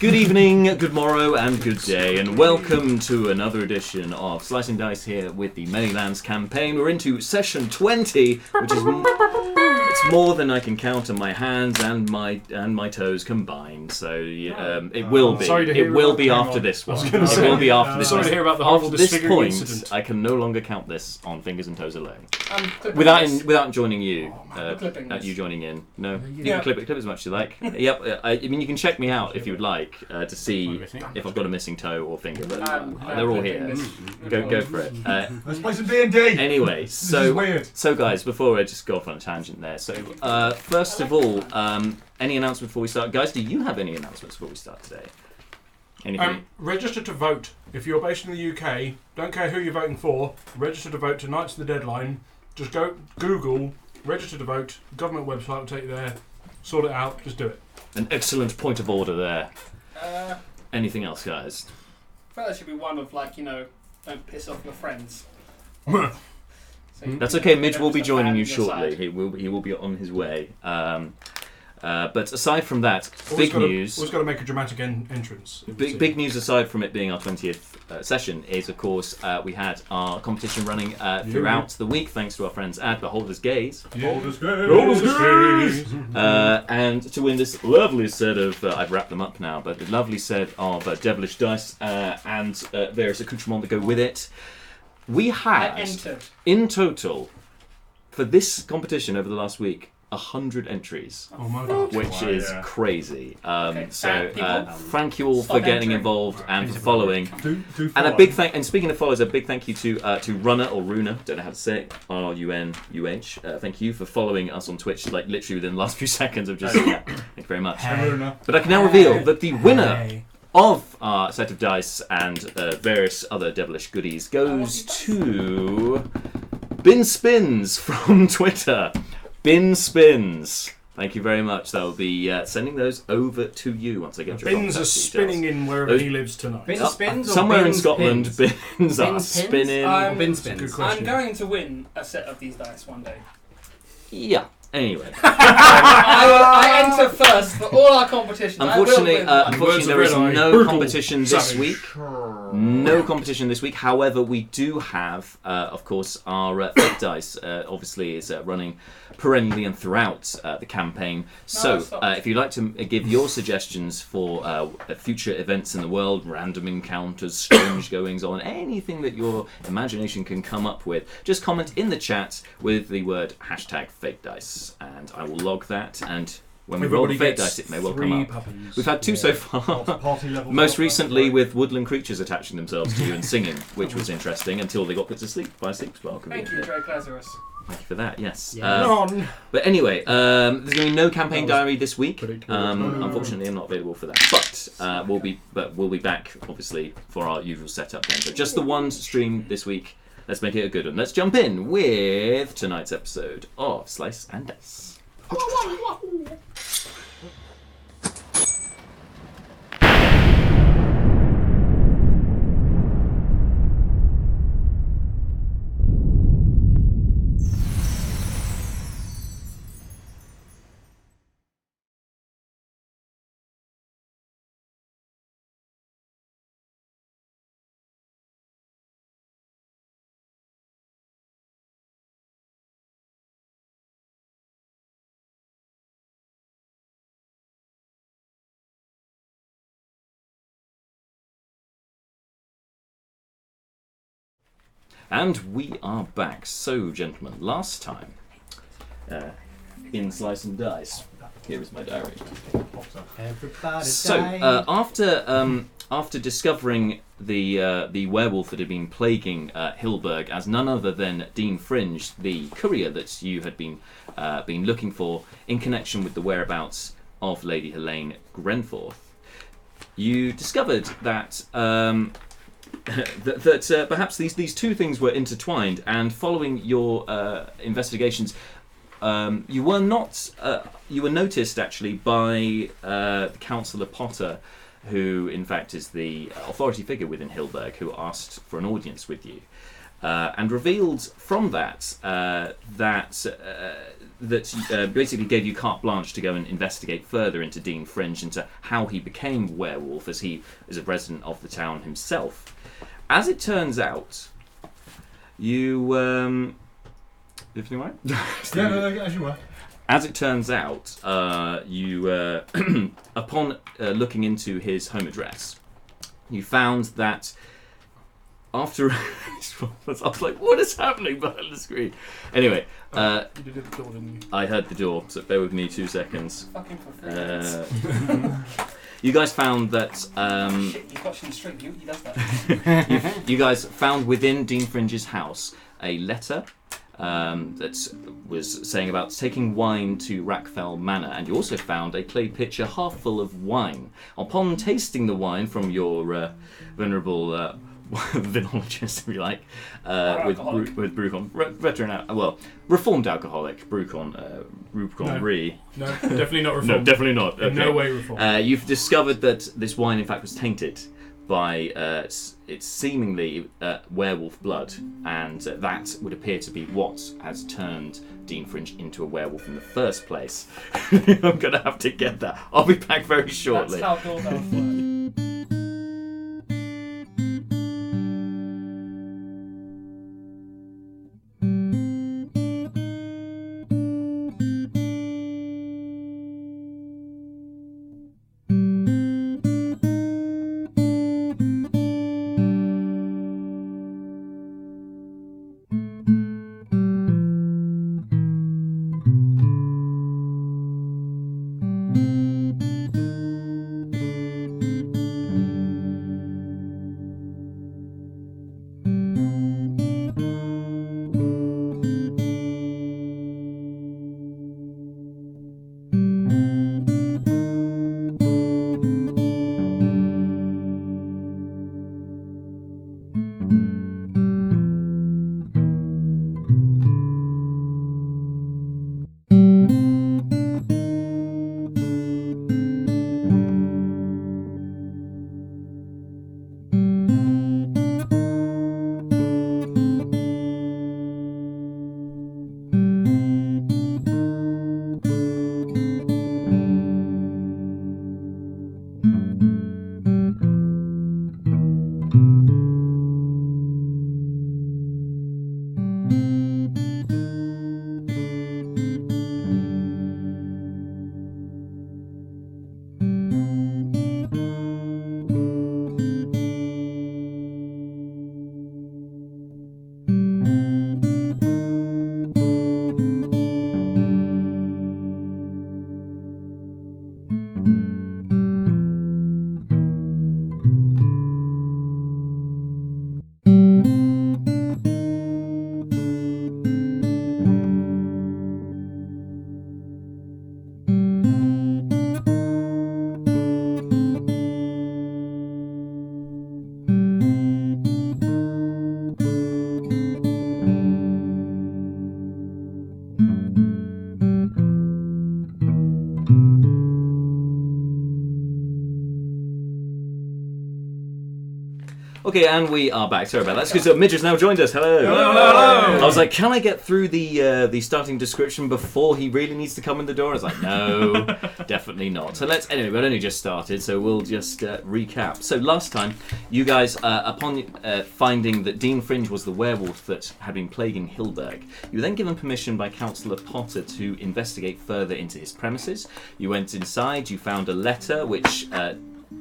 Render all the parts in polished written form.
Good evening, good morrow, and good day, and welcome to another edition of Slice and Dice here with the Manylands campaign. We're into session 20, which is it's more than I can count on my hands and my toes combined. So it will be. It will be after this one. It will be after this one. Sorry to hear about the horrible disfiguring incident. I can no longer count this on fingers and toes alone. Without joining you, you joining in. No, you can clip as much as you like. Yep. I mean, you can check me out if you would like to see if I've got a missing toe or finger. But they're all here. Go for it. Let's play some D&D. Anyway, so guys, before I just go off on a tangent there. So first of all, any announcements before we start? Guys, do you have any announcements before we start today? Anything? Register to vote. If you're based in the UK, don't care who you're voting for, register to vote. Tonight's the deadline. Just go Google, register to vote, government website will take you there, sort it out, just do it. An excellent point of order there. Anything else, guys? I feel that should be one of, don't piss off your friends. That's okay, Midge will be joining you shortly. He will be on his way. But aside from that, big news. Always got to make a dramatic entrance. Big news aside from it being our 20th session is, of course, we had our competition running throughout the week, thanks to our friends at Beholder's Gaze. Beholder's Gaze! And to win this lovely set of, I've wrapped them up now, but a lovely set of devilish dice and various accoutrements that go with it. We had, in total, for this competition over the last week, 100 entries. Oh my god. Which is crazy. Thank you all for getting involved and for following. And a big thank. And speaking of followers, a big thank you to Runner or Runa. Don't know how to say it. RUNUH. Thank you for following us on Twitch. Like literally within the last few seconds of just. Thank you very much. But I can now reveal that the winner of our set of dice and various other devilish goodies goes to Bin Spins from Twitter. Bin Spins. Thank you very much. They'll be sending those over to you once I get your Bins are spinning in wherever he lives tonight. Bin spins or somewhere bins in Scotland, pins? bins are spinning. Bin spins. I'm going to win a set of these dice one day. Yeah. Anyway. I enter first for all our competitions. Unfortunately, there is no competition this week. No competition this week. However, we do have, of course, our fake dice. Obviously, is running perennially and throughout the campaign. So, if you'd like to give your suggestions for future events in the world, random encounters, strange goings on, anything that your imagination can come up with, just comment in the chat with the word #FakeDice, and I will log that. And when we roll the fake dice, it may well come up. Puppies. We've had two so far. Most recently with woodland creatures attaching themselves to you and singing, which was interesting until they got put to sleep by a sleep spell. Thank you, Drake Lazarus. Thank you for that, yes. Yeah. But anyway, there's going to be no campaign diary this week. Unfortunately, I'm not available for that. But we'll be back, obviously, for our usual setup then. So just the one stream this week. Let's make it a good one. Let's jump in with tonight's episode of Slice and Dice. And we are back. So, gentlemen, last time in Slice and Dice, here is my diary. So, after discovering the werewolf that had been plaguing Hillberg as none other than Dean Fringe, the courier that you had been looking for in connection with the whereabouts of Lady Helene Grenforth, you discovered that. That perhaps these two things were intertwined, and following your investigations, you were noticed actually by Councillor Potter, who in fact is the authority figure within Hillberg, who asked for an audience with you. and revealed from that basically gave you carte blanche to go and investigate further into Dean Fringe, into how he became werewolf, as he is a resident of the town himself. As it turns out, you everything right? Yeah, as you were. As it turns out, you upon looking into his home address, you found that after I was like, what is happening behind the screen? Anyway, you did the door, didn't you? I heard the door, so bear with me 2 seconds. Fucking for free. You guys found that Shit, he's watching the stream. He does that. you guys found within Dean Fringe's house a letter that was saying about taking wine to Rackfell Manor, and you also found a clay pitcher half full of wine. Upon tasting the wine from your venerable vinologist, if you like, with Burakrin, veteran, reformed alcoholic, Burakrin. No, definitely not reformed. No, definitely not. In no way reformed. You've discovered that this wine, in fact, was tainted by its seemingly werewolf blood, and that would appear to be what has turned Dean Fringe into a werewolf in the first place. I'm going to have to get that. I'll be back very shortly. That's how doorbells work. Okay, and we are back. Sorry about that. It's because Midge has now joined us. Hello. Hello. I was like, can I get through the starting description before he really needs to come in the door? I was like, no, definitely not. So anyway, we've only just started, so we'll just recap. So last time, you guys, upon finding that Dean Fringe was the werewolf that had been plaguing Hilberg, you were then given permission by Councillor Potter to investigate further into his premises. You went inside, you found a letter which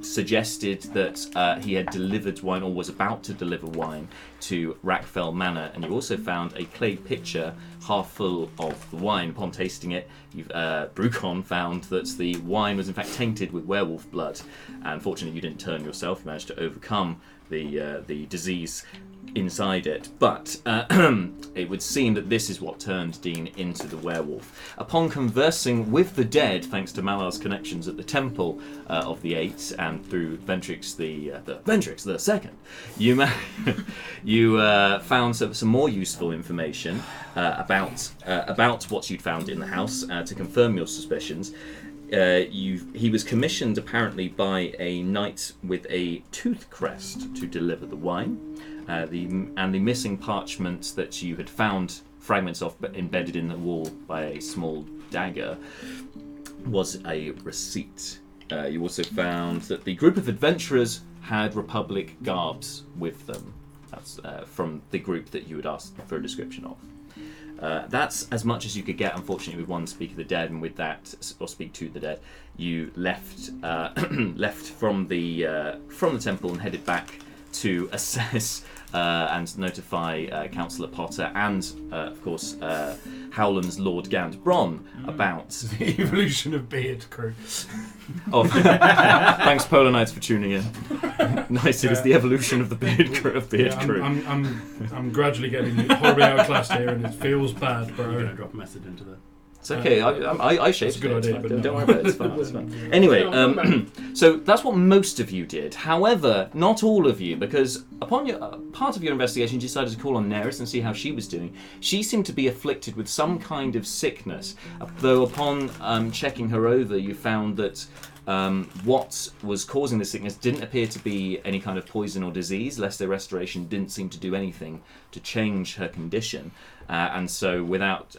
suggested that he had delivered wine, or was about to deliver wine, to Rackfell Manor, and you also found a clay pitcher half full of the wine. Upon tasting it, Burakrin found that the wine was in fact tainted with werewolf blood, and fortunately you didn't turn yourself. You managed to overcome the disease inside it, but it would seem that this is what turned Dean into the werewolf. Upon conversing with the dead, thanks to Malar's connections at the Temple of the Eight and through Ventrix the Second, you found some more useful information about what you'd found in the house to confirm your suspicions. he was commissioned apparently by a knight with a tooth crest to deliver the wine. The missing parchment that you had found fragments of but embedded in the wall by a small dagger was a receipt. You also found that the group of adventurers had Republic garbs with them. That's from the group that you had asked for a description of. That's as much as you could get, unfortunately, with one Speak of the Dead, and with that, or Speak to the Dead, you left from the temple and headed back to assess and notify Councillor Potter and, of course, Howland's Lord Gant Bron about the evolution of beard crew. Oh, thanks, Polar Knights, for tuning in. Nice, it is the evolution of the beard crew. I'm gradually getting horribly outclassed here, and it feels bad, bro. I'm going to drop a message into the... It's okay, I shaped a good it. idea, but Don't worry about it, it's fun. Anyway, so that's what most of you did. However, not all of you, because upon part of your investigation, you decided to call on Neris and see how she was doing. She seemed to be afflicted with some kind of sickness, though upon checking her over, you found that what was causing the sickness didn't appear to be any kind of poison or disease. Lesser restoration didn't seem to do anything to change her condition. And so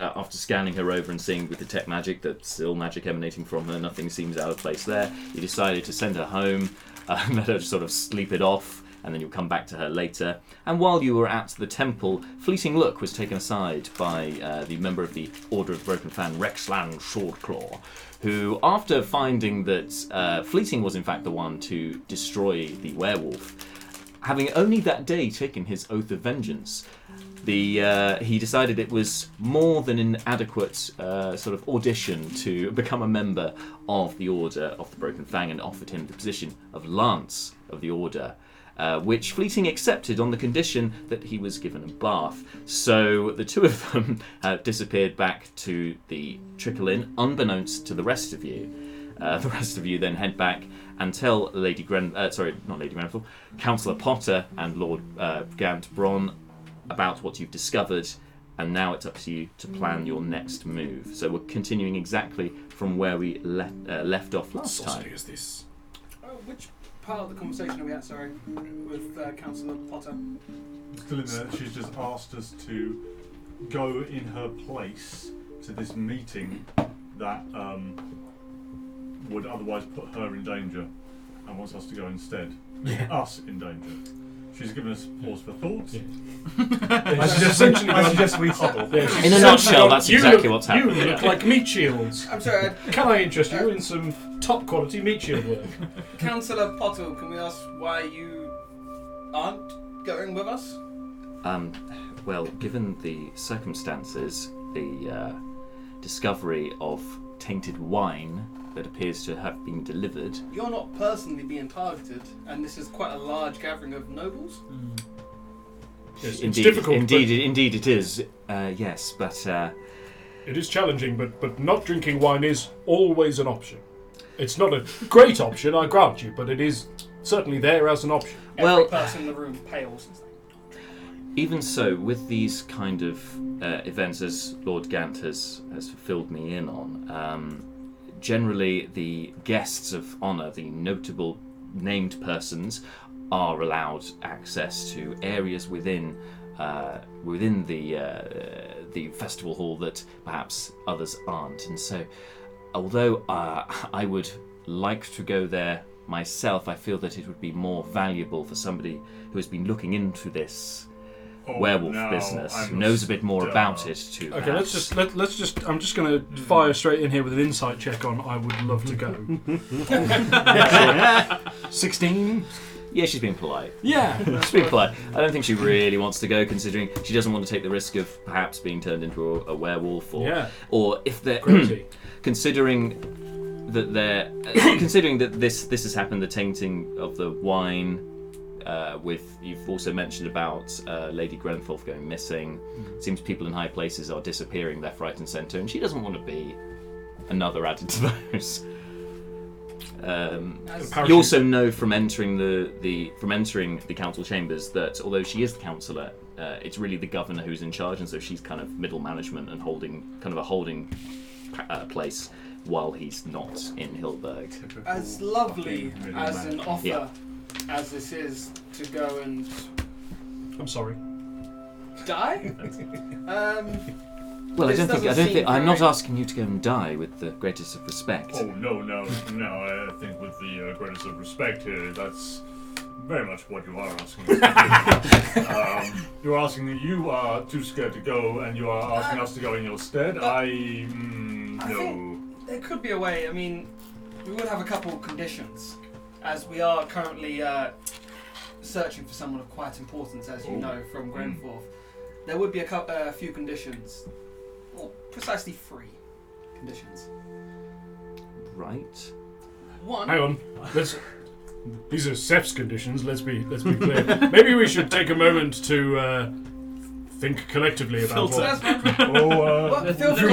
after scanning her over and seeing with detect magic that still magic emanating from her, nothing seems out of place there, you decided to send her home, let her sort of sleep it off, and then you'll come back to her later. And while you were at the temple, Fleeting Look was taken aside by the member of the Order of the Broken Fan, Rexland Swordclaw, who, after finding that Fleeting was in fact the one to destroy the werewolf, having only that day taken his oath of vengeance, he decided it was more than an adequate sort of audition to become a member of the Order of the Broken Fang, and offered him the position of Lance of the Order, which Fleeting accepted on the condition that he was given a bath. So the two of them disappeared back to the Trickle Inn, unbeknownst to the rest of you. The rest of you then head back and tell Councillor Potter and Lord Gant Bron about what you've discovered, and now it's up to you to plan your next move. So we're continuing exactly from where we left off last time. Is this? Which part of the conversation are we at, sorry, with Councillor Potter? Still in there, she's just asked us to go in her place to this meeting that would otherwise put her in danger, and wants us to go instead. Us in danger. She's given us pause for thought. Yeah. I suggest we huddle. Yeah, In a nutshell, that's exactly what's happening. You look like meat shields. I'm sorry, Can I interest you in some top quality meat shield work? Councillor Potter, can we ask why you aren't going with us? Well, given the circumstances, the discovery of tainted wine that appears to have been delivered. You're not personally being targeted, and this is quite a large gathering of nobles. Yes, Indeed, it's difficult. Indeed, it is. Yes, but it is challenging, but not drinking wine is always an option. It's not a great option, I grant you, but it is certainly there as an option. Every person in the room pales. Even so, with these kind of events, as Lord Gant has filled me in on, generally the guests of honour, the notable named persons, are allowed access to areas within the festival hall that perhaps others aren't. And so, although I would like to go there myself, I feel that it would be more valuable for somebody who has been looking into this werewolf business, who knows a bit more about it. Okay, let's just. I'm just going to fire straight in here with an insight check on. I would love to go. 16. Yeah, she's being polite. Yeah, She's being polite. I don't think she really wants to go, considering she doesn't want to take the risk of perhaps being turned into a werewolf, or if they're considering that this has happened, the tainting of the wine. You've also mentioned about Lady Grenforth going missing. It seems people in high places are disappearing left, right, and centre, and she doesn't want to be another added to those. You also know from entering the council chambers that although she is the councillor, it's really the governor who's in charge, and so she's kind of middle management and holding place while he's not in Hilberg. As lovely as an offer as this is to go and I'm sorry. die. Well, I don't think. I'm not very- asking you to go and die with the greatest of respect. Oh, no. I think with the greatest of respect here, that's very much what you are asking. You're asking that you are too scared to go, and you are asking us to go in your stead. I No. think there could be a way. I mean, we would have a couple of conditions, as we are currently searching for someone of quite importance, as you know, from Grenforth. There would be a few conditions. Well, precisely 3 conditions. Right. One. Hang on. These are Seth's conditions. Let's be clear. Maybe we should take a moment to think collectively about So what. that's fine. Oh, Feel free,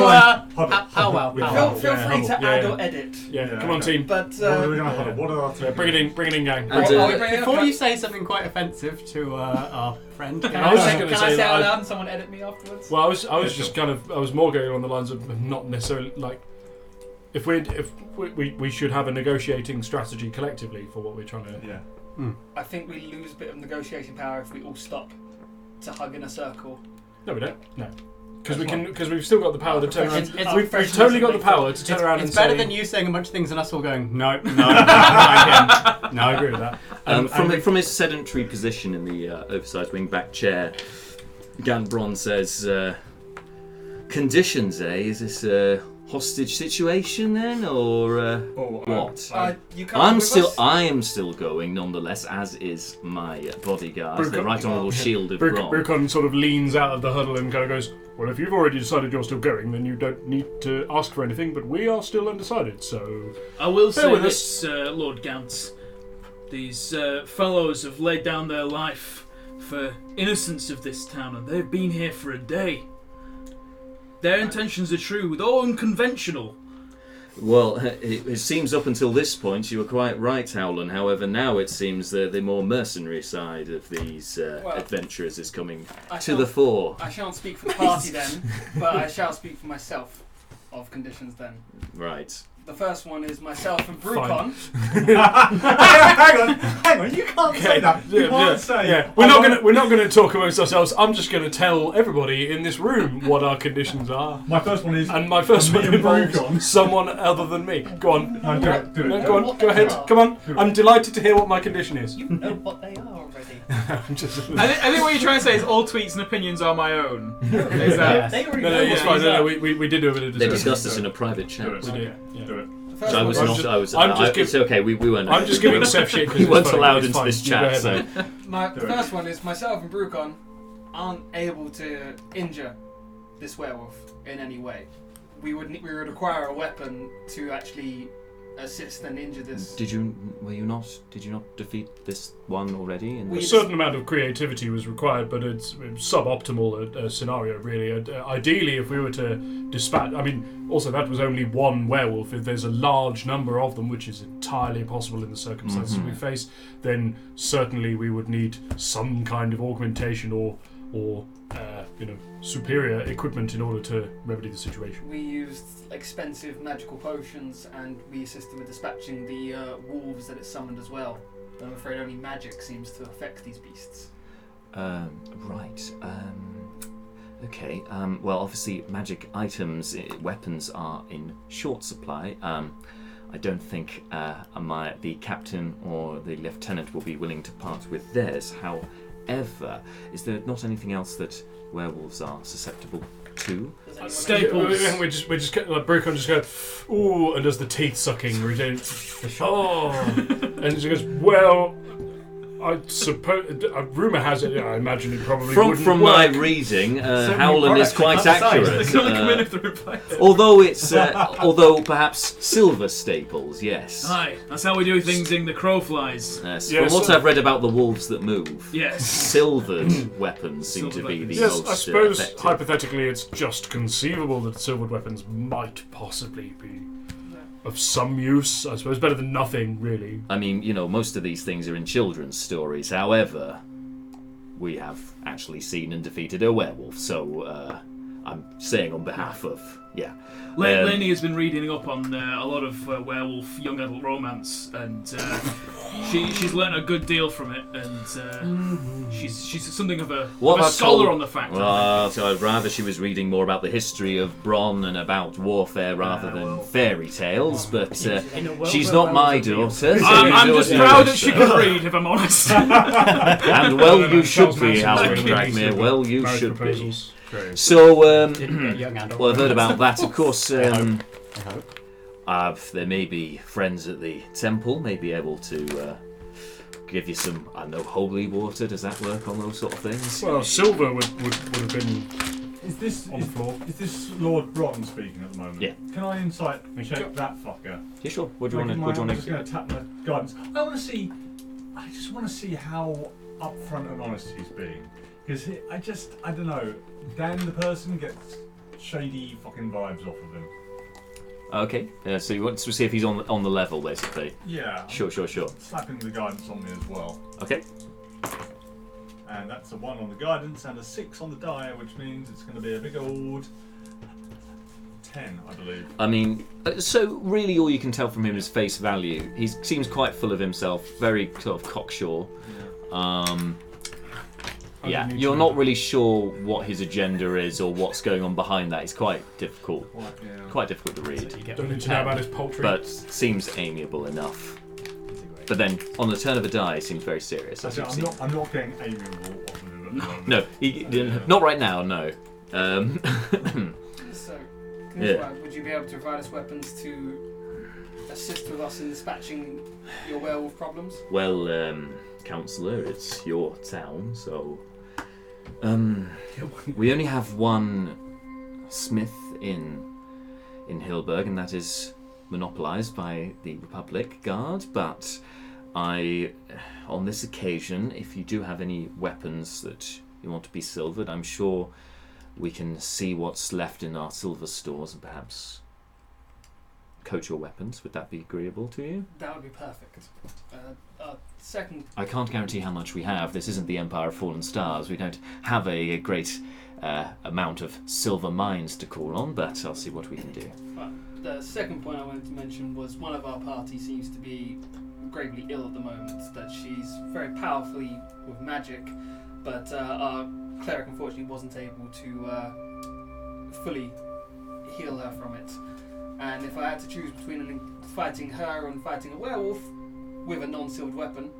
feel free to add or edit. Yeah, come on, team. But What are we going to huddle? What are our three? Bring it in, gang. And, Before you say something quite offensive to our friend, can I was just I gonna say say out that loud and someone edit me afterwards? Well, I was just kind of, I was more going on the lines of not necessarily like, if we should have a negotiating strategy collectively for what we're trying to. Yeah. I think we lose a bit of negotiating power if we all stop to hug in a circle. No, we don't. No, because we've still got the power to turn around. It's- We've totally got the power to turn around and it's say. better than you saying a bunch of things and us all going, no, no, not again. No, I agree with that. From his sedentary position in the oversized wing-back chair, Gantbron says, "Conditions, eh? Is this a hostage situation then, or what? You come with us? I am still going, nonetheless, as is my bodyguard, the Brucon- Right Honourable Shield of Bron. Burakrin sort of leans out of the huddle and kind of goes, well, if you've already decided you're still going, then you don't need to ask for anything, but we are still undecided, so... I will Bear say with this, Lord Gantz. These fellows have laid down their life for innocence of this town, and they've been here for a day. Their intentions are true, though unconventional. Well, it seems up until this point you were quite right, Howland. However, now it seems the more mercenary side of these adventurers is coming to the fore. I shan't speak for the party then, but I shall speak for myself of conditions then. Right. The first one is myself and Brucon. Hang on, you can't say that. You can't say. Yeah, we're not gonna talk amongst ourselves. I'm just gonna tell everybody in this room what our conditions are. My first one is. And my first me one and involves Brucon. someone other than me. Go on. No, do it. No, go on. Go ahead. Come on. I'm delighted to hear what my condition is. You know what they are already. I'm just. I think what you're trying to say is all tweets and opinions are my own. Is that? They already No, know it's what fine. these No, are. we did do a bit of They discussion. discussed this in a private chat. Do it. We did. Yeah. Do it. The first So I one was was- not. I was. I'm just it's okay. We weren't. I'm just giving Seth shit because We weren't allowed into this chat. So My Do it. first one is myself and Brucon aren't able to injure this werewolf in any way. We would require a weapon to actually assist and injure this. Did you not defeat this one already? A certain amount of creativity was required, but it's suboptimal scenario, really. Ideally, if we were to dispatch... I mean, also, that was only one werewolf. If there's a large number of them, which is entirely possible in the circumstances we face, then certainly we would need some kind of augmentation or superior equipment in order to remedy the situation. We used expensive magical potions and we assisted with dispatching the wolves that it summoned as well. I'm afraid only magic seems to affect these beasts. Right. Okay. Well, obviously, magic items, weapons are in short supply. I don't think the captain or the lieutenant will be willing to part with theirs. However, is there not anything else that werewolves are susceptible to? Staples. We just like Brucon just go, ooh, and does the teeth sucking routine. Oh, and she goes, well, I suppose rumour has it. I imagine it probably wouldn't From work. my reading, Howland is quite accurate. Although Although it's although perhaps silver staples, yes. Aye, that's how we do things in the Crowflies. Yes. Yes, From what sir. I've read about the wolves that move, Yes. silvered weapons seem to Silver be the Yes, most I suppose effective. hypothetically it's just conceivable that silvered weapons might possibly be of some use. I suppose better than nothing, really. I mean, most of these things are in children's stories. However, we have actually seen and defeated a werewolf, so I'm saying on behalf of Lainey has been reading up on a lot of werewolf young adult romance, and she's learned a good deal from it, and she's something of a scholar on the fact. Well, so I'd rather she was reading more about the history of Bronn and about warfare rather than fairy tales, but she's not my daughter. So I'm just proud that she can read, if I'm honest. And well, you should be, Alan Dragmere. Well, you should be. So, well, I've heard about that. Of course, there may be friends at the temple, may be able to give you some, I don't know, holy water. Does that work on those sort of things? Well, silver would have been Is this on the floor. Is this Lord Broughton speaking at the moment? Yeah. Can I insight check that fucker? Yeah, sure. What do you want to? I'm just going to tap my guidance. I just want to see how upfront and honest he's being. Because I don't know. Dan the person gets shady fucking vibes off of him. Okay. So you want to see if he's on the level, basically. Yeah. Sure. Slapping the guidance on me as well. Okay. And that's a 1 on the guidance and a 6 on the die, which means it's going to be a big old 10, I believe. I mean, so really all you can tell from him is face value. He seems quite full of himself, very sort of cocksure. Yeah, you're not really sure what his agenda is or what's going on behind that. It's quite difficult. Quite difficult to read. Don't need to know about his poultry. But seems amiable enough. But then, on the turn of a die, seems very serious. I'm not getting amiable off of him at the moment. No, not right now, no. So, would you be able to provide us weapons to assist with us in dispatching your werewolf problems? Well, Councillor, it's your town, so... we only have one smith in Hillberg, and that is monopolised by the Republic Guard, but on this occasion, if you do have any weapons that you want to be silvered, I'm sure we can see what's left in our silver stores and perhaps coat your weapons. Would that be agreeable to you? That would be perfect. Second... I can't guarantee how much we have. This isn't the Empire of Fallen Stars. We don't have a great amount of silver mines to call on, but I'll see what we can do. The second point I wanted to mention was one of our party seems to be gravely ill at the moment, that she's very powerfully with magic, but our cleric unfortunately wasn't able to fully heal her from it. And if I had to choose between fighting her and fighting a werewolf with a non-sealed weapon,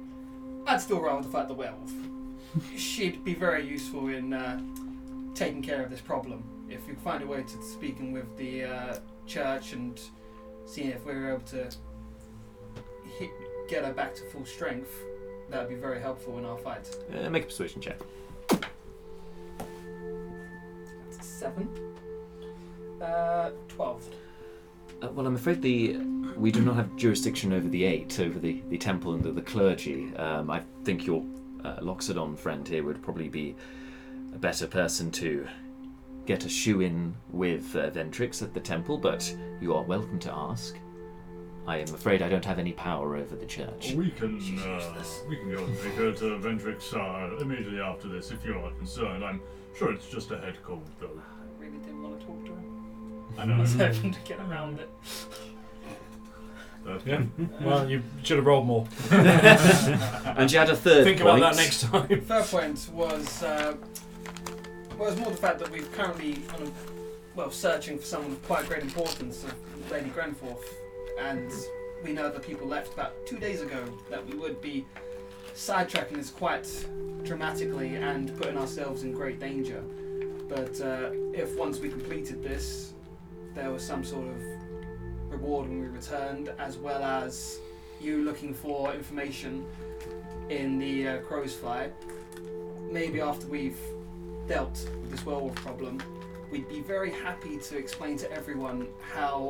I'd still rather fight the werewolf. She'd be very useful in taking care of this problem. If you find a way to speaking with the church and seeing if we were able to get her back to full strength, that would be very helpful in our fight. Make a persuasion check. That's 7. 12. Well, I'm afraid we do not have jurisdiction over the 8, over the temple and the clergy. I think your Loxodon friend here would probably be a better person to get a shoe-in with Ventrix at the temple, but you are welcome to ask. I am afraid I don't have any power over the church. We can go and take her to Ventrix immediately after this, if you are concerned. I'm sure it's just a head cold, though. I really didn't want to talk to her. I know. I was hoping to get around it. Yeah. Well, you should have rolled more. And you had a third Think point. about that next time. Third point was more the fact that we've currently searching for someone of quite great importance, Lady Grenforth, and we know that people left about 2 days ago, that we would be sidetracking this quite dramatically and putting ourselves in great danger. But if once we completed this, there was some sort of reward when we returned, as well as you looking for information in the Crow's Fly, maybe after we've dealt with this werewolf problem, we'd be very happy to explain to everyone how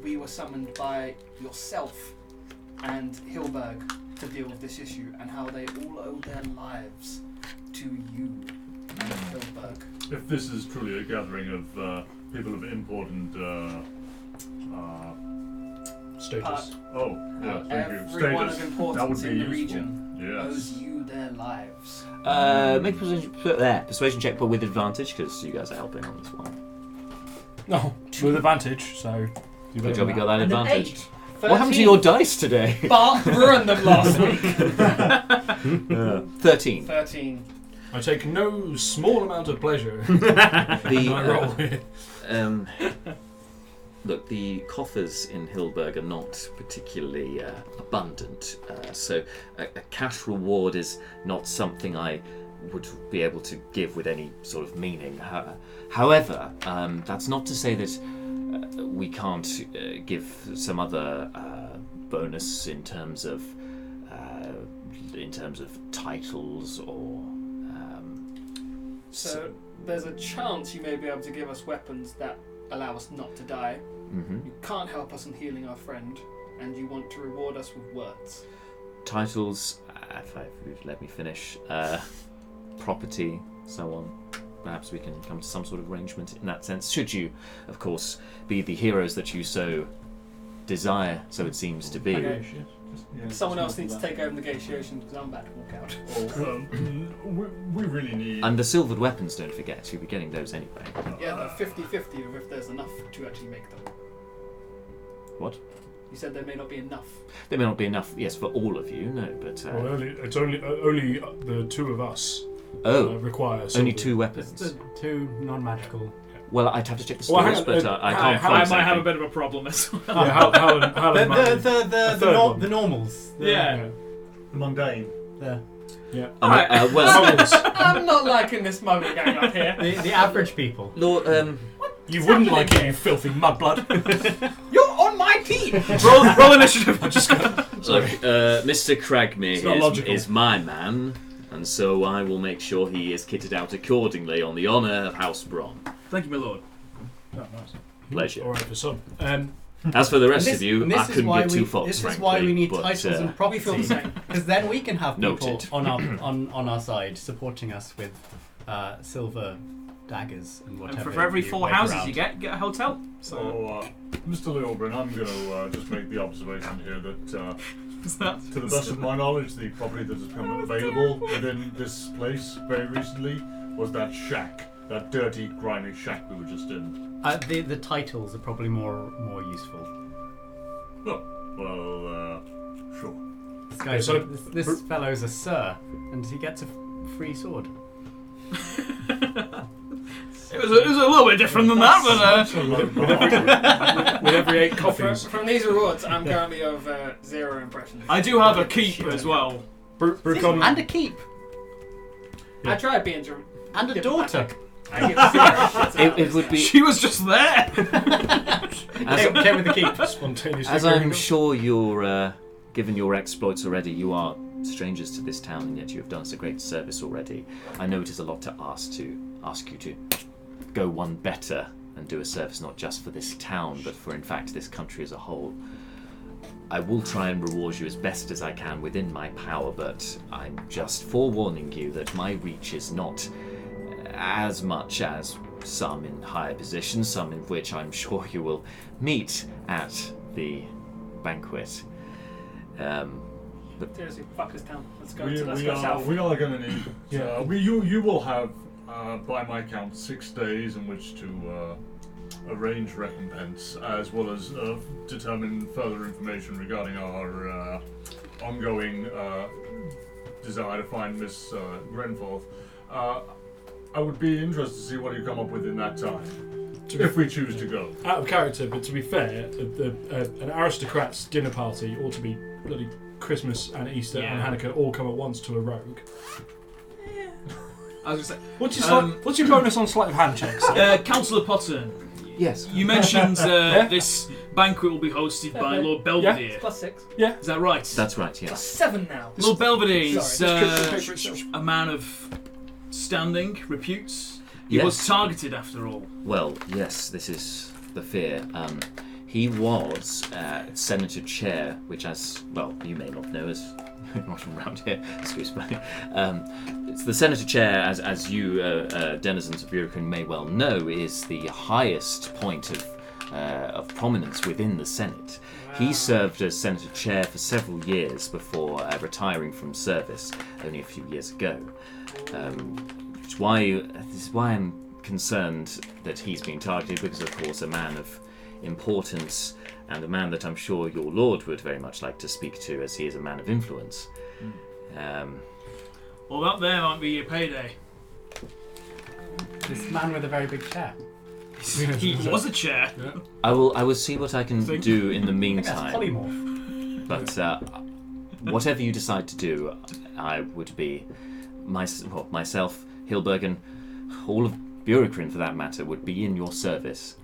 we were summoned by yourself and Hillberg to deal with this issue, and how they all owe their lives to you and Hillberg. If this is truly a gathering of people of important Status. Thank you. Everyone Status. of importance That would in be the useful. region Yes. owes you their lives. Make a persuasion check, but with advantage, because you guys are helping on this one. No, with advantage, so... Good job you got that And an advantage. 8. What happened to your dice today? Bart ruined them last week. 13. 13. I take no small amount of pleasure in my roll here. Look, the coffers in Hilberg are not particularly abundant, so a cash reward is not something I would be able to give with any sort of meaning. However, that's not to say that we can't give some other bonus in terms of titles or. So there's a chance you may be able to give us weapons that allow us not to die. Mm-hmm. You can't help us in healing our friend, and you want to reward us with words. Titles, if you'd let me finish, property, so on. Perhaps we can come to some sort of arrangement in that sense. Should you, of course, be the heroes that you so desire, so it seems to be. Okay. Someone else needs to take over negotiations because I'm about to walk out. We really need... And the silvered weapons, don't forget, you'll be getting those anyway. Yeah, they're 50-50 of if there's enough to actually make them. What? You said there may not be enough. There may not be enough, yes, for all of you, no, but... Well, it's only the two of us require... Only 2 weapons. Just the 2 non-magical... Well, I'd have to check the Well, stores, but I can't I find might have a something. bit of a problem as well. Yeah, The normals. Yeah. Mundane. Yeah. I'm not liking this muggle gang up here. The average people. Lord, You wouldn't like it, you filthy mudblood. You're on my team! roll initiative. Just go. look, Mr. Cragmere not logical. is my man, and so I will make sure he is kitted out accordingly on the honour of House Bron. Thank you, my lord. Oh, nice. Pleasure. All right, for some. As for the rest And of you, and I couldn't why give 2 fucks, This frankly. is why we need but, titles and We feel the property. same. Because then we can have people Noted. on our side supporting us with silver daggers and whatever. And for every you 4 wave houses around. you get a hotel. So, Mr. Leobrin, I'm going to just make the observation here that, to the best of my knowledge, the property that has become available within this place very recently was that shack, that dirty, grimy shack we were just in. The titles are probably more useful. Oh, well, sure. This fellow's a sir, and he gets a free sword. It was a little bit different than that, but With every 8 coffees. From these rewards, I'm currently of 0 impressions. I do have a keep as well. Brucon. And a keep. I tried being And a daughter. I give 0 shits. It would be, She was just there. Came with the keep. Spontaneously. as I'm sure you're, given your exploits already, you are strangers to this town, and yet you have done us a great service already. I know it is a lot to ask you to go one better and do a service not just for this town, but for, in fact, this country as a whole. I will try and reward you as best as I can within my power, but I'm just forewarning you that my reach is not as much as some in higher positions, some in which I'm sure you will meet at the banquet. Seriously, fuck this town. Let's go. We Let's go south. are going to need... you will have, by my count, 6 days in which to arrange recompense, as well as determine further information regarding our ongoing desire to find Miss Grenforth. I would be interested to see what you come up with in that time, if we choose to go. Out of character, but to be fair, an aristocrat's dinner party ought to be bloody Christmas and Easter and Hanukkah all come at once to a rogue. I was going to say, What's your bonus on sleight of hand checks? Councillor Potter, Yes. you mentioned this banquet will be hosted by Lord Belvedere. Plus 6. Is that right? That's right, Plus yes. 7 now. Lord Belvedere is Sorry, a man of standing, reputes. He Yes. was targeted after all. Well, yes, this is the fear. He was Senator Chair, which, as well, you may not know, as you're not from around here. Excuse me. It's the Senator Chair, as you denizens of Burakrin may well know, is the highest point of prominence within the Senate. He served as Senator Chair for several years before retiring from service only a few years ago. This is why I'm concerned that he's been targeted because, of course, a man of importance and a man that I'm sure your lord would very much like to speak to, as he is a man of influence. Well, that there might be your payday. This man with a very big chair. He was a chair. Yeah. I will see what I can do in the I think that's meantime. polymorph. But whatever you decide to do, I would be myself, Hilberg, and all of Burakrin, for that matter, would be in your service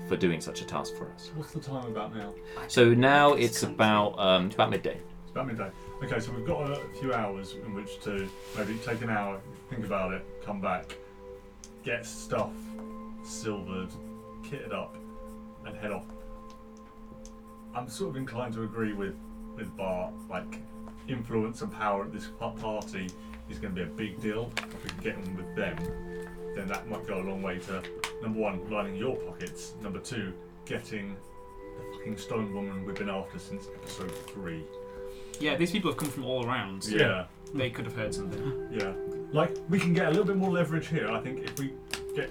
for doing such a task for us. What's the time about now? So now it's about midday. It's about midday. Okay, so we've got a few hours in which to maybe take an hour, think about it, come back, get stuff silvered, kitted up, and head off. I'm sort of inclined to agree with Bart. Like, influence and power at this party is going to be a big deal. If we can get in with them, then that might go a long way to, number one, lining your pockets, number two, getting the fucking stone woman we've been after since episode 3. Yeah, these people have come from all around. So Yeah. they could have heard something. Yeah. Like, we can get a little bit more leverage here. I think if we get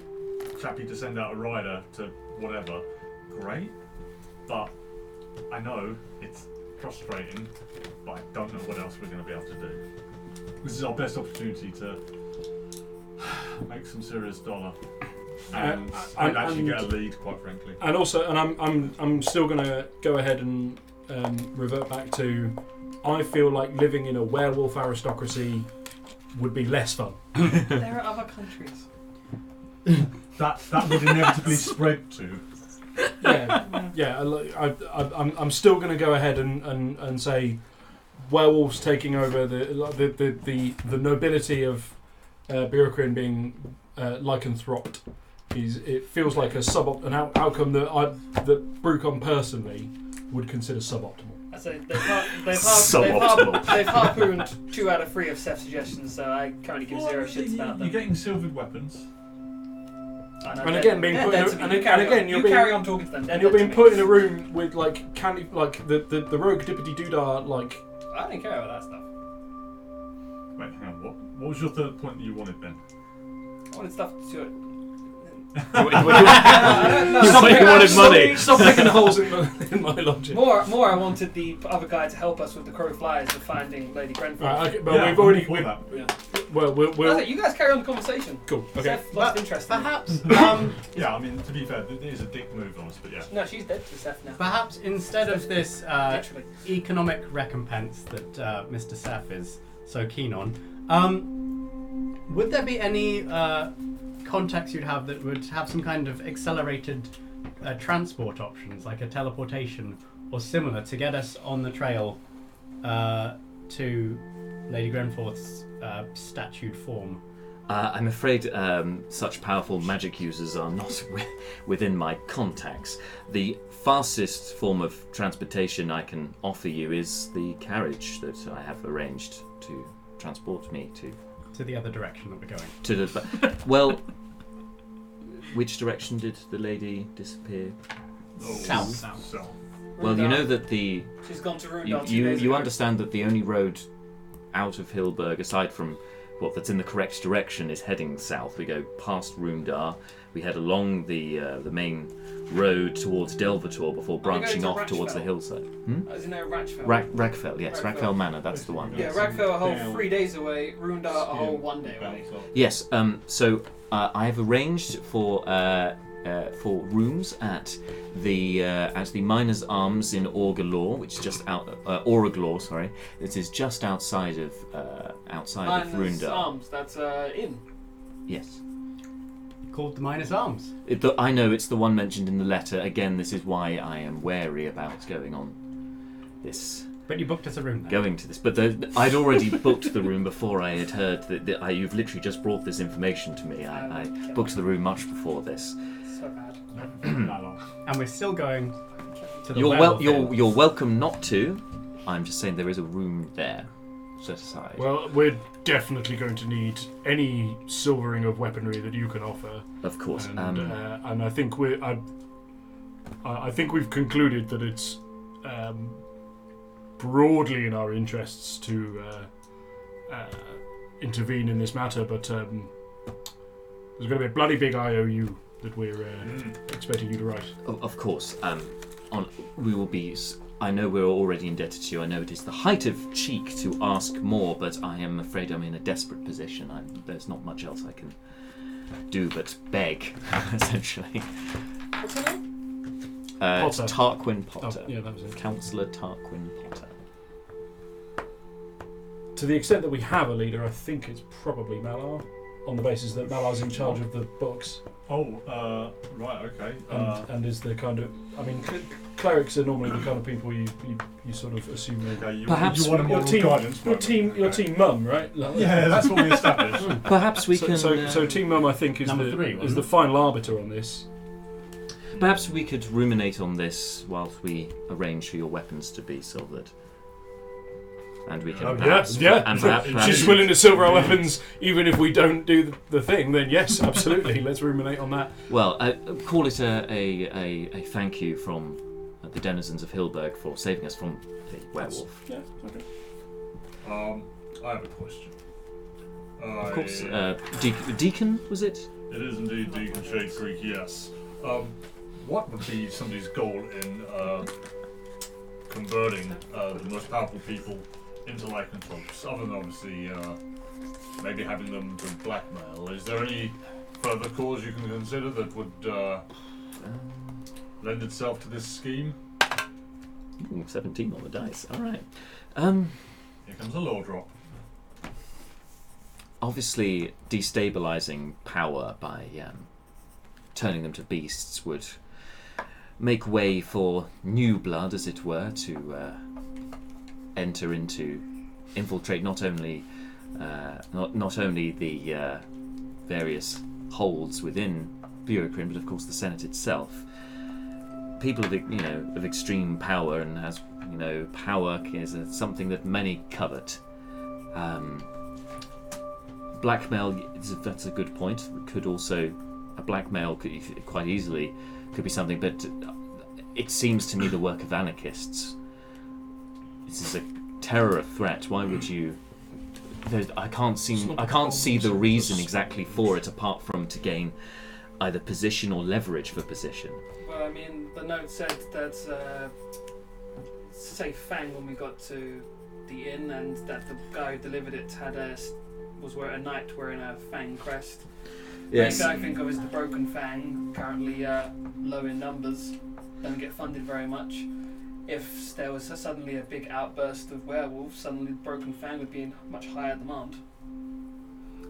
Chappie to send out a rider to whatever, great. But I know it's frustrating, but I don't know what else we're going to be able to do. This is our best opportunity to make some serious dollar and actually get a lead, quite frankly. And also, and I'm still going to go ahead and revert back to, I feel like living in a werewolf aristocracy would be less fun. There are other countries. That would inevitably spread to. I'm still going to go ahead and say werewolves taking over the nobility of Burakrin being lycanthroped. It feels like an outcome that Brucon personally would consider suboptimal. I say they've harpooned 2 out of 3 of Seth's suggestions, so I currently give 0 shits about them. You're getting silvered weapons. And again, being put you carry on talking to them. And you're being put in a room with like candy, like the rogue dippity doodah, like. I didn't care about that stuff. Wait, hang on. What was your third point that you wanted then? I wanted stuff to. You wanted money. Stop picking holes in my logic. More. I wanted the other guy to help us with the crow flies of finding Lady Grenforth. Right, okay, but we've already. Well, you guys carry on the conversation. Cocool. Okay. Seth lost interest. Perhaps. Yeah, I mean, to be fair, it is a dick move on us, but yeah. No, she's dead to Seth now. Perhaps instead of this Literally. economic recompense that Mr. Seth is so keen on, would there be any contacts you'd have that would have some kind of accelerated transport options, like a teleportation or similar, to get us on the trail to Lady Grenforth's statued form? I'm afraid such powerful magic users are not within my contacts. The fastest form of transportation I can offer you is the carriage that I have arranged to transport me to the other direction that we're going. To the well, which direction did the lady disappear? South. Well, you know that the She's gone to Rundar. you understand that the only road out of Hilberg, aside from that's in the correct direction, is heading south. We go past Rundar, we head along the main road towards Delvator before branching off towards the hillside. Isn't there Rachfell? Ragfell, yes, Ragfell Manor, that's the one. Yeah, Ragfell a whole 3 days away, Rundar a whole 1 day away. Yes, so I have arranged for rooms at the Miners' Arms in Orgalore, which is just out Oraglor, sorry. It is just outside of Miners' Rundar. Arms, that's inn. Yes. Called the Miners' Arms. I know it's the one mentioned in the letter. Again, this is why I am wary about going on this. But you booked us a room then. Going to this, but I'd already booked the room before I had heard that you've literally just brought this information to me. I booked the room much before this. So bad. And we're still going to the You're welcome not to. I'm just saying there is a room there set aside. Well, we're definitely going to need any silvering of weaponry that you can offer. Of course. And I think I think we've concluded that it's broadly in our interests to intervene in this matter, but There's going to be a bloody big IOU that we're expecting you to write. Of course. We will be. I know we're already indebted to you. I know it is the height of cheek to ask more, but I am afraid I'm in a desperate position. There's not much else I can do but beg, essentially. What's her name? Potter. Tarquin Potter. Oh, yeah, that was it. Councillor Tarquin Potter. To the extent that we have a leader, I think it's probably Malar, on the basis that Malar's in charge of the books. Oh, right, okay. And is the kind of... I mean, clerics are normally the kind of people you sort of assume they... Okay, Perhaps you want a moral guidance. Your team mum, right? Like, Yeah, that's what we established. Perhaps we can. So Team Mum, I think, is Number 3, is the final arbiter on this. Perhaps we could ruminate on this whilst we arrange for your weapons to be silvered. And we can perhaps... Yeah. And perhaps She's willing to silver our weapons, even if we don't do the thing. Then yes, absolutely. Let's ruminate on that. well, call it a thank you from the denizens of Hilberg for saving us from a werewolf. Yeah. Okay. I have a question. Of course. Deacon, was it? It is indeed Deacon Shade Creek, yes. What would be somebody's goal in converting the most powerful people into lycanthropes, other than obviously maybe having them to blackmail? Is there any further cause you can consider that would lend itself to this scheme? 17 on the dice. All right. Here comes a low drop. Obviously, destabilizing power by turning them to beasts would make way for new blood, as it were, to infiltrate not only the various holds within Burakrin, but of course the Senate itself. People of extreme power, and as power is something that many covet. Blackmail, that's a good point. Could also blackmail quite easily could be something, but it seems to me the work of anarchists. This is a terror threat. Why would you? I can't see the reason exactly for it, apart from to gain either position or leverage for position. Well, I mean, the note said that say Fang when we got to the inn, and that the guy who delivered it was a knight wearing a Fang crest. Yes. The guy I think of is the Broken Fang, currently low in numbers, don't get funded very much. If there was suddenly a big outburst of werewolves, suddenly the Broken Fang would be in much higher demand.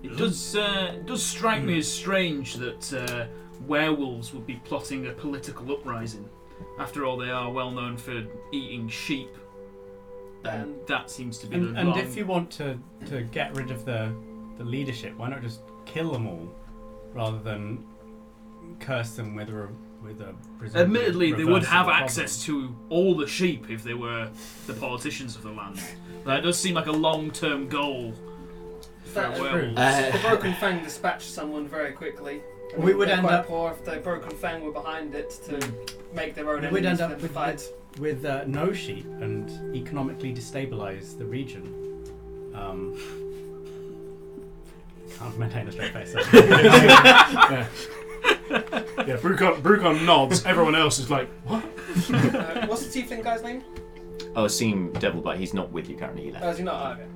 It does strike me as strange that werewolves would be plotting a political uprising. After all, they are well known for eating sheep. And that seems to be the And if you want to get rid of the leadership, why not just kill them all, rather than curse them with a Admittedly, they would have reversible access to all the sheep if they were the politicians of the land. That does seem like a long-term goal for That- werewolves. The Broken Fang dispatched someone very quickly. We would They're end quite up- poor if the Broken Fang were behind it to make their own We enemies would end for up them to with fight. no sheep and economically destabilise the region. Can't maintain a straight face. Yeah, Brucon nods. Everyone else is like, what? What's the tiefling guy's name? Oh, Seem Devilbite. He's not with you currently. He left. Oh, is he not? Oh, okay.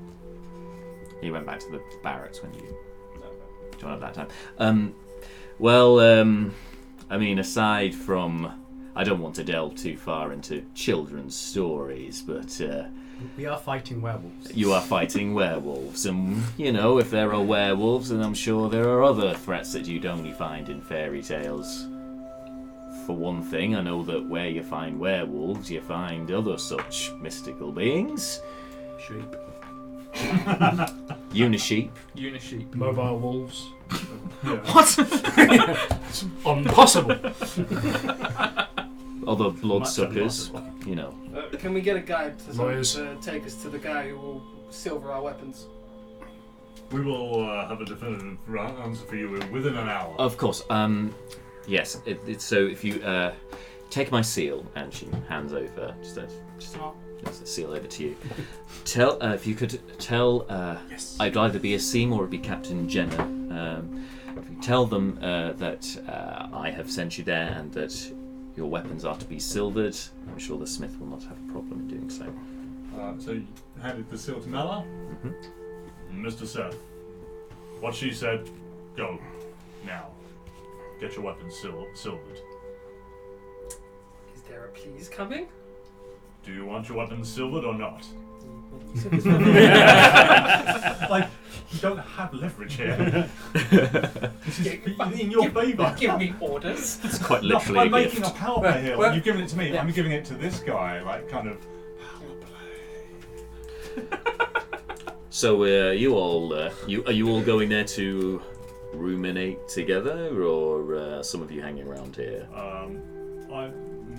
He went back to the barracks when you No, joined at that time. Well, I mean, aside from, I don't want to delve too far into children's stories, but We are fighting werewolves. you are fighting werewolves, and if there are werewolves, then I'm sure there are other threats that you'd only find in fairy tales. For one thing, I know that where you find werewolves, you find other such mystical beings. Sheep. Unisheep. Unisheep. Mobile wolves. What? It's impossible. Other Much bloodsuckers. impossible. Can we get a guide to Lawyers. take us to the guy who will silver our weapons? We will have a definitive answer for you within an hour. Of course. Yes. So if you take my seal, and she hands over just a seal over to you. If you could tell. Yes. I'd either be a Seam or it'd be Captain Jenner. If you tell them that I have sent you there and that your weapons are to be silvered. I'm sure the smith will not have a problem in doing so. So you handed the seal to Mala? Mm-hmm. Mr. Seth, what she said, go. Now. Get your weapons silvered. Is there a please coming? Do you want your weapons silvered or not? Like, you don't have leverage here. This is in your favour. Give me orders. It's quite No, literally I'm a making gift. a power play here. Well, You've given it to me. yeah. I'm giving it to this guy. Like, kind of power play. So are you all going there to ruminate together, or some of you hanging around here?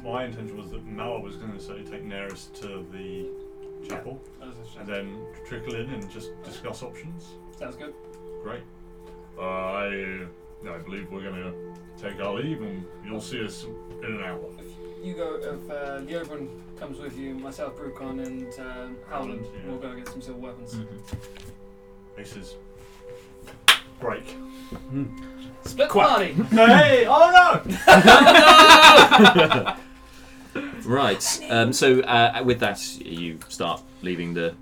My intention was that Mala was going to say take Neris to the chapel, and then trickle in and just discuss options. Sounds good. Great. I believe we're going to take our leave, and you'll see us in an hour. You go, if Leobrin comes with you, myself, Burakrin, and Howland, yeah. we'll go get some silver weapons. Aces. Break. Split party! Hey! Oh no! Right. So with that, you start leaving in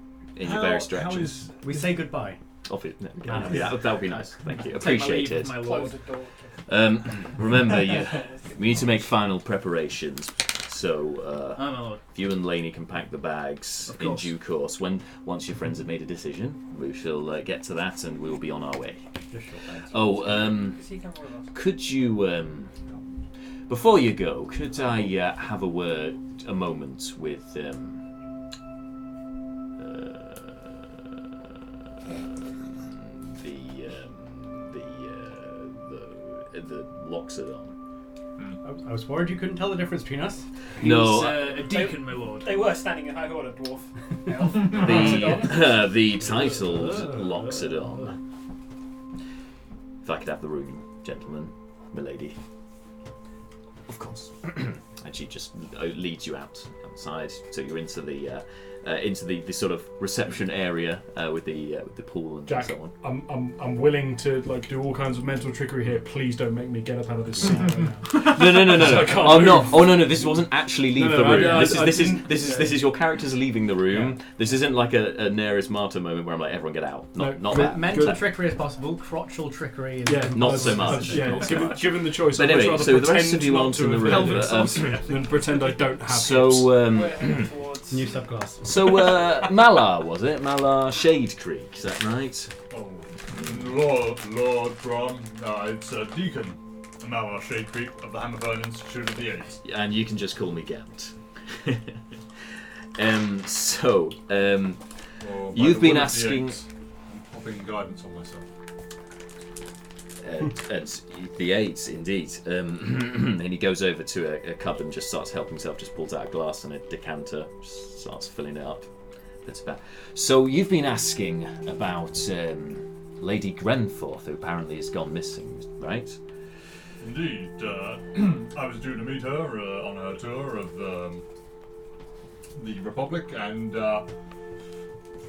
your various directions. We say goodbye. That would be nice. Thank you. Take my Appreciate leave, it. my Close lord. the door. Remember, we need to make final preparations. So I'm my lord. if you and Lainey can pack the bags Of in course. due course, once your friends have made a decision, we shall get to that, and we'll be on our way. Oh, Is he coming with us? could you, before you go, could I have a moment with the Loxodon? I was worried you couldn't tell the difference between us. He No, was, a deacon, my lord. They were standing in high order, dwarf. Elf. the titled Loxodon. If I could have the room, gentlemen, milady. Of course. And she just leads you outside, so you're into the sort of reception area with the pool and Jack, so on. I'm willing to like do all kinds of mental trickery here. Please don't make me get up out of this seat right now. No. So I can't Oh move. no! Oh no! This wasn't actually leave No, the room. I This didn't- is your characters leaving the room. Yeah. This isn't like a Neris Martyr moment where I'm like, everyone get out. Not No, that. Mental Good. trickery is possible. Crotchal trickery is Yeah, Not that's- so much. that's- Yeah, Not so given, much. given the choice, But I'd much anyway, rather so the pretend rest of you not aren't to in the have room. hit Pelvic than pretend I don't have hips. So We're heading towards. new subclass. So Malar, was it? Malar Shade Creek, is that right? Oh, Lord Bron, it's Deacon Mala Shade Creek of the Hammerburn Institute of the Eight. And you can just call me Gant. Or by You've the been will of the asking- Eight, I'm popping guidance on myself. At the eight, indeed. And he goes over to a cupboard and just starts helping himself, just pulls out a glass and a decanter, just starts filling it up. That's about. So you've been asking about Lady Grenforth, who apparently has gone missing, right? Indeed, I was due to meet her on her tour of the Republic, and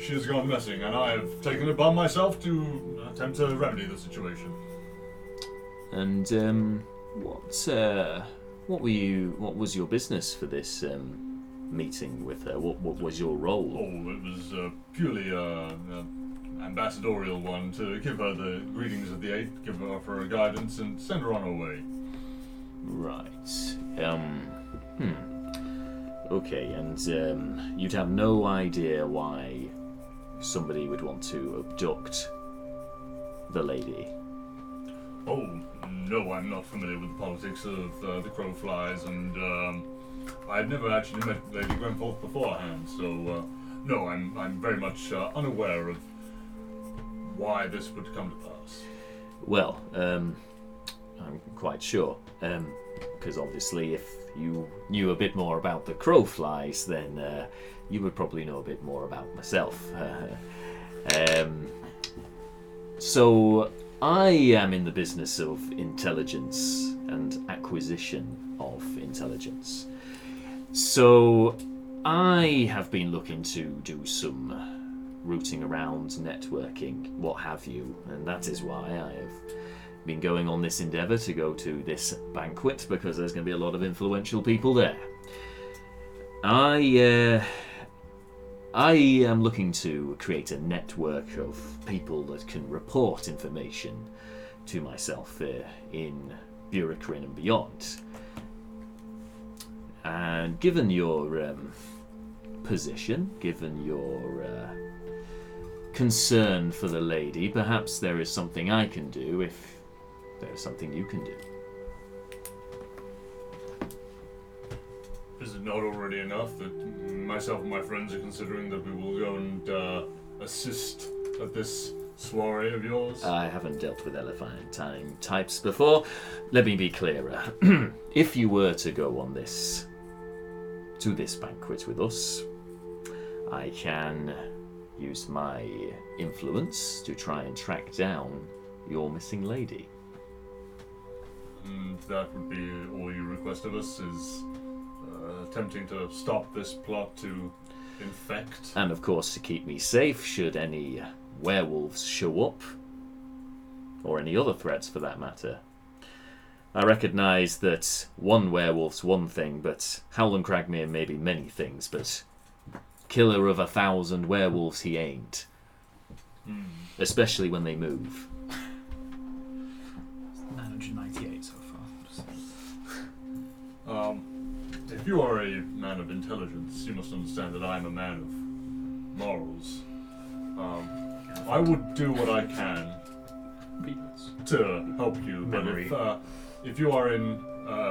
she has gone missing, and I have taken it upon myself to attempt to remedy the situation. And what was your business for this meeting with her? What was your role? Oh, it was purely ambassadorial one to give her the greetings of the Eighth, give her for her guidance, and send her on her way. Right. Okay, and you'd have no idea why somebody would want to abduct the lady. Oh, no, I'm not familiar with the politics of the Crowflies, and I had never actually met Lady Grenforth beforehand, so no, I'm very much unaware of why this would come to pass. Well, I'm quite sure, because obviously if you knew a bit more about the Crowflies, then you would probably know a bit more about myself. So I am in the business of intelligence and acquisition of intelligence. So I have been looking to do some rooting around, networking, what have you, and that is why I have been going on this endeavour to go to this banquet because there's going to be a lot of influential people there. I am looking to create a network of people that can report information to myself in Burakrin and beyond. And given your position, given your concern for the lady, perhaps there is something I can do if there is something you can do. Is it not already enough that myself and my friends are considering that we will go and assist at this soiree of yours? I haven't dealt with elephantine types before. Let me be clearer. If you were to go on to this banquet with us, I can use my influence to try and track down your missing lady. And that would be all you request of us, is attempting to stop this plot to infect. And of course to keep me safe should any werewolves show up, or any other threats for that matter. I recognise that one werewolf's one thing, but Howland Cragmere may be many things, but killer of 1,000 werewolves he ain't. Especially when they move. 998 so far. If you are a man of intelligence, you must understand that I am a man of morals. I would do what I can to help you, but if you are in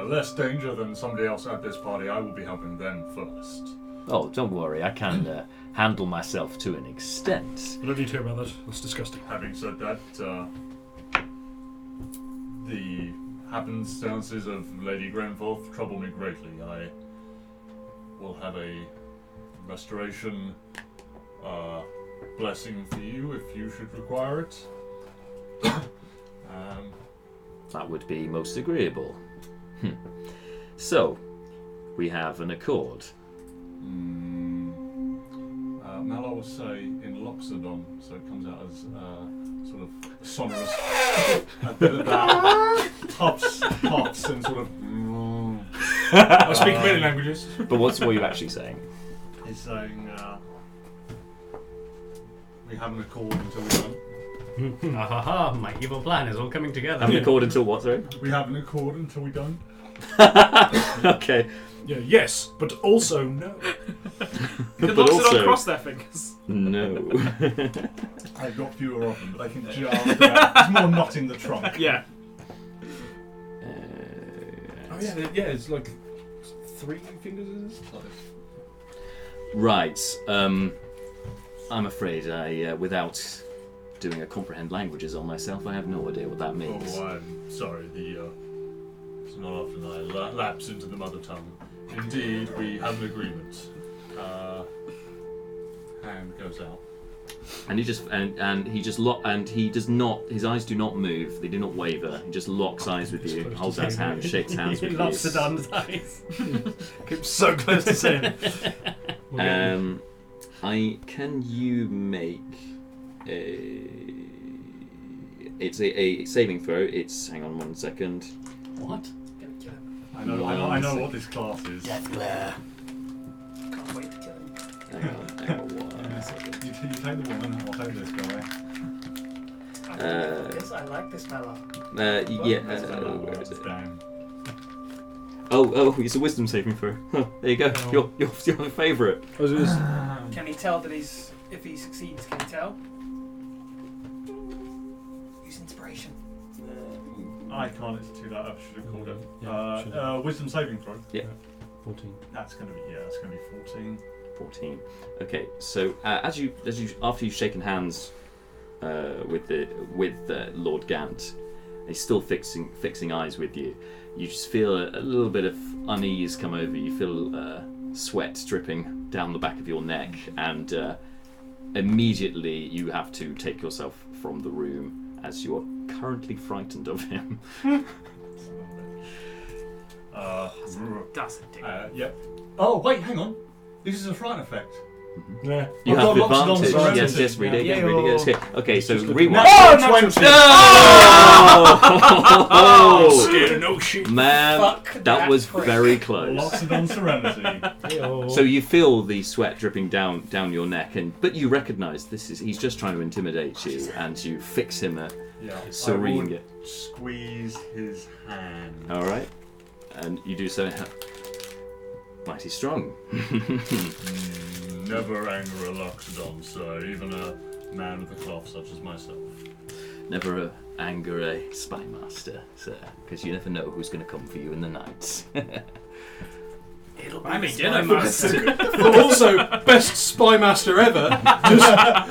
less danger than somebody else at this party, I will be helping them first. Oh, don't worry, I can handle myself to an extent. I don't need to hear about that. That's disgusting. Having said that, the happenstances of Lady Grenforth trouble me greatly. I will have a restoration blessing for you if you should require it. That would be most agreeable. So, we have an accord. Mallow will say in Loxodon, so it comes out as sort of sonorous. A bit of that pops and sort of. I speak many languages. But what are you actually saying? He's saying we have an accord until we're done. My evil plan is all coming together. Have an accord until what, sorry? We have an accord until we're done. Okay. Yeah, yes, but also no. Could But Loxodon also- cross their fingers? No. I've got fewer of them, but I can jar them out. There's more knot in the trunk. Yeah. Oh yeah, it's like 3 fingers. Is it? Right. I'm afraid I, without doing a comprehend languages on myself, I have no idea what that means. Oh, I'm sorry. It's not often I lapse into the mother tongue. Indeed, we have an agreement. Hand goes out. And he just he does not. His eyes do not move. They do not waver. He just locks eyes with you, holds out his hand, shakes hands with you. Loxodon's eyes. Keep so close to saying. Can you make it's a saving throw. It's hang on 1 second. What? I know what this class is. Death glare. Can't wait to kill him. Hang on 1 second. You take the woman, I'll take this guy. Yes, I like this fella. Yeah. Where is it? Oh, it's a wisdom saving throw. Huh, there you go. Oh. Your favourite. Can he tell that if he succeeds, can he tell? Use inspiration. I can't institute that. I should have called it. Yeah, Wisdom saving throw. 14. That's gonna be 14. 14. Okay, so as you after you've shaken hands with Lord Gant, he's still fixing eyes with you. You just feel a little bit of unease come over you. You feel sweat dripping down the back of your neck, and immediately you have to take yourself from the room as you are currently frightened of him. That's a dick. Yep. Oh wait, hang on. This is a fright effect. Yeah. You I've have got lots of advantage. non-serenity. Yes, read it again. Yeah. Read it again. Okay, okay, so Just rewind. No, 20! Oh! Scared of no shit. Man, Fuck that that was prick. very close. Lots of non-serenity. So you feel the sweat dripping down your neck, but you recognise he's just trying to intimidate you, and you fix him a Yeah. serene. I would squeeze his hand. All right, and you do so. Mighty strong. Never anger a Loxodon, sir, even a man with a cloth such as myself. Never anger a spy master, sir, because you never know who's going to come for you in the night. It'll I mean, the dinner spy master. But also, best spy master ever.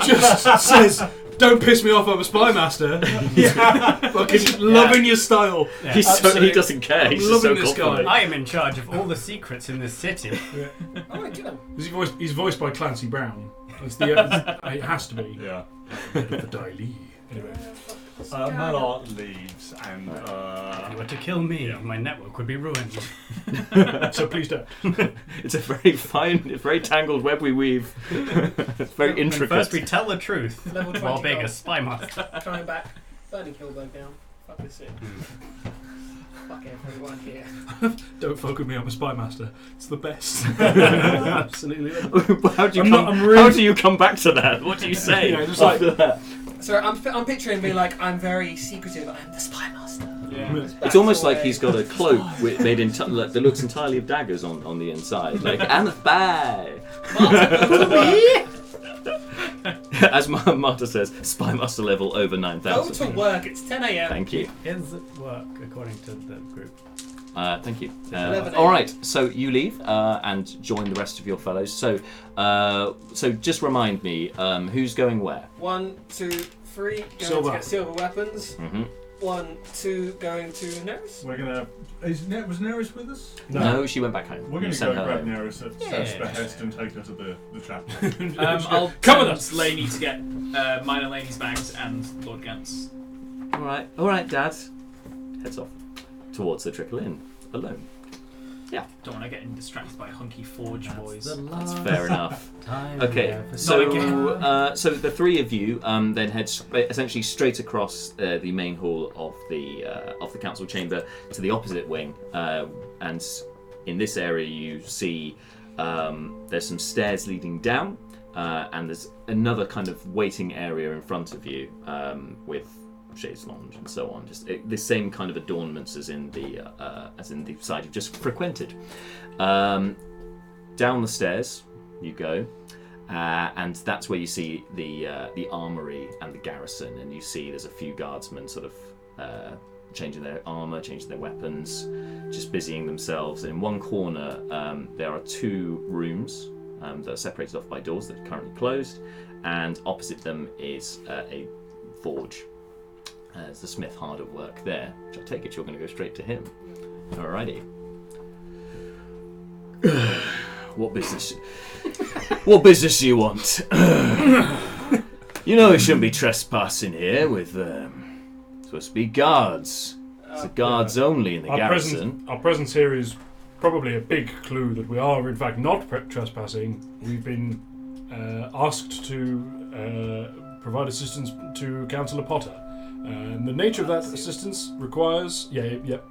Just says, "Don't piss me off. I'm a spy master." Fucking loving your style. Yeah. He Absolutely. doesn't care. He's I'm just so loving this guy. confident. I am in charge of all the secrets in this city. Oh, I get him. He's voiced by Clancy Brown. It has to be. Yeah. Head of the Daily. Anyway. Malart leaves and If you were to kill me, my network would be ruined. So please don't. It's a very fine, very tangled web we weave. It's very And intricate. first we tell the truth Level 20 while being a goal. spy master. Trying back. Burning Hillberg down. Fuck this shit. Fuck everyone here. Don't fuck with me. I'm a spy master. It's the best. Absolutely. How do you I'm come? not- I'm really- How do you come back to that? What do you say? Yeah, just like- after that? So I'm picturing being like, I'm very secretive. I'm the spy master. It's almost like he's got a cloak made that looks entirely of daggers on the inside. Like, I'm a spy. As Marta says, spy master level over Go 9,000. to work. It's 10 a.m. Thank you. Is it work according to the group? Thank you. 11 All right, so you leave and join the rest of your fellows. So just remind me, who's going where? 1, 2, 3. Going Silver. to get silver weapons. Mm-hmm. 1, 2. Going to Neris. we're gonna. Was Neris with us? No, she went back home. We're You gonna sent go her grab home. Neris at Seth's behest and take her to the chapel. I'll Come with send us. Laney to get mine and Laney's bags and Lord Gant's. All right, Dad. Heads off towards the Trickle Inn alone. Don't want to get distracted by hunky forge boys. That's fair enough. Time Okay, so the three of you then head essentially straight across the main hall of the council chamber to the opposite wing, and in this area you see there's some stairs leading down, and there's another kind of waiting area in front of you with chaise lounge and so on. Just the same kind of adornments as in the side you've just frequented. Down the stairs you go, and that's where you see the armory and the garrison, and you see there's a few guardsmen sort of changing their armour, changing their weapons, just busying themselves. And in one corner there are 2 rooms that are separated off by doors that are currently closed, and opposite them is a forge. There's the smith hard at work there, which I take it you're going to go straight to him. Alrighty. What business do you want? You know we shouldn't be trespassing here with supposed to be guards. It's guards only in the garrison. Our presence here is probably a big clue that we are in fact not trespassing. We've been asked to provide assistance to Councillor Potter. And the nature of that assistance requires...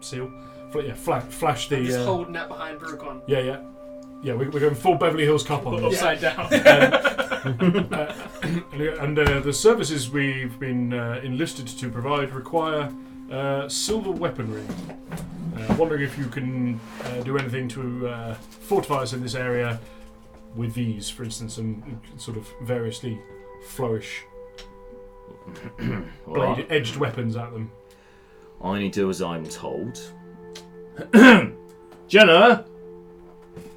seal. Flash the... I'm just holding that behind Burakrin. Yeah, we're going full Beverly Hills Cop on this. Upside down. And the services we've been enlisted to provide require silver weaponry. Wondering if you can do anything to fortify us in this area with these, for instance, and sort of variously flourish blade-edged weapons at them. I only do as I'm told. Jenna!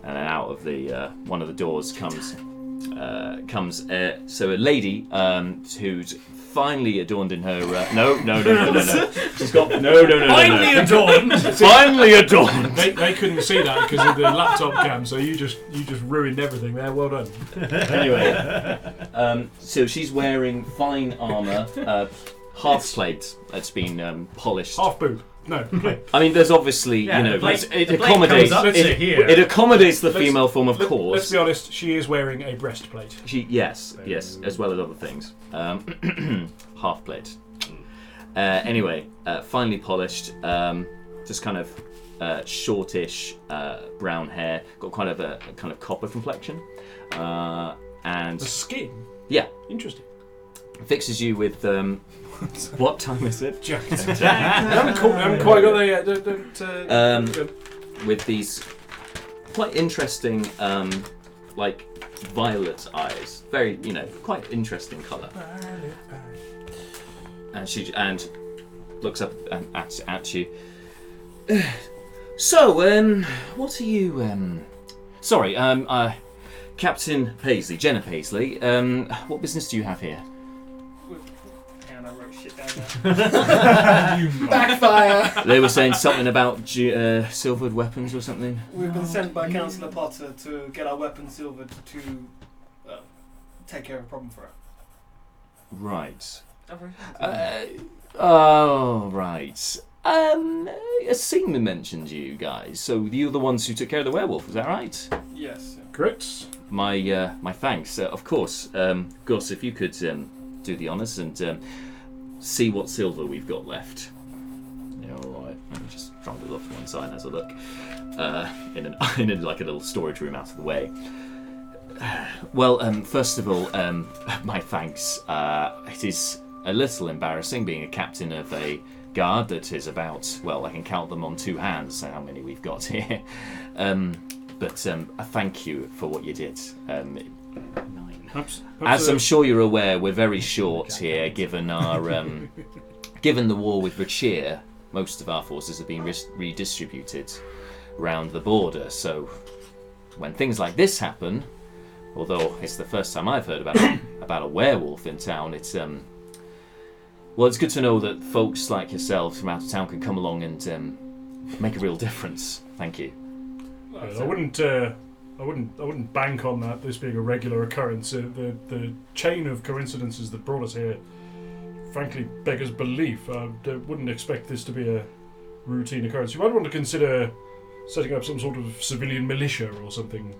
And then out of the one of the doors comes so a lady who's finely adorned in her no. She's got no. Finally adorned. Finally adorned. They couldn't see that because of the laptop cam, so you just ruined everything there. Well done. Anyway, so she's wearing fine armour, half plate that's been polished. Half boot. No, plate. I mean, there's obviously, Yeah, you know, the blade- it the blade accommodates. comes up to here. It accommodates the Let's- female form, of Let's course. be honest, she is wearing a breastplate. Yes, as well as other things. Half plate. Anyway, finely polished, just kind of shortish brown hair, got kind of a kind of copper complexion, and The skin? yeah, Interesting. fixes you with what time is it? haven't quite got there yet. With these quite interesting, like violet eyes, very quite interesting colour. And she looks up at you. So, what are you? Sorry, Captain Paisley, Jenna Paisley. What business do you have here? And I wrote shit down there. Backfire! They were saying something about silvered weapons or something. We've been sent by Councillor Potter to get our weapons silvered to take care of a problem for her. Right. Okay. Oh, right. A seaman mentioned you guys, so you're the ones who took care of the werewolf, is that right? Yes. Correct. My thanks, of course. Gus, if you could do the honours and see what silver we've got left. Yeah, all right. Let me just try and look to one side as I look in like a little storage room out of the way. Well, first of all, my thanks. It is a little embarrassing being a captain of a guard that is about, well, I can count them on two hands, how many we've got here. But a thank you for what you did. 9. As I'm sure you're aware, we're very short here, given our given the war with Rachir. Most of our forces have been redistributed around the border, so when things like this happen, although it's the first time I've heard about a werewolf in town, it's well, it's good to know that folks like yourselves from out of town can come along and make a real difference. Thank you. I wouldn't bank on that. This being a regular occurrence, the chain of coincidences that brought us here, frankly, beggars belief. I wouldn't expect this to be a routine occurrence. You might want to consider setting up some sort of civilian militia or something.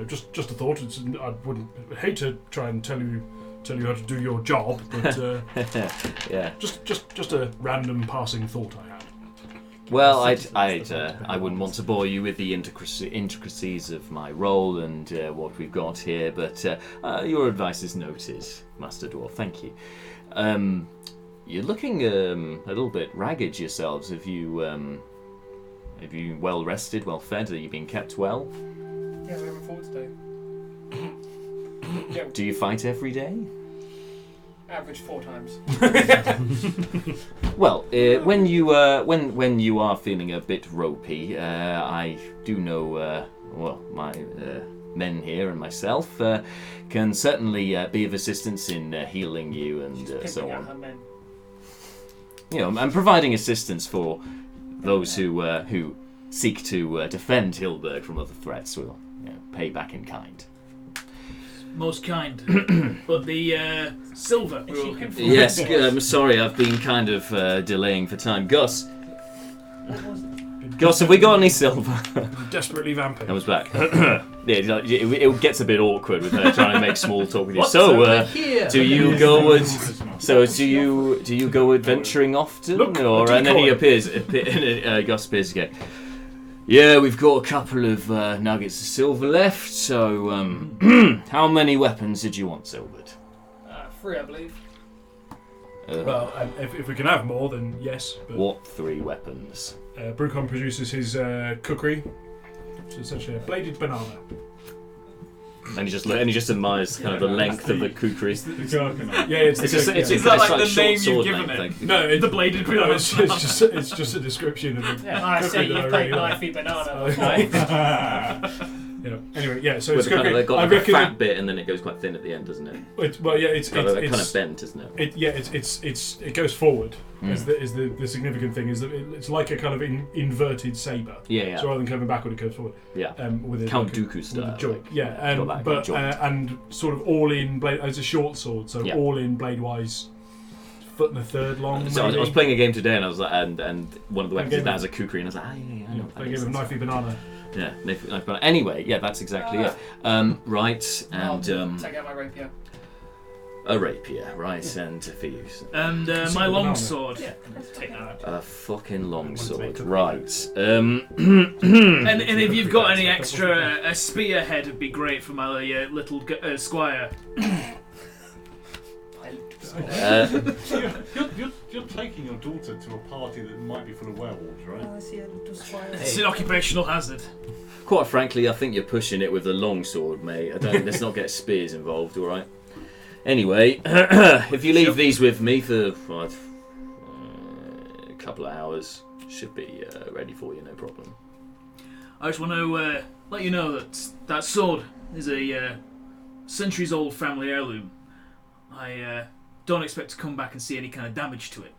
Just a thought. I wouldn't hate to try and tell you how to do your job, but Yeah. just a random passing thought I had. Well, I wouldn't want to bore you with the intricacies of my role and what we've got here, but your advice is noted, Master Dwarf. Thank you. You're looking a little bit ragged yourselves. Have you well rested, well fed? Have you been kept well? Yeah, we're having fought today. Yeah, Do you fight every day? average 4 times. Well, when you are feeling a bit ropey, I do know. Well, my men here and myself can certainly be of assistance in healing you and so Pimping out on. her men. You know, and providing assistance for those who seek to defend Hilberg from other threats. Will pay back in kind. Most kind. But the silver we're looking for. Yes, I'm sorry, I've been kind of delaying for time. Gus, have we got any silver? Desperately vamping. Comes back. Yeah, it gets a bit awkward with her trying to make small talk with you. What's So, over here? do you go adventuring often, Look, or a and then he decoy. Gus appears again. Yeah, we've got a couple of nuggets of silver left. So, how many weapons did you want silvered? 3, I believe. Well, if we can have more, then yes. But What 3 weapons? Burakrin produces his cookery, which is essentially a bladed banana. And he just admires kind of the length of the kukri. Yeah, it's just yeah. it's Is that like the short name you've sword given length, it? like- No, The bladed no, banana. it's just a description of the I see cookery you that I played really like. knifey banana before. Anyway, yeah. So With it's the kind cookery. of, they've got I like a reckon fat bit and then it goes quite thin at the end, doesn't it? it's Kind of bent, isn't it? it goes forward. Is the significant thing is that it's like a kind of inverted saber. Yeah. So rather than coming backward, it goes forward. Yeah. With it, Count like a- Dooku with style. a joint. like- Yeah, got that but joint. and sort of all in blade. It's a short sword, so Yeah. all in blade wise, foot and a third long. So I was maybe. playing a game today, and I was like, and one of the weapons is now as a kukri, and I was like, I know. They gave him knifey banana. Yeah, knife banana. Anyway, yeah, that's exactly it. Right, and take out my rapier. a rapier, right, and for you. And my longsword. Yeah, let's take that out. A fucking longsword, make right. And if you've got any extra, a spearhead would be great for my little squire. You're taking your daughter to a party that might be full of werewolves, right? I see a little squire. It's an occupational hazard. Quite frankly, I think you're pushing it with the longsword, mate. Let's not get spears involved, all right? Anyway, if you leave these with me for a couple of hours, should be ready for you, no problem. I just want to let you know that sword is a centuries-old family heirloom. I don't expect to come back and see any kind of damage to it.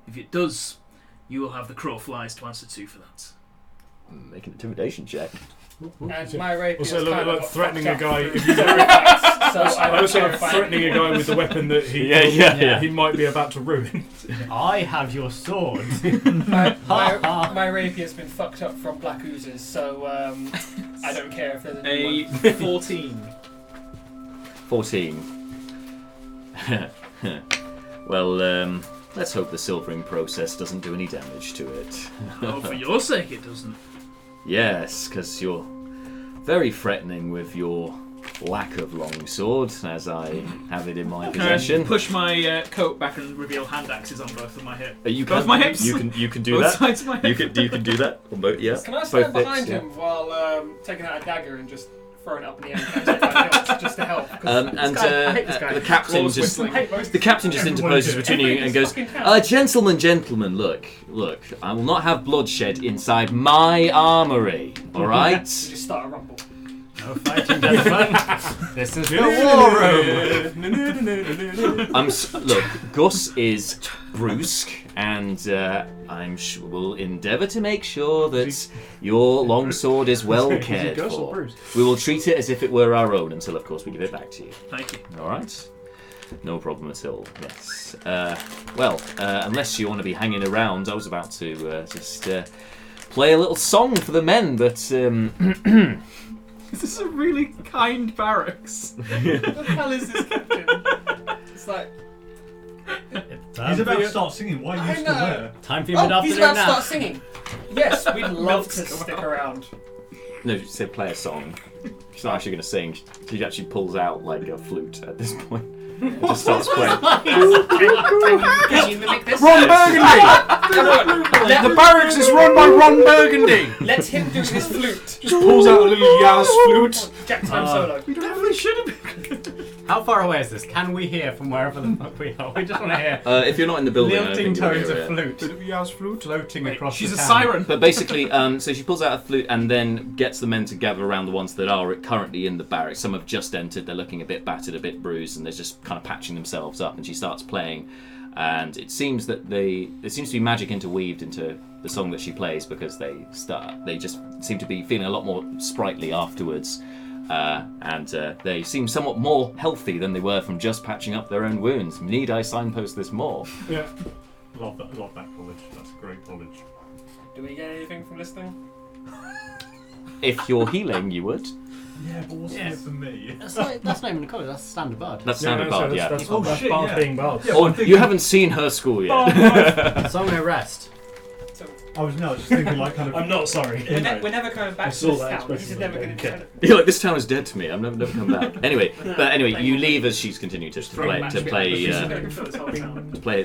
If it does, you will have the crow flies to answer to for that. Make an intimidation check. And my rapier is Also, kind like of threatening a fucked guy. up If through you attacks, so I also don't care if threatening a guy with the weapon that he he might be about to ruin. I have your sword. my rapier's been fucked up from black oozes, so I don't care if there's a new one. 14. 14. Well, let's hope the silvering process doesn't do any damage to it. Oh, for your sake it doesn't. Yes, because you're very threatening with your lack of longsword, as I have it in my Can I possession. push my coat back and reveal hand axes on both of my hips? You both can, my hips? You can do Both that. sides of my hips? You can do that. On both, yeah. Can I Both stand hips, behind yeah. him while taking out a dagger and just throwing it up in the air and catching it by hilt, just to help? 'Cause And this guy, I hate this guy. the captain Rolls just whistling. I hate most the captain just Everyone interposes did. between you and goes, Everything's fucking hell. gentlemen, look, I will not have bloodshed inside my armory, all right? You just start a rumble. No fighting, gentlemen. This is the war room. Look, Gus is brusque, and will endeavour to make sure that your longsword is well cared Gus or for. Bruce? We will treat it as if it were our own until, of course, we give it back to you. Thank you. All right? No problem at all. Yes. Unless you want to be hanging around, I was about to just play a little song for the men, but This is a really kind barracks. What the hell is this, Captain? It's like, He's about to start singing. Why are you still know. there? Time for your oh, mid-afternoon he's about to nap. start singing. Yes, we'd love to stick around. no, she said play a song. She's not actually going to sing. She actually pulls out like a flute at this point. And just starts playing. Can you mimic this? Ron Burgundy. The barracks is run by Ron Burgundy. Let him do his flute. Just pulls out a little Yaz flute. Jack time solo. We definitely should have been. How far away is this? Can we hear from wherever the fuck we are? We just want to hear If you're not in the building, I don't lilting think you'll tones hear of it. flute Bit of Yaz flute. floating across She's the a town. siren. But basically, so she pulls out a flute and then gets the men to gather around the ones that are currently in the barracks. Some have just entered. They're looking a bit battered, a bit bruised, and they're just kind of patching themselves up. And she starts playing, and it seems that there seems to be magic interweaved into the song that she plays because they just seem to be feeling a lot more sprightly afterwards. And they seem somewhat more healthy than they were from just patching up their own wounds. Need I signpost this more? Yeah. Love that knowledge. That's great knowledge. Do we get anything from listening? If you're healing, you would. Yeah, but what's in it for me? That's not even a colour, that's standard bard. That's standard bard, yeah. That's Oh, that's shit, bards yeah. being bards. Yeah, Oh, I'm thinking- you haven't seen her school yet. So I'm going to rest. So I was just thinking like kind of. I'm not sorry. we're never coming back I to saw this that town. expression This is never when going I to was a be. You're like, this town is dead to me. I've never come back. Anyway, you leave as she's continuing to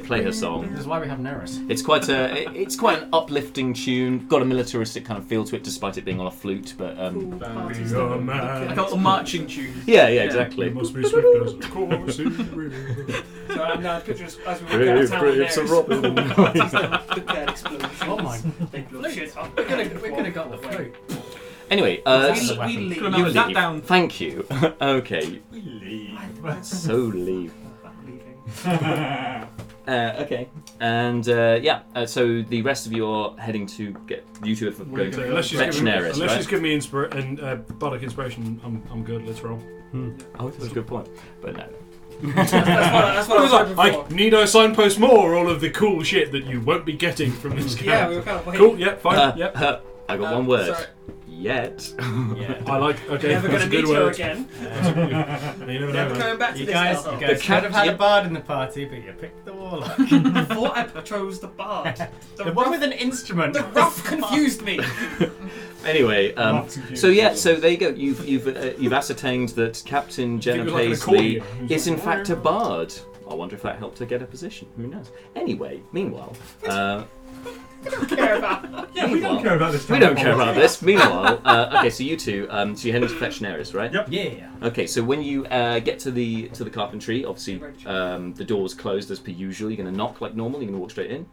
play her song. This is why we have Neris. It's quite an uplifting tune. Got a militaristic kind of feel to it, despite it being on a flute. But You're a man. I got a marching tune. yeah, exactly. You must be swift as a coursing river. So I'm now picturing as we walk out of town. Brave Sir Robin. The dead explosion. Oh my. They blow shit up. We could have got the flute. We Anyway, leave. Could have you melted that leave. down. Thank you. Okay, We leave. so leave. Leaving. Okay, and so the rest of you are heading to get you two are going to Unless she's giving Veterinarius, right? me bardic inspiration, I'm good. Let's roll. Oh, that's a good point. But no. That's what I was hoping for. Need I signpost more all of the cool shit that you won't be getting from this character? Yeah, we were kind of waiting. Cool, yeah, fine, yeah. I got one word. Sorry. Yet. Yeah. I like, okay, Never that's going a to good meet her word. again. You never Never know. coming back to You this guys household. should have had Yep. a bard in the party, but you picked the warlock. I thought I chose the bard. The one with an instrument. The rough confused me. Anyway, Lots of so yeah, confused. so there you go. You've ascertained that Captain Jenna Think it was like an Paisley accordion. is in fact a bard. I wonder if that helped her get a position. Who knows? Anyway, meanwhile, I don't care about. Yeah, we don't care about this. we don't care about this. Meanwhile, okay, so you two, so you're heading to fetch Neris, right? Yep. Yeah. Okay, so when you get to the carpentry, obviously the door's closed as per usual. You're going to knock like normal. You're going to walk straight in.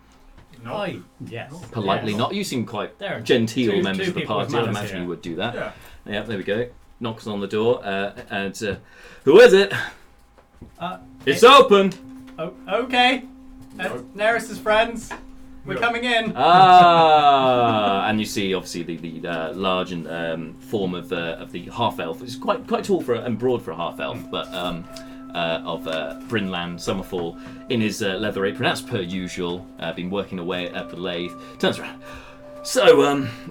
No. Yes. Politely Yes. not. You seem quite There are genteel two members of the people with party. I'd manners imagine here. you would do that. Yeah. Yeah, there we go. Knocks on the door, and who is it? It's open. Oh, okay. That's Neris's friends. We're Yeah. coming in. And you see obviously the large and form of the half elf. It's quite tall and broad for a half elf, but of Brinland Summerfall in his leather apron, as per usual. Been working away at the lathe. Turns around. So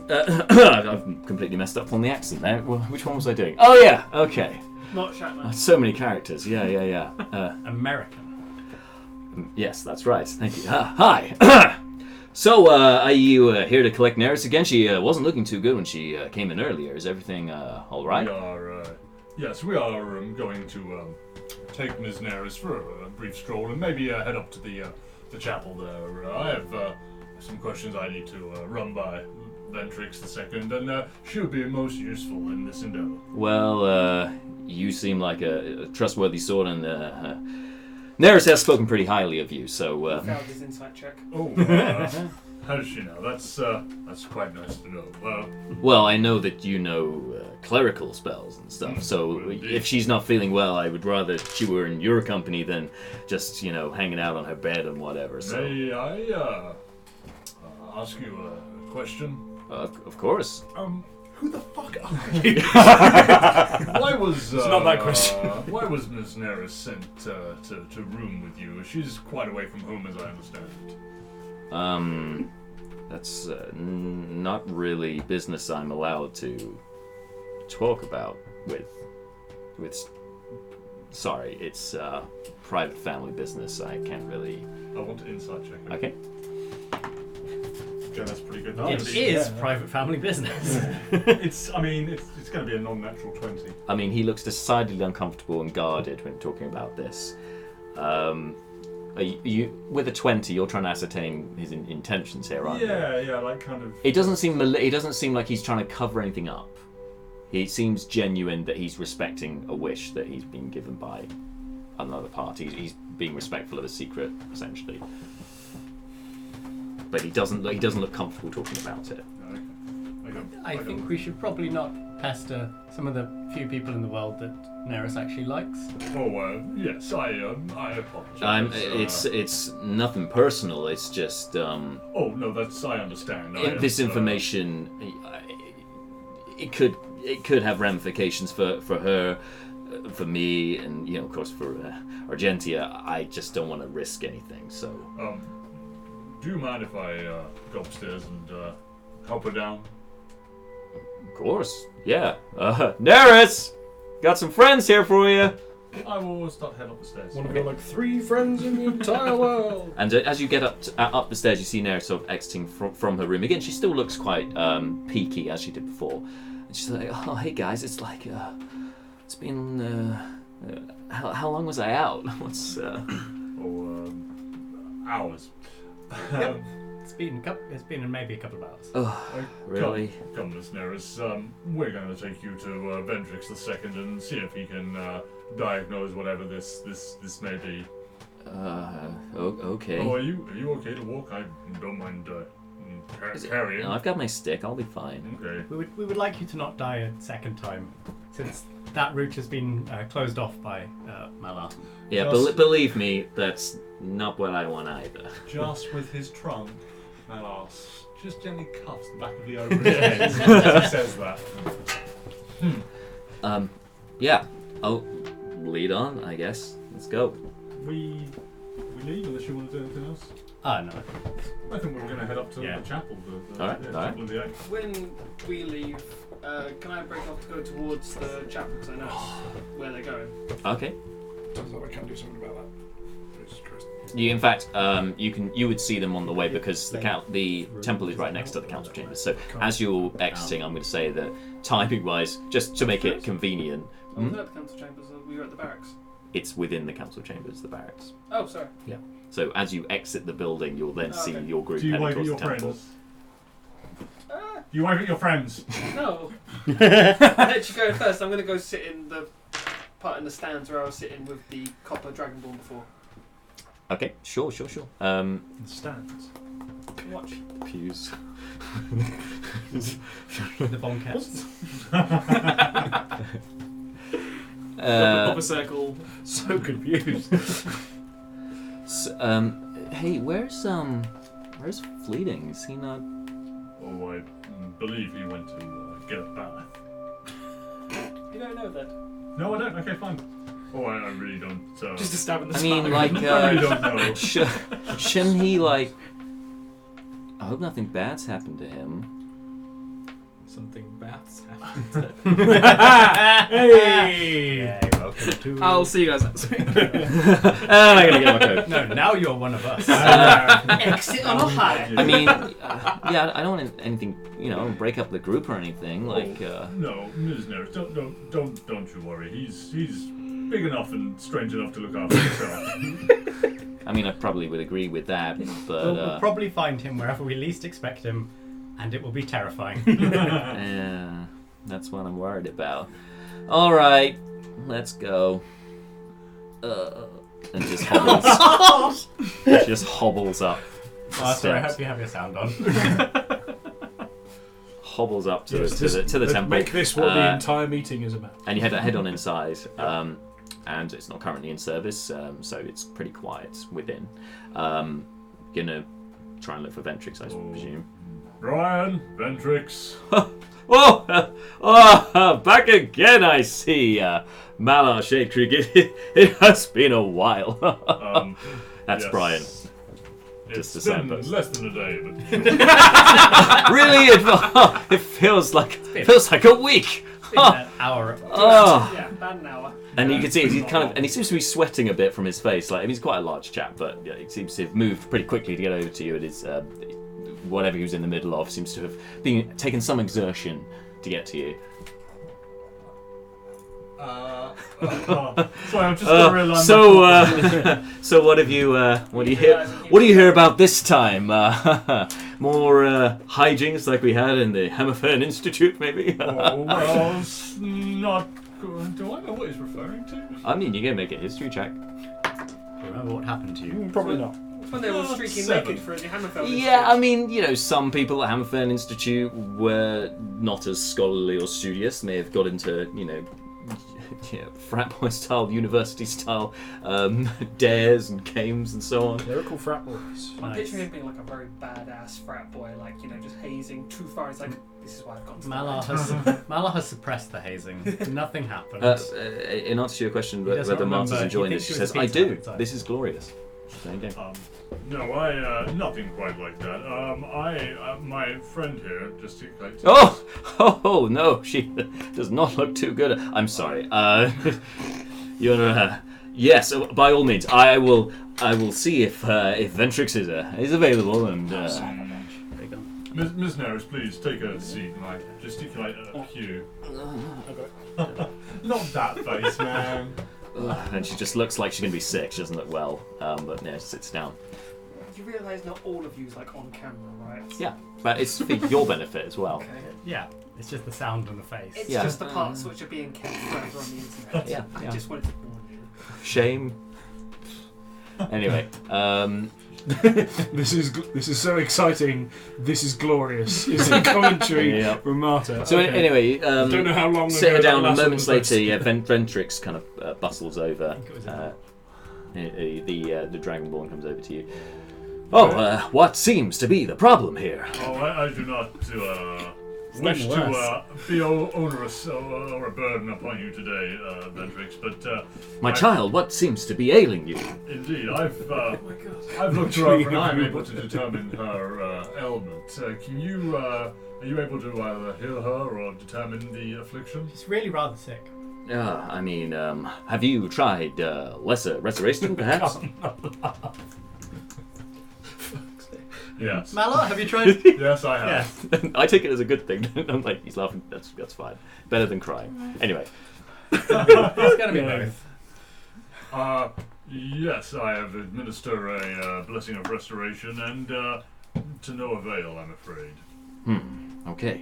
I've completely messed up on the accent there. Well, which one was I doing? Oh yeah, okay. Not Shatner. So many characters. Yeah. American. Yes, that's right. Thank you. Hi. So, are you here to collect Neris again? She wasn't looking too good when she came in earlier. Is everything all right? We are, yes, we are going to take Ms. Neris for a brief stroll and maybe head up to the chapel there. I have some questions I need to run by Ventrix II, and she would be most useful in this endeavor. Well, you seem like a trustworthy sort, and Neris has spoken pretty highly of you, so... Failed his insight check. Oh, how does she know? That's quite nice to know. Well, I know that you know clerical spells and stuff, so Well, indeed. if she's not feeling well, I would rather she were in your company than just, hanging out on her bed and whatever, so... May I ask you a question? Of course. Who the fuck are you? Why was It's not that question. Why was Ms. Neris sent to room with you? She's quite away from home, as I understand. That's not really business I'm allowed to talk about with. Sorry, it's private family business. I can't really. I want to insight check. Okay. Yeah, that's pretty good. It is private family business. It's going to be a non-natural 20. I mean, he looks decidedly uncomfortable and guarded when talking about this. Are you with a 20? You're trying to ascertain his intentions here, aren't you? Yeah, like kind of. It doesn't seem. It doesn't seem like he's trying to cover anything up. He seems genuine that he's respecting a wish that he's been given by another party. He's being respectful of a secret, essentially. But he doesn't look comfortable talking about it. I think we should probably not pester some of the few people in the world that Neris actually likes. Oh, yes, I apologize. It's nothing personal. It's just Oh no, I understand. this information. It could have ramifications for her, for me, and of course for Argentia. I just don't want to risk anything. So. Do you mind if I go upstairs and help her down? Of course, yeah. Neris, got some friends here for you. I will start heading up the stairs. One of your like 3 friends in the entire world. And as you get up the stairs, you see Neris sort of exiting from her room again. She still looks quite peaky as she did before, and she's like, "Oh, hey guys, it's like it's been how long was I out? What's hours." Yep. It's been maybe a couple of hours. Oh, really? Come, Miss Neris. We're going to take you to Ventrix II and see if he can diagnose whatever this may be. Okay. Oh, are you okay to walk? I don't mind carrying. No, I've got my stick. I'll be fine. Okay. We would like you to not die a second time, since that route has been closed off by Malar. Yeah, believe me, that's not what I want either. Just with his trunk, Malas just gently cuffs the back of the over his head as he says that. Yeah, I'll lead on, I guess. Let's go. We leave unless you want to do anything else. No. I think we're going to head up to Yeah. the chapel. Alright, Chapel of the Egg. When we leave, can I break off to go towards the chapel because I know where they're going? Okay. Turns out I can do something about that. Jesus Christ. In fact, you would see them on the way because the temple is right next to the council chambers. So as you're exiting, I'm going to say that timing-wise, just to make it convenient, Oh, was that at the council chambers? We were at the barracks. it's within the council chambers, the barracks. Oh, sorry. So as you exit the building, you'll then see Okay. your group Do you heading wave at towards your the temple. friends? You wave at your friends. No. I'll let you go first. I'm going to go sit in the part in the stands where I was sitting with the copper dragonborn before. Okay, sure. The stands. Watch. Pews. The banquets. Up a circle. So confused. Hey, where's Fleeting? Is he not? Oh, I believe he went to get a bath. You don't know that. No, I don't. Okay, fine. Oh, I really don't. Just a stab in the I mean, spine. like, I really don't know. shouldn't he like? I hope nothing bad's happened to him. Something bad's happened. Hey! Yeah, welcome to... I'll see you guys next week. I'm not gonna get my code. No, now you're one of us. Exit on a high. I mean, yeah, I don't want anything, I don't break up the group or anything. Like, No, Ms. Neris, don't you worry. He's big enough and strange enough to look after himself. I mean, I probably would agree with that, but We'll probably find him wherever we least expect him, and it will be terrifying. yeah, that's what I'm worried about. All right, let's go. And just hobbles. Just hobbles up. Oh, sorry, I steps. hope you have your sound on. Hobbles up to, Yes, to the let's temple. Make this what the entire meeting is about. And you head on inside. And it's not currently in service, so it's pretty quiet within. Gonna try and look for Ventrix, I presume. Brian, Ventrix. Back again, I see. Malar Shade Creek, it has been a while. That's Yes. Brian. It's Just a been signpost. less than a day, but Really? It feels like a week. In an hour. Oh. Yeah, about an hour. And you can see he seems to be sweating a bit from his face. Like, I mean, he's quite a large chap, but yeah, he seems to have moved pretty quickly to get over to you. It is whatever he was in the middle of seems to have taken some exertion to get to you. sorry, I'm just gonna realign. So what have you? What do you hear? What do you hear about this time? More hijinks like we had in the Hammerfern Institute, maybe? Well, it's not. Do I know what he's referring to? I mean, you can make a history check. Remember what happened to you? Probably not. It's when they were streaking 7. naked for the Hammerfell. Yeah, I mean, some people at Hammerfern Institute were not as scholarly or studious. May have got into, frat boy style, university style dares and games and so on. Lyrical frat boys. I'm Nice. picturing him being like a very badass frat boy, like, just hazing too far. He's like, this is why I've gone to Malar has suppressed the hazing. Nothing happened. In answer to your question He doesn't whether Martha's remember. enjoying He this, she thinks says, it was I do. pizza outside. This is glorious. There you go. No, nothing quite like that. My friend here gesticulates. Oh, no, she does not look too good. I'm sorry. Yes, by all means, I will see if Ventrix is available and. Ms. Neris, please take a seat and I gesticulate at a cue. Not that face, man. And she just looks like she's going to be sick. She doesn't look well. But yeah, she sits down. You realise not all of you is like on camera, right? Yeah, but it's for your benefit as well. Okay. Yeah, it's just the sound and the face. It's Yeah. just the parts which are being kept forever on the internet. Yeah, I yeah. just wanted to warn you. Shame. Anyway, This is so exciting. This is glorious. It's a commentary Yeah. from Marta. so Okay. anyway, Don't know how long sit her ago down, that and last moments one was later, yeah, Ventrix kind of bustles over. think it was The Dragonborn comes over to you. Oh, what seems to be the problem here? Oh, I do not wish to be onerous or a burden upon you today, Vendrix, but My child, what seems to be ailing you? Indeed, I've looked her over and I'm able to determine her ailment. Can you are you able to either heal her or determine the affliction? She's really rather sick. I mean, have you tried lesser restoration, perhaps? Yes. Malor, have you tried? Yes, I have. Yes. I take it as a good thing. I'm like, he's laughing. That's fine. Better than crying. Anyway. It's going to be both. Yes, I have administered a blessing of restoration, and to no avail, I'm afraid. Okay.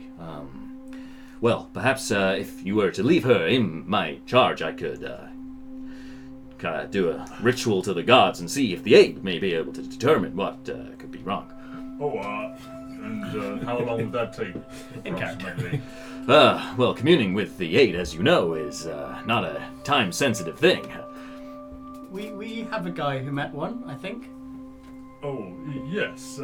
Well, perhaps if you were to leave her in my charge, I could kind of do a ritual to the gods and see if the aide may be able to determine what could be wrong. Oh, and how long would that take? In character. Approximately? Well, communing with the aide, as you know, is not a time-sensitive thing. We have a guy who met one, I think. Oh, yes.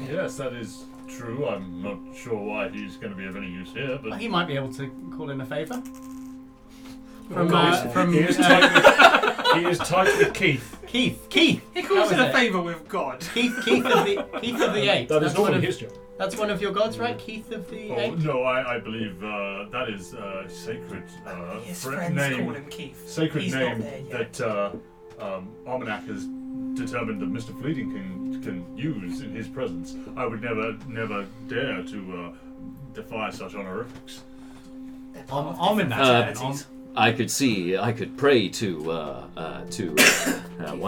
Yes, that is true. I'm not sure why he's going to be of any use here, but... He might be able to call in a favour. He is tight with Keith. Keith. He calls That in was a favour with God. Keith of the Eight. That is normally his job. That's one of your gods, right? Keith of the Oh, Eight? no, I believe that is sacred His friend friends name. call him Keith. Sacred He's name not there yet. that Almanac has determined that Mr. Fleeting can use in his presence. I would never dare to defy such honorifics. They're part of Almanac. different charities. I could pray to why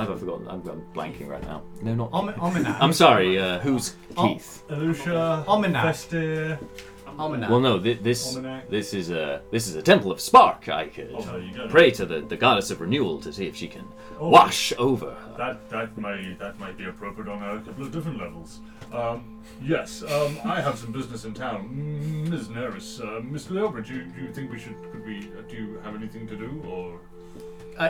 have I forgotten? I'm blanking right now. No, not. Almanac. I'm sorry. Who's Keith? Elusha, Almanac. Vestir. Almanac. Well, no. This Almanac. is a temple of spark. I could Oh, there you go. pray to the goddess of renewal to see if she can Oh. wash over. That may be appropriate on a couple of different levels. Yes, I have some business in town. Ms. Neris, Mr. Leobridge, do you think could we, do you have anything to do, or?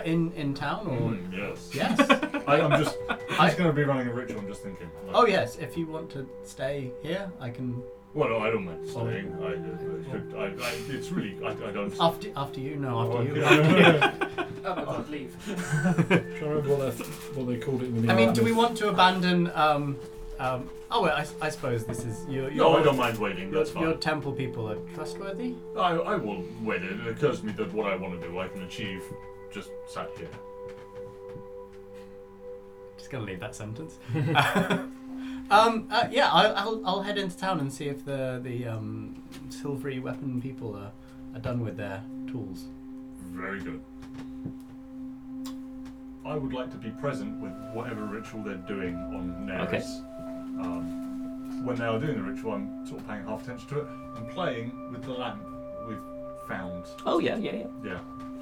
In town, or? Yes. Yes. He's going to be running a ritual, I'm just thinking. Like, Oh, yes. If you want to stay here, I can... well, no, I don't mind staying. It's really, I don't... After you? No, after you. Oh my God, leave. I'm trying to remember what they called it in the I mean, do we want to abandon... oh, well, I suppose this is... No, I don't mind waiting, that's Your fine. temple people are trustworthy? I will wait. It occurs to me that what I want to do, I can achieve just sat here. Just gonna leave that sentence. Yeah, I'll head into town and see if the silvery weapon people are done with their tools. Very good. I would like to be present with whatever ritual they're doing on Neris. Okay. When they are doing the ritual, I'm sort of paying half attention to it. I'm playing with the lamp we've found. Oh yeah. Yeah,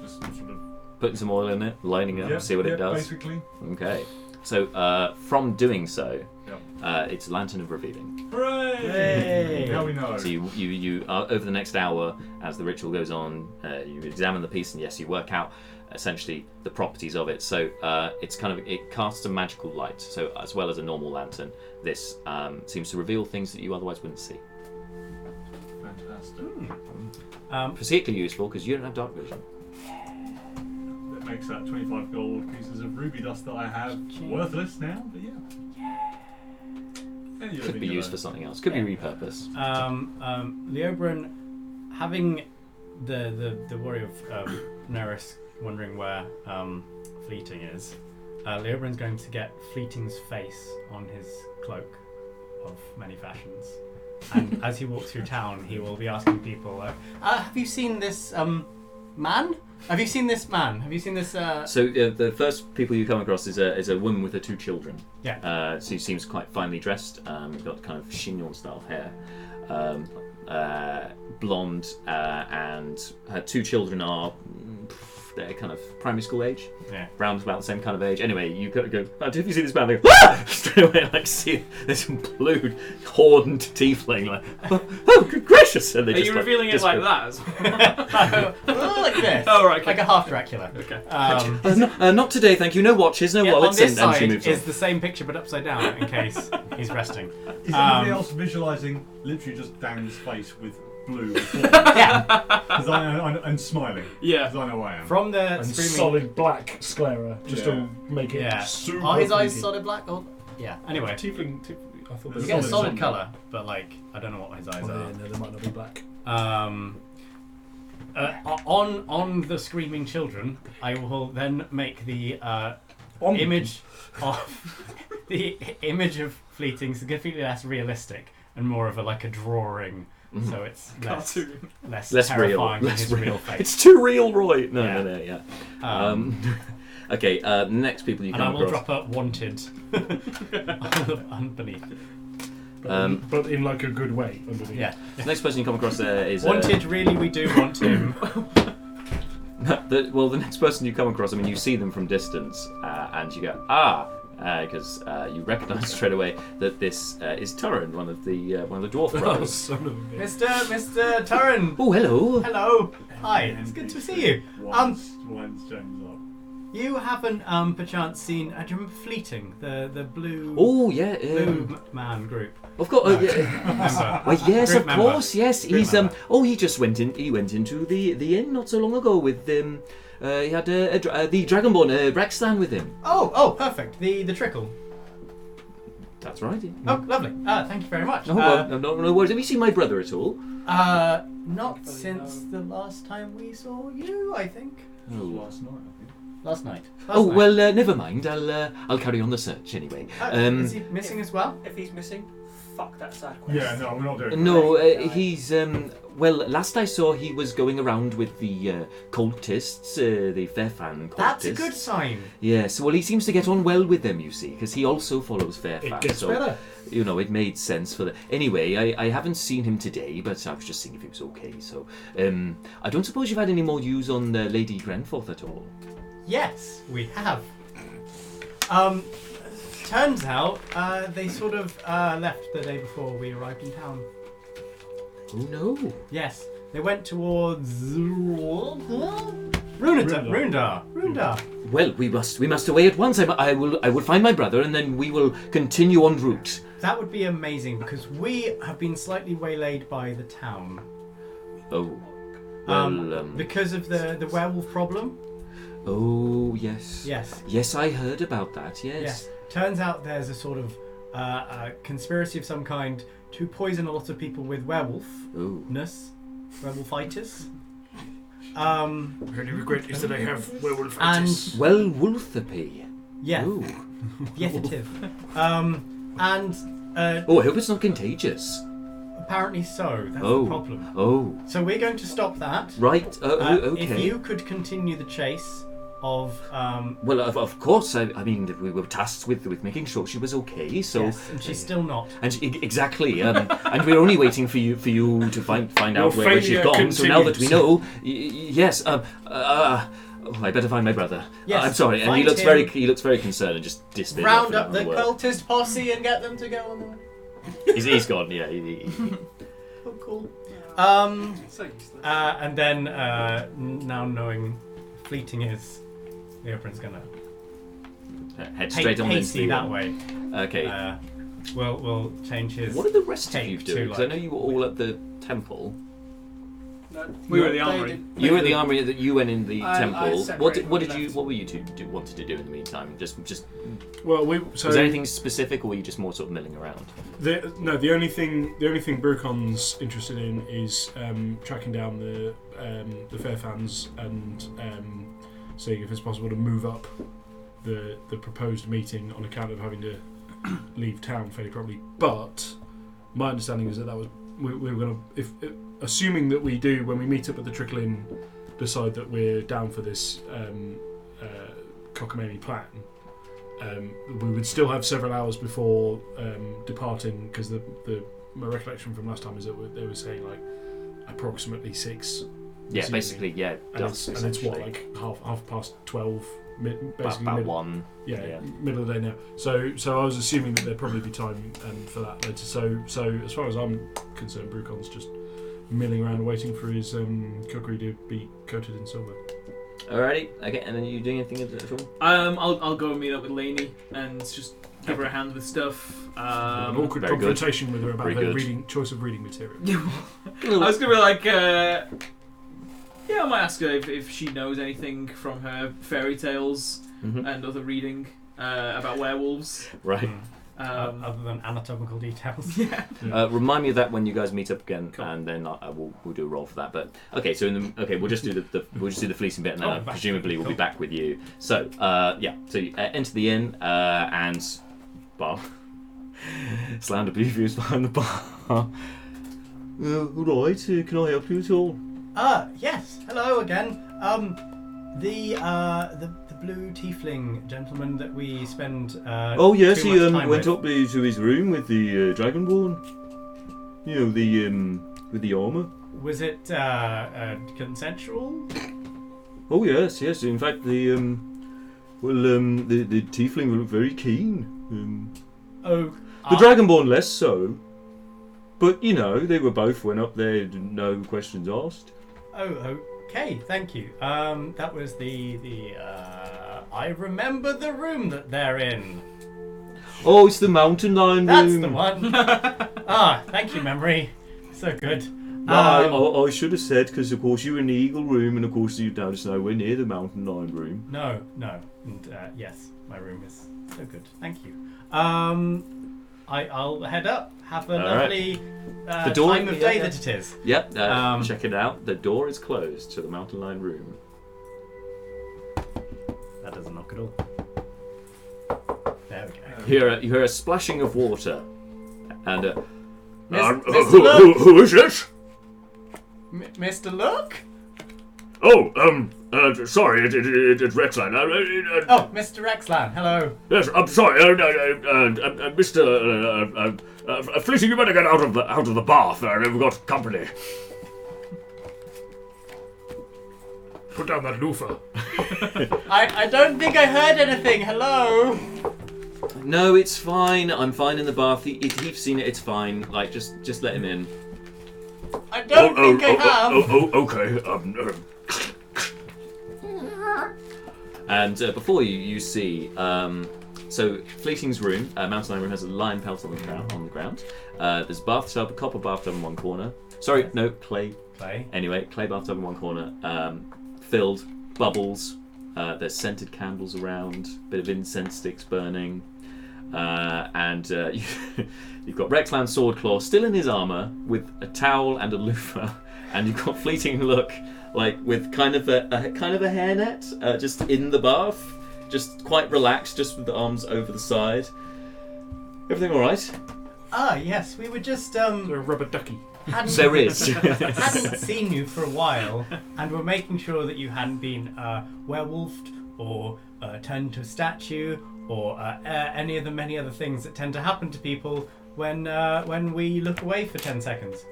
just sort of. Putting some oil in it, lining it up, see what it does. Basically. Okay. So from doing so, Yeah. it's Lantern of Revealing. Hooray! Hey! Now we know. So you over the next hour, as the ritual goes on, you examine the piece, and yes, you work out essentially the properties of it. So it's it casts a magical light. So as well as a normal lantern, this seems to reveal things that you otherwise wouldn't see. Fantastic. Particularly useful because you don't have dark vision. That makes that 25 gold pieces of ruby dust that I have worthless now, but yeah. Any Could living be used alone. for something else. Could be repurposed. Leobrin, having the worry of Neris wondering where Fleeting is, Leobrin's going to get Fleeting's face on his cloak of many fashions. And as he walks through town, he will be asking people, like, have you seen this man? Have you seen this man? Have you seen this... So the first people you come across is a woman with her two children. Yeah. She seems quite finely dressed. Got kind of chignon style hair, blonde, and her two children are they're kind of primary school age. Yeah. Brown's about the same kind of age. Anyway, you go, have you seen this man? They go, ah! Straight away, like see this blue horned tiefling, like, oh, good gracious! And they Are just, you revealing it like that as well? like this. Oh, right, okay. Like a half Dracula. Okay. not today, thank you. No watches, no Yeah, wallets. on this and she side moves is on. the same picture but upside down in case he's resting. Is anybody else visualising literally just Dan's face with blue. Yeah. Because I'm smiling. Yeah. Because I know I am. From the And screaming. solid black sclera, just Yeah. to make it Yeah. super. Are his eyes freaky. solid black? Or yeah. Anyway, Tiefling, I thought you they get a were solid solid. colour, but like I don't know what his eyes Oh, are. yeah, no, they might not be black. On the screaming children, I will then make the On the- image of Fleeting significantly less realistic and more of a drawing, so it's less Less real. terrifying than Less his real. real face. It's too real, Roy. No, Yeah. no, yeah. Okay, next people you And I come will across. drop a wanted underneath. But in like a good way. Underneath. Yeah. Next person you come across there is Wanted, really, we do want him. the next person you come across, I mean, you see them from distance, and you go, because you recognise straight away that this is Turin, one of the dwarf Oh, brothers. son of a bitch. Mr. Turin. Oh, hello. Hello. Hi. It's good to see you. Winds James up. You haven't perchance seen? Do you remember Fleeting, the blue? Oh, yeah. Blue man group. Of course. Member. Well, yes, Group of member. course, yes. Group He's member. he just went in. He went into the inn not so long ago with he had the Dragonborn Braxton with him. Oh, perfect. The trickle. That's right. Yeah. Oh, lovely. Thank you very much. No, no worries. Have you seen my brother at all? Not since the last time we saw you, I think. Oh. Last night, I think. Last night. Well, never mind. I'll carry on the search anyway. Is he missing as well? If he's missing, fuck that side quest. Yeah, no, we're not doing No, he's well. Last I saw, he was going around with the cultists, the Fairfan cultists. That's a good sign. Yes. Well, he seems to get on well with them. You see, because he also follows Fairfan. It gets so, better. You know, it made sense for the. Anyway, I haven't seen him today, but I was just seeing if he was okay. So, I don't suppose you've had any more news on Lady Grenforth at all. Yes, we have. Turns out they sort of left the day before we arrived in town. Oh no. Yes, they went towards Rundar. Well, we must away at once. I will find my brother, and then we will continue en route. That would be amazing because we have been slightly waylaid by the town. Oh. Well, Because of the werewolf problem. Oh yes. Yes. Yes, I heard about that. Yes. Yes. Turns out there's a sort of a conspiracy of some kind to poison a lot of people with werewolfness, werewolfitis. The only regret is that I have werewolf And Well, wolfapy. yeah, Ooh. yeative. And Oh, I hope it's not contagious. apparently so. That's Oh. the problem. Oh. So we're going to stop that. Right. Okay. If you could continue the chase of Well, of course. I mean, we were tasked with making sure she was okay. So. yes, and she's still not. And exactly. And we're only waiting for you to find out where she's failure gone. So now that we know, continues. yes. Oh, I better find my brother. Yes, I'm sorry. And find he looks him. very concerned and just disappeared. Round up the cultist posse and get them to go on the way. He's gone. Yeah. Oh, cool. So useless. And then now knowing Fleeting is, the Oprah's gonna Head straight on into hasty the that way. Okay. We'll change his. What are the rest of take you to, doing? Because I like- know you were all at the temple. No, We were at the they armory. did- You were at the armory. That you went in the I temple. separated What when did we you? left. What were you two wanted to do in the meantime? Just Well, was there anything specific, or were you just more sort of milling around? The only thing Brucon's interested in is tracking down the Fairfans and seeing if it's possible to move up the proposed meeting on account of having to leave town fairly properly. But my understanding is that was we were going to, if assuming that we do when we meet up at the Trickle Inn, decide that we're down for this cockamamie plan. We would still have several hours before departing, because my recollection from last time is that they were saying like approximately 6. Yeah, this basically, evening. yeah. And it's what, essentially. like half past 12, basically about middle, 1. yeah, middle of the day now. So I was assuming that there'd probably be time for that later. So as far as I'm concerned, Brucon's just milling around waiting for his cookery to be coated in silver. Alrighty. Okay. And then you doing anything at all? I'll go and meet up with Lainey and just give her a hand with stuff. An awkward very good. confrontation with her about Very her good. choice of reading material. I was gonna be like, yeah, I might ask her if she knows anything from her fairy tales Mhm. and other reading about werewolves. Right. Other than anatomical details. Yeah. Remind me of that when you guys meet up again, Cool. and then we'll do a roll for that. But okay, so we'll just do the fleecing bit, and then presumably we'll be back with you. So so you enter the inn and bar. Slander Beefy behind the bar. All right, can I help you at all? Yes. Hello again. The blue tiefling gentleman that we spend Oh yes, too he much time went with. up to his room with the dragonborn. You know, with the armor. Was it consensual? Oh yes. In fact, the tiefling looked very keen. Oh, The Dragonborn less so. But, you know, they went up there, no questions asked. Oh, okay. Thank you. That was the I remember the room that they're in. Oh, it's the mountain lion That's room. the one. Thank you, memory. So good. No, I should have said, because of course you were in the eagle room, and of course you noticed nowhere near the mountain lion room. No. And yes, my room is so good. Thank you. I'll head up. Have a lovely The door- time of day that it is. Yep, check it out. The door is closed to the mountain lion room. That doesn't knock at all. There we go. You hear a splashing of water, and Mr. Look! Who is it? Mr. Look? Oh, sorry, it's Rexline. Oh, Mr. Rexland. Hello. Yes, I'm sorry, Mr. Fleeting, you better get out of the bath. We've got company. Put down that loofah. I don't think I heard anything. Hello. no, it's fine. I'm fine in the bath. He's seen it. It's fine. Like, just let him in. I don't think I have. Okay. And before you see, so Fleeting's room, Mountain Lion room, has a lion pelt on the ground. There's a bathtub, a copper bathtub in one corner. Sorry, no, clay. Clay. Anyway, clay bathtub in one corner, filled, bubbles. There's scented candles around, bit of incense sticks burning, and you've got Rexland's Swordclaw still in his armour with a towel and a loofah, and you've got Fleeting Look like with kind of a hairnet, just in the bath, just quite relaxed, just with the arms over the side. Everything all right? Yes, we were just They're a rubber ducky. There is. hadn't seen you for a while, and we're making sure that you hadn't been werewolfed or turned into a statue or any of the many other things that tend to happen to people when we look away for 10 seconds.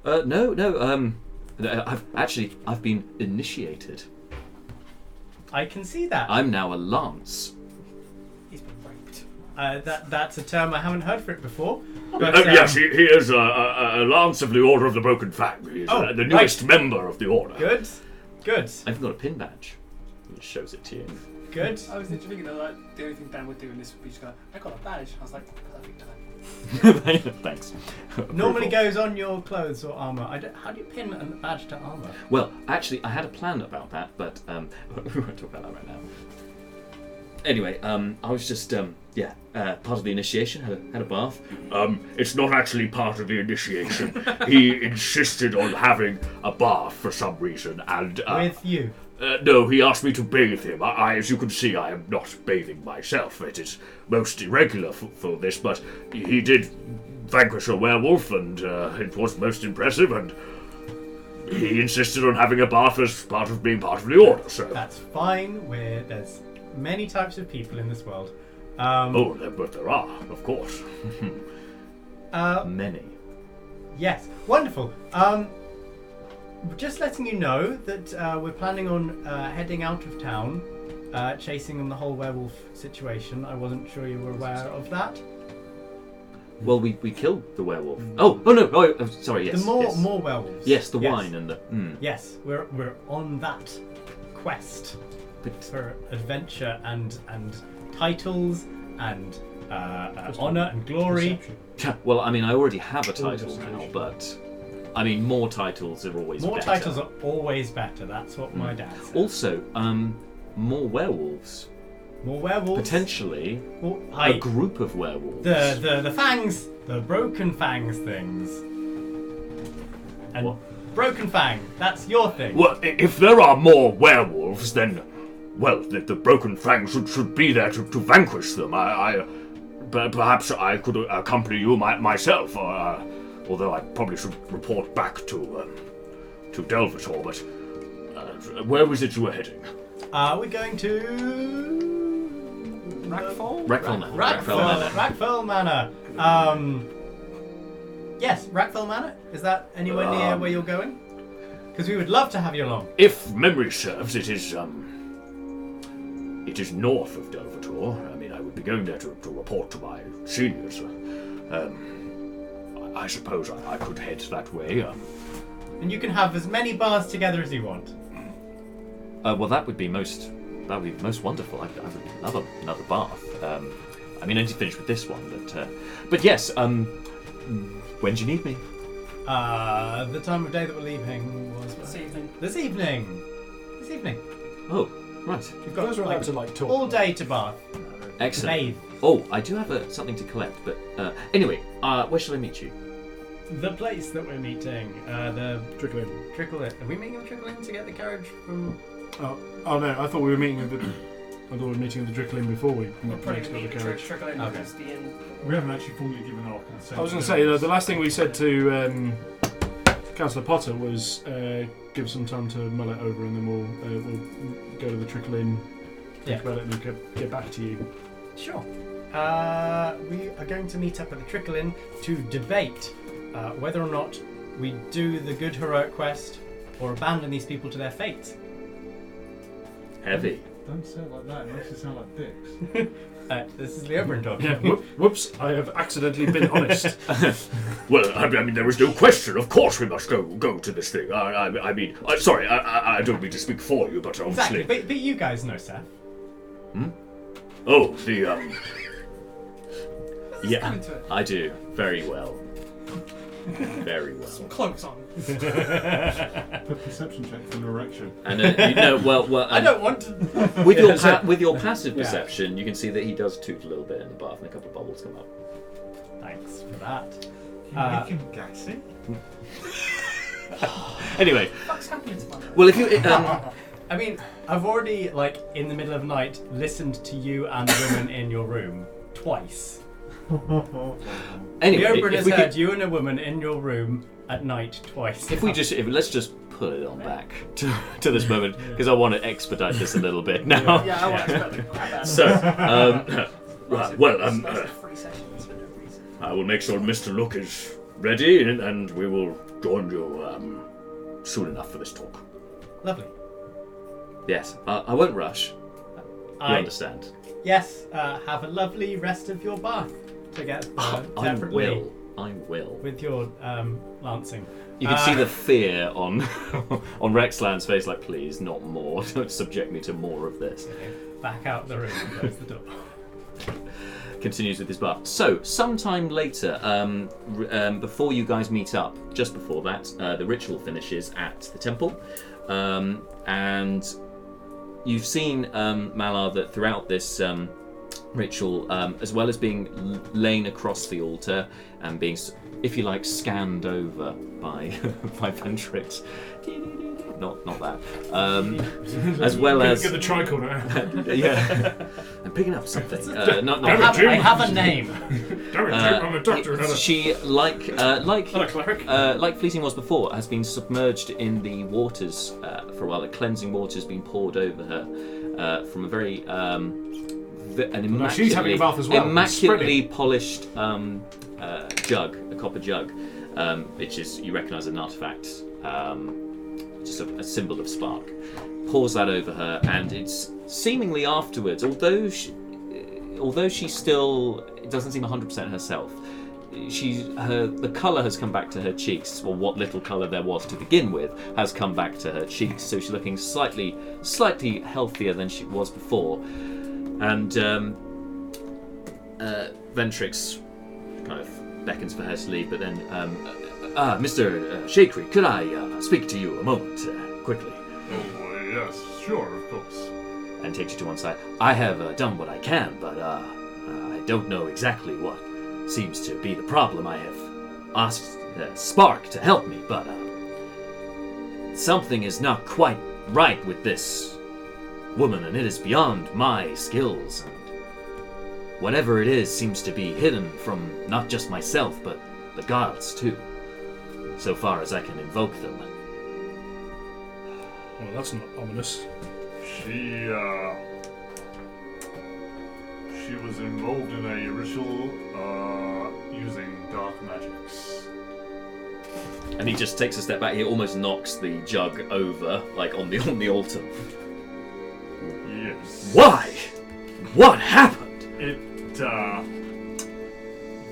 No. I've been initiated. I can see that. I'm now a lance. He's been raped. That's a term I haven't heard for it before. But, Yes, he is a lance of the Order of the Broken Fang. He is the newest member of the Order. Good. I've even got a pin badge. It shows it to you. Good. I was literally thinking that like, the only thing Dan would do in this would be just go, I got a badge. I was like, perfect time. Thanks. Normally Approval. goes on your clothes or armour. How do you pin a badge to armour? Well, actually, I had a plan about that, but we won't talk about that right now. Anyway, I was just part of the initiation. Had a bath. It's not actually part of the initiation. He insisted on having a bath for some reason, and With you. no, he asked me to bathe him. I, as you can see, I am not bathing myself. It is most irregular for this, but he did vanquish a werewolf, and it was most impressive, and he insisted on having a bath as part of being part of the Order, so... That's fine. There's many types of people in this world. But there are, of course. Many. Yes, wonderful. Just letting you know that we're planning on heading out of town, chasing on the whole werewolf situation. I wasn't sure you were aware of that. Well, we killed the werewolf. Oh no! Oh, sorry. Yes. More werewolves. Yes, the wine and the. Yes, we're on that quest for adventure and titles and honour and glory. Well, I mean, I already have a title now, but I mean, more titles are always More better. titles are always better. That's what my dad said. Also, more werewolves. More werewolves. Potentially, Well, a group of werewolves. The fangs, the broken fangs things. And What? broken fang, that's your thing. Well, if there are more werewolves, then, well, the broken fang should be there to vanquish them. But perhaps I could accompany you myself, although I probably should report back to Delvator. But where was it you were heading? We're going to Rackfall? Rackfell Manor. Rackfell Manor. Yes, Rackfell Manor. Is that anywhere near where you're going? Because we would love to have you along. If memory serves, it is north of Delvator. I mean, I would be going there to report to my seniors. I suppose I could head that way. And you can have as many bars together as you want. Well, that would be most wonderful. I would love another bath. I mean, I need to finish with this one, but yes. When do you need me? The time of day that we're leaving was This evening. This evening. Oh, right. You've Guys are allowed got to like talk. all day to bath. Excellent. Bathe. Oh, I do have something to collect, but anyway, where shall I meet you? The place that we're meeting, the Trickle in. Trickle In. Are we meeting at Trickle In to get the carriage from? Oh no! I thought we were meeting at the. I thought we were meeting at the Trickle in before we We're probably next got going the to carriage. trickle in Okay. because the inn. We haven't actually formally given our consent. I was going to say the last thing we said to Councillor Potter was give some time to mull it over, and then we'll go to the Trickle in, think about it, and get back to you. Sure. We are going to meet up at the Trickle In to debate whether or not we do the good heroic quest or abandon these people to their fate. Heavy. Don't say it like that. It makes it sound like dicks. This is the Oberyn talking. Yeah. Whoops! I have accidentally been honest. Well, I mean, there is no question. Of course, we must go to this thing. I mean, sorry, I don't mean to speak for you, but obviously. Exactly. But you guys know Seth. Oh, the Yeah, Come into it. I do very well. Very well. Some cloaks on. Put perception check for an erection. And well. I don't want to. With your passive perception, you can see that he does toot a little bit in the bath, and a couple of bubbles come up. Thanks for that. Can you make him gassy? Anyway, What's happening to my well, if you I mean, I've already, in the middle of the night, listened to you and the woman in your room twice. anyway, The Oberyn if has we heard could, you and a woman in your room at night twice. let's just put it on back to this moment because I want to expedite this a little bit now. Yeah, I want to expect the crap out of So, right, well, That's a free session for no reason. I will make sure Mr. Look is ready, and we will join you soon enough for this talk. Lovely. yes, I won't rush. You understand? Yes, have a lovely rest of your bath to get I separately will. with your lancing. You can see the fear on Rexland's face, like, please, not more. Don't subject me to more of this. Back out the room and close the door. Continues with his bath. So, sometime later, before you guys meet up, just before that, the ritual finishes at the temple. And you've seen, Malar, that throughout this ritual, as well as being lain across the altar and being, if you like, scanned over by Ventrix. Not that. As well as Get the tricorder. yeah, I'm picking up something. Not I have a name. Damn it, I'm a doctor. She, like Fleeting was before, has been submerged in the waters for a while. The cleansing water has been poured over her from a very she's having a bath as well. immaculately polished jug, a copper jug, which is, you recognise, an artifact, just a symbol of spark. Pours that over her, and it's seemingly afterwards, although she still doesn't seem 100% herself. The colour has come back to her cheeks, or what little colour there was to begin with has come back to her cheeks. So she's looking slightly healthier than she was before, and Ventrix kind of beckons for her to leave, but then, Mr. Shakri, could I speak to you a moment, quickly? Oh, yes, sure, of course. And takes you to one side. I have done what I can, but I don't know exactly what seems to be the problem. I have asked Spark to help me, but something is not quite right with this woman, and it is beyond my skills. And whatever it is seems to be hidden from not just myself, but the gods too, so far as I can invoke them. Well, that's not ominous. She was involved in a ritual using dark magics. And he just takes a step back. He almost knocks the jug over, like on the altar. Yes. Why? What happened? It,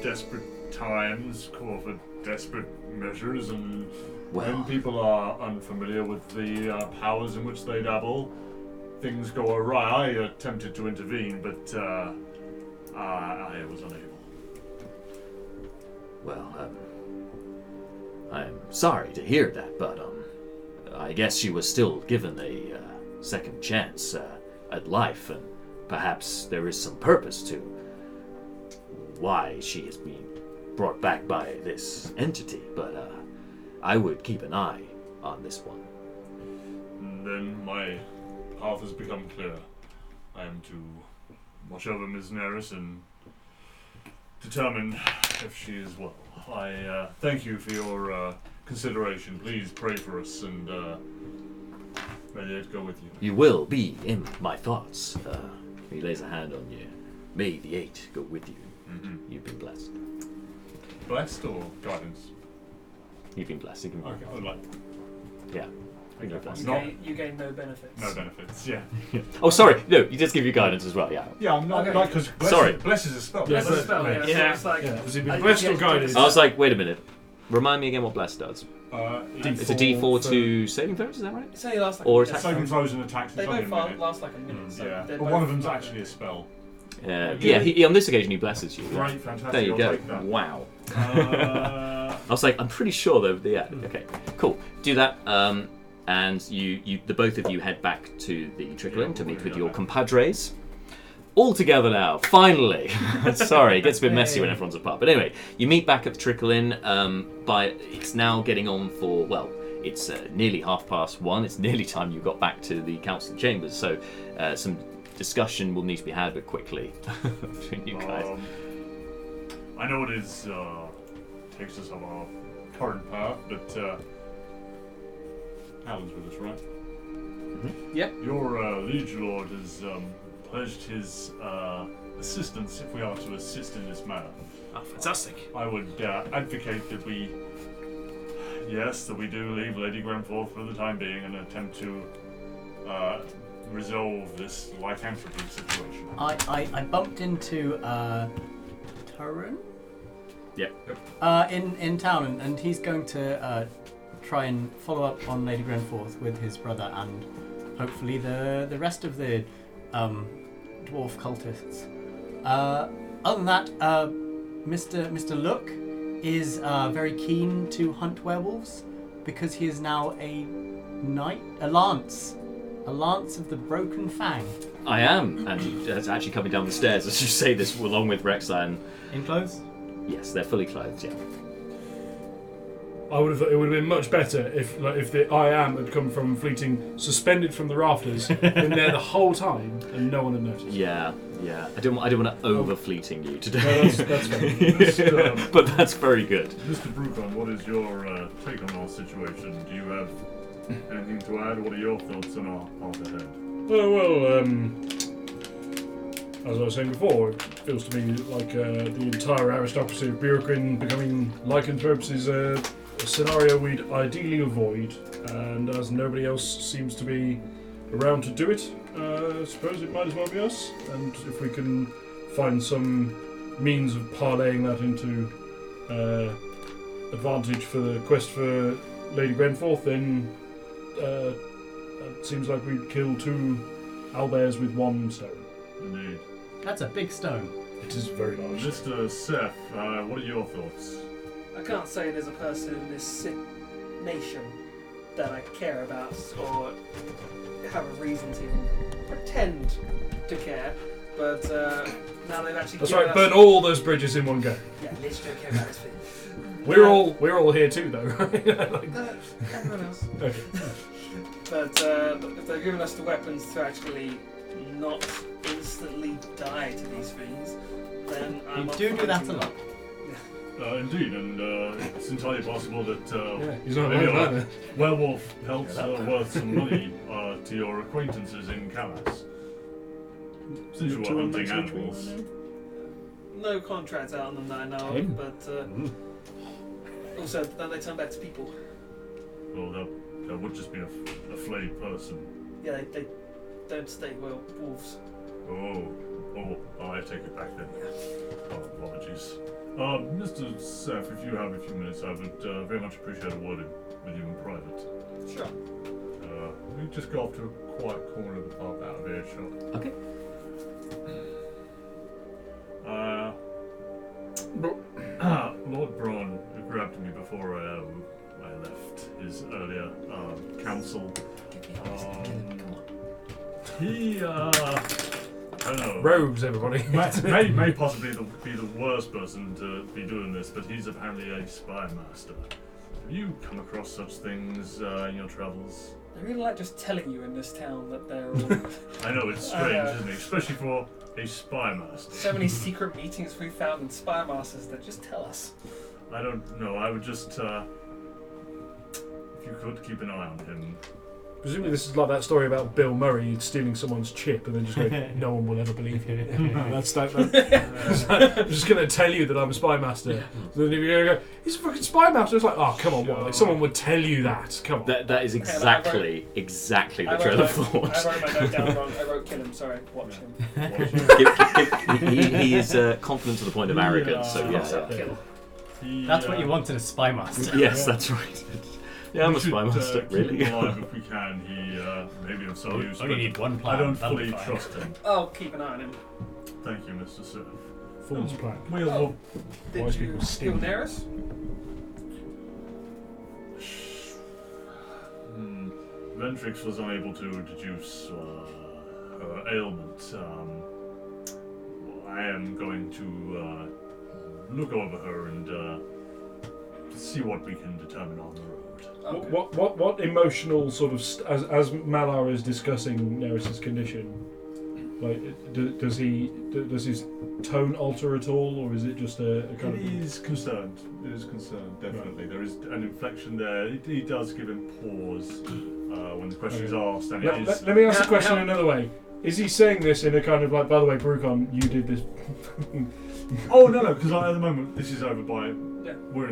desperate times call for desperate measures, and when people are unfamiliar with the powers in which they dabble, things go awry. I attempted to intervene, but I was unable. Well, I'm sorry to hear that, but I guess she was still given a second chance at life, and perhaps there is some purpose to why she is being brought back by this entity, but I would keep an eye on this one. And then my path has become clear. I am to watch over Ms. Neris and determine if she is well. I thank you for your consideration. Please pray for us, and may it go with you. You will be in my thoughts. He lays a hand on you. May the 8 go with you. Mm-hmm. You've been blessed. Blessed or guidance? You've been blessed. You can Okay, I would like. Yeah. Okay, blessed. You gain no benefits. No benefits. Yeah. Oh, sorry. No, you just give you guidance as well. Yeah. Yeah, I'm not Okay. like because Sorry. Bless is a spell. Yeah, That's a spell, yeah. Yeah. So it's like, Has he been blessed or guided? I was like, wait a minute. Remind me again what blessed does. D4 It's a D4 for- to saving throws. Is that right? it's only lasts like Or a attack. minute. saving throws and attacks. They It's only a both minute. last like a minute. So Yeah, they're but both one of them's like- actually a spell. Yeah. On this occasion, he blesses you. Right, fantastic. There you I'll go. take that. Wow. Uh, I was like, I'm pretty sure though. Yeah. Okay. Cool. Do that. And the both of you head back to the Trickle Inn to meet with your compadres. All together now, finally. Sorry, it gets a bit messy when everyone's apart. But anyway, you meet back at the Trickle Inn. It's now getting on for, well, it's nearly 1:30. It's nearly time you got back to the council chambers. So some discussion will need to be had, but quickly between you guys. I know it is takes us on our current path, but Alan's with us, right? Mm-hmm. Yep. Your liege lord has pledged his assistance if we are to assist in this matter. Oh, fantastic. I would advocate that we do leave Lady Grenforth for the time being and attempt to resolve this lycanthropy situation. I bumped into Turin? Yeah. In town, and he's going to try and follow up on Lady Grenforth with his brother and hopefully the rest of the dwarf cultists. Other than that, Mr. Look is very keen to hunt werewolves because he is now a knight, a lance of the Broken Fang. I am, and it's actually coming down the stairs as you say this, along with Rexan. In clothes? Yes, they're fully clothed. Yeah. I would have thought it would have been much better if the I am had come from Fleeting, suspended from the rafters, been there the whole time, and no one had noticed. Yeah. I don't want to over fleeting you No, today. that's fair. But that's very good. Mr. Burakrin, what is your take on our situation? Do you have anything to add? What are your thoughts on our path ahead? As I was saying before, it feels to me like the entire aristocracy of Burakrin becoming lycanthropes is a scenario we'd ideally avoid, and as nobody else seems to be around to do it, I suppose it might as well be us. And if we can find some means of parlaying that into advantage for the quest for Lady Grenforth, then it seems like we'd kill two owlbears with one stone. Indeed. That's a big stone. It is very large. Mr. Seth, what are your thoughts? I can't say there's a person in this nation that I care about or have a reason to even pretend to care. But now they've actually. That's given right. us- Burn all those bridges in one go. Yeah, literally don't care about this thing. We're all here too, though. Right? Everyone else. Okay. But if they've given us the weapons to actually not instantly die to these things, then I'm You up do for that a fighting lot. Indeed, and it's entirely possible that He's not maybe alone, a either. werewolf pelts are worth some money to your acquaintances in Kalas. Since you were hunting animals. No contracts out on them that I know of, but also then they turn back to people. Well, that would just be a flayed person. Yeah, they don't stay well wolves. Oh, I take it back then. Oh, apologies. Mr. Seth, if you have a few minutes, I would very much appreciate a word with you in private. Sure. We just go off to a quiet corner of the pub out of earshot. Okay. Lord Braun grabbed me before I left his earlier council. He, I don't know. Rogues, everybody. may possibly be the worst person to be doing this, but he's apparently a spy master. Have you come across such things in your travels? I really like just telling you in this town that they're all I know, it's strange, isn't it? Especially for a spy master. so many secret meetings we found in spy masters that just tell us. I don't know, I would just, if you could keep an eye on him. Presumably this is like that story about Bill Murray stealing someone's chip and then just going, no one will ever believe you. That's I'm just going to tell you that I'm a spy master. So then you're going to go, he's a fucking spy master. It's like, oh, come on, what? Like, someone would tell you that. Come on. That is exactly the trail of thought. I wrote my note down wrong. I wrote kill him, sorry. Watch him. He is confident to the point of arrogance, so yeah. Kill. That's what you want in a spy master. Yes, that's right. Yeah, I'm a spy master, really. Keep him alive if we can. He may be of some use. Only but need one plan. I don't that'll be fully fine. trust him. I'll keep an eye on him. Thank you, Mr. Sir. Fool's plan. We'll Did Wise you people kill steal. Neris? Ventrix was unable to deduce her ailment. I am going to look over her and see what we can determine on the road. Okay. What emotional sort of as Malar is discussing Neris's condition, like does his tone alter at all, or is it just a kind of? It is concerned. It is concerned. Definitely, there is an inflection there. He does give him pause when the question is asked, and it is. Let me ask the question another way. Is he saying this in a kind of like, by the way, Burakrin, you did this? Oh no, because at the moment this is over by. Yeah. We're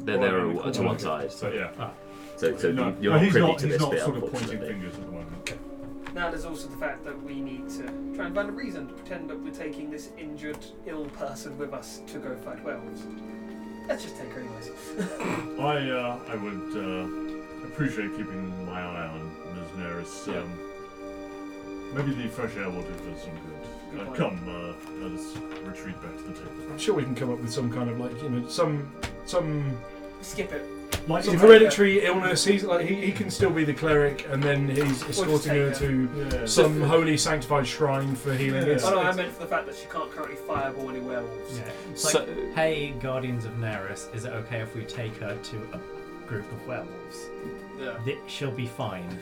They're right to one side. So yeah. So No, you're not he's privy not. to He's this not bit, sort of pointing unfortunately. fingers at the moment. Now there's also the fact that we need to try and find a reason to pretend that we're taking this injured, ill person with us to go fight werewolves. Let's just take her anyways. I would appreciate keeping my eye on Ms. Neris. Maybe the fresh air will do us some good. Come, let us retreat back to the table. I'm sure we can come up with some kind of like some Skip it. Like some hereditary illness. He's like he can still be the cleric, and then he's escorting her to some holy sanctified shrine for healing. Yeah. Oh no, I meant for the fact that she can't currently fireball any werewolves. Yeah. It's like, hey, Guardians of Neris, is it okay if we take her to a group of werewolves? Yeah. She'll be fine.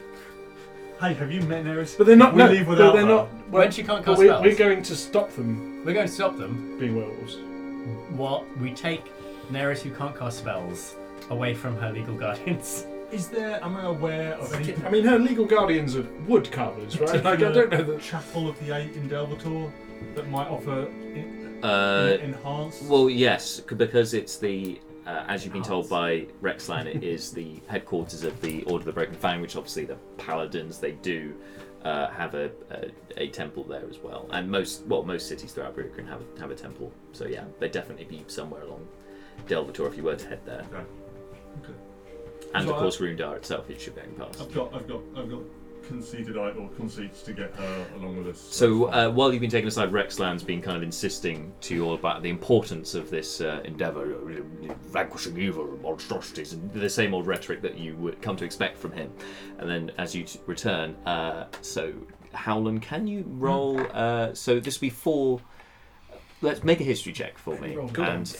Hey, have you met Neris? But they're not. We no, leave without they're her. not. When she can't cast we're spells. going to stop them We're going to stop them. being werewolves. What? We take Neris, who can't cast spells, away from her legal guardians. Is there? Am I aware of any I mean, her legal guardians are wood carvers, right? Like, I don't know that. Chapel of the Eight in Delvator that might offer enhanced? Well, yes, because it's the, as you've been told by Rexland, it is the headquarters of the Order of the Broken Fang, which obviously the Paladins, they do have a temple there as well. And most cities throughout Burakrin have a temple. So yeah, they'd definitely be somewhere along Delvator if you were to head there. Okay. And So of course, Rundar itself, which you're going past. I've got conceits to get her along with us. So while you've been taken aside, Rexland's been kind of insisting to you all about the importance of this endeavour, vanquishing evil, monstrosities, and the same old rhetoric that you would come to expect from him. And then as you return, so Howland, can you roll? So this will be 4. Let's make a history check for me. And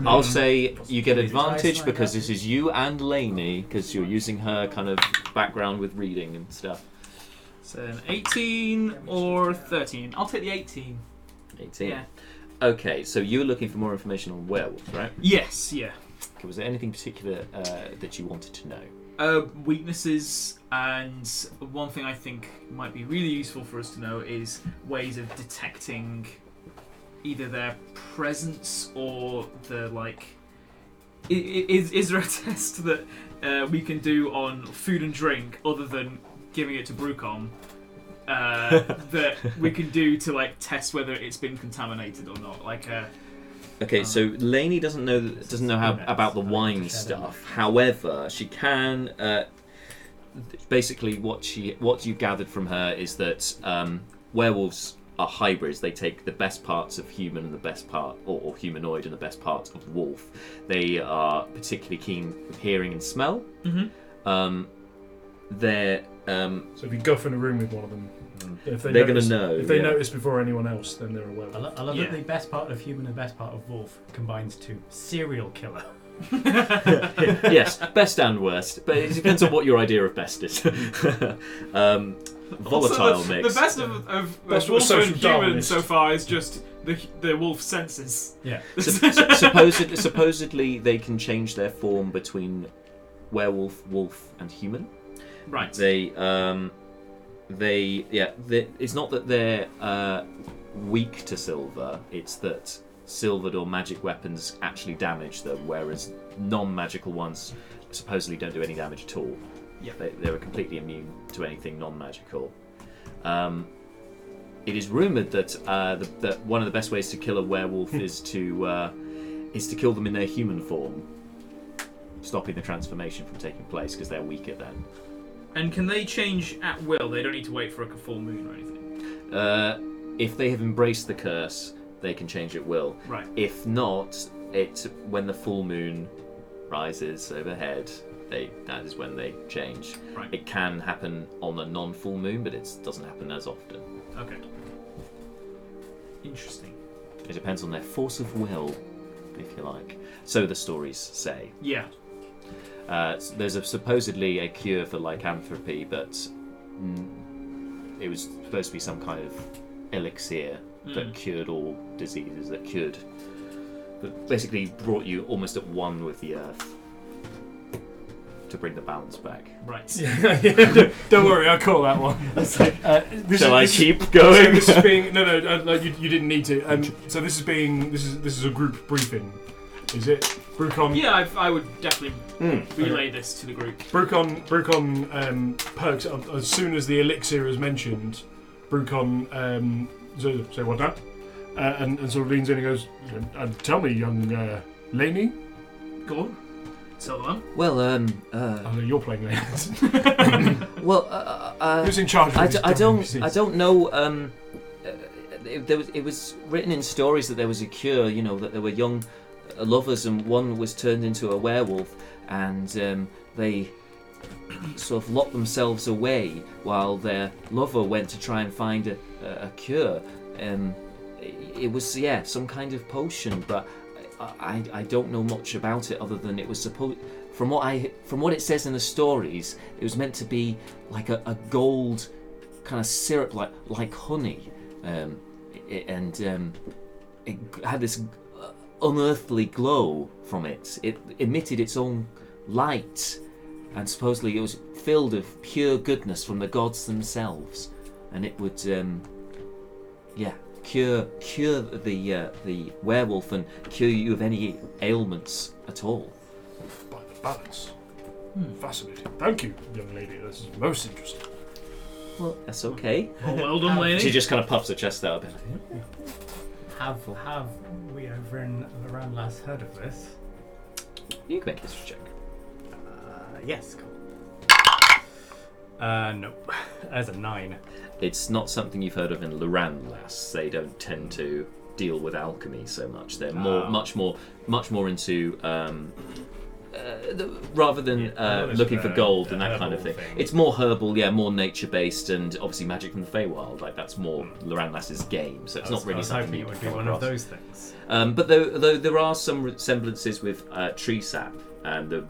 I'll say you get advantage because this is you and Lainey, because you're using her kind of background with reading and stuff. So an 18 or 13. I'll take the 18. 18. Yeah. Okay, so you were looking for more information on werewolves, right? Yes, yeah. Okay, was there anything particular that you wanted to know? Weaknesses, and one thing I think might be really useful for us to know is ways of detecting either their presence or the is there a test that we can do on food and drink other than giving it to Burakrin that we can do to test whether it's been contaminated or not? Okay, so Lainey doesn't know how about the wine stuff. However, she can. Basically, what you've gathered from her is that werewolves are hybrids. They take the best parts of human and the best part, or humanoid and the best parts of wolf. They are particularly keen with hearing and smell. Mm-hmm. So if you guff in a room with one of them, they're going to know. If they notice before anyone else, then they're aware. I love that the best part of human and the best part of wolf combines to serial killer. Yes, best and worst, but it depends on what your idea of best is. Volatile mix. The best of wolf and human so far is just the wolf senses. Yeah. Supposedly they can change their form between werewolf, wolf, and human. Right. It's not that they're weak to silver. It's that silvered or magic weapons actually damage them, whereas non-magical ones supposedly don't do any damage at all. Yeah, they're completely immune to anything non-magical. It is rumoured that that one of the best ways to kill a werewolf is to kill them in their human form, stopping the transformation from taking place because they're weaker then. And can they change at will? They don't need to wait for a full moon or anything? If they have embraced the curse, they can change at will. Right. If not, when the full moon rises overhead, that is when they change. Right. It can happen on a non-full moon, but it doesn't happen as often. Okay. Interesting. It depends on their force of will, if you like. So the stories say. Yeah. There's supposedly a cure for lycanthropy, but it was supposed to be some kind of elixir that cured all diseases, that basically brought you almost at one with the earth to bring the balance back. Right. Don't worry, I'll call that one. Shall I keep going? So this is being no, you didn't need to. So this is a group briefing. Is it? Burakrin? Yeah, I would definitely relay this to the group. Burakrin perks as soon as the elixir is mentioned. Burakrin say what now? And sort of leans in and goes, "Tell me, young Lainey." Go on. So on. Well, you're playing Lainey. Well, who's in charge? I don't know. It was written in stories that there was a cure. You know, that there were young lovers, and one was turned into a werewolf, and they sort of locked themselves away while their lover went to try and find a cure. It was some kind of potion, but I don't know much about it other than it was supposed. From what it says in the stories, it was meant to be like a gold kind of syrup, like honey, and it had this unearthly glow from it. It emitted its own light, and supposedly it was filled with pure goodness from the gods themselves, and it would cure the werewolf and cure you of any ailments at all. By the balance. Fascinating. Thank you, young lady. This is most interesting. Well, that's okay. Well done, lady. She just kind of puffs her chest out a bit. Have we over in around last heard of this? You can make a history check. Yes, No. As a 9. It's not something you've heard of in Manylands. They don't tend to deal with alchemy so much. They're much more into rather than looking for gold and that kind of thing. It's more herbal, more nature-based, and obviously magic from the Feywild. Like that's more Manylands' game. So it's not really something it would be one of those things. But though there are some resemblances with tree sap and the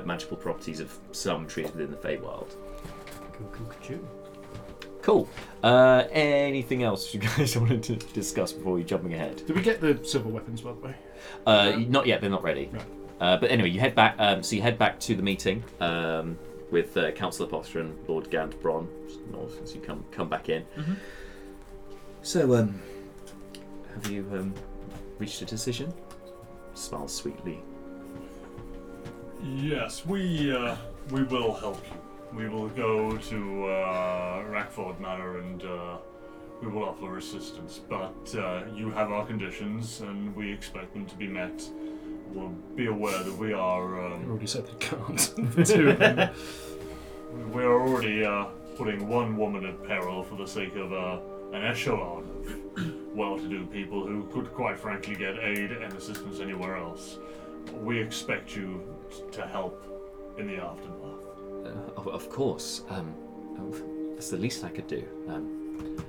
magical properties of some trees within the Feywild. Cool. Anything else you guys wanted to discuss before we jumping ahead? Did we get the silver weapons, by the way? Not yet. They're not ready. Right. But anyway, you head back. So you head back to the meeting with Councillor Potter and Lord Gant Bron. Since you come back in. Mm-hmm. So, have you reached a decision? Smiles sweetly. Yes, we will help you. We will go to Rackford Manor and we will offer assistance. But you have our conditions, and we expect them to be met. We'll be aware that we are. You already said they can't. The two of them. We are already putting one woman at peril for the sake of an echelon of well-to-do people who could, quite frankly, get aid and assistance anywhere else. We expect you to help in the aftermath. Of course. That's the least I could do.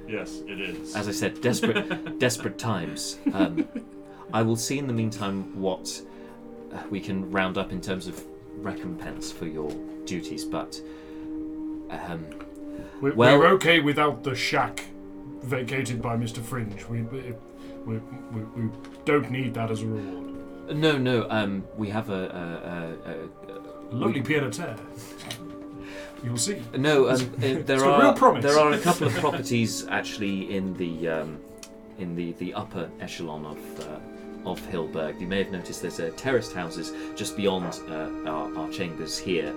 Yes, it is. As I said, desperate times. I will see in the meantime what we can round up in terms of recompense for your duties, but we're okay without the shack vacated by Mr. Fringe. We don't need that as a reward. No. We have a lovely pied-à-terre. You'll see. No, there are a couple of properties actually in the upper echelon of Hillberg. You may have noticed there's terraced houses just beyond our chambers here.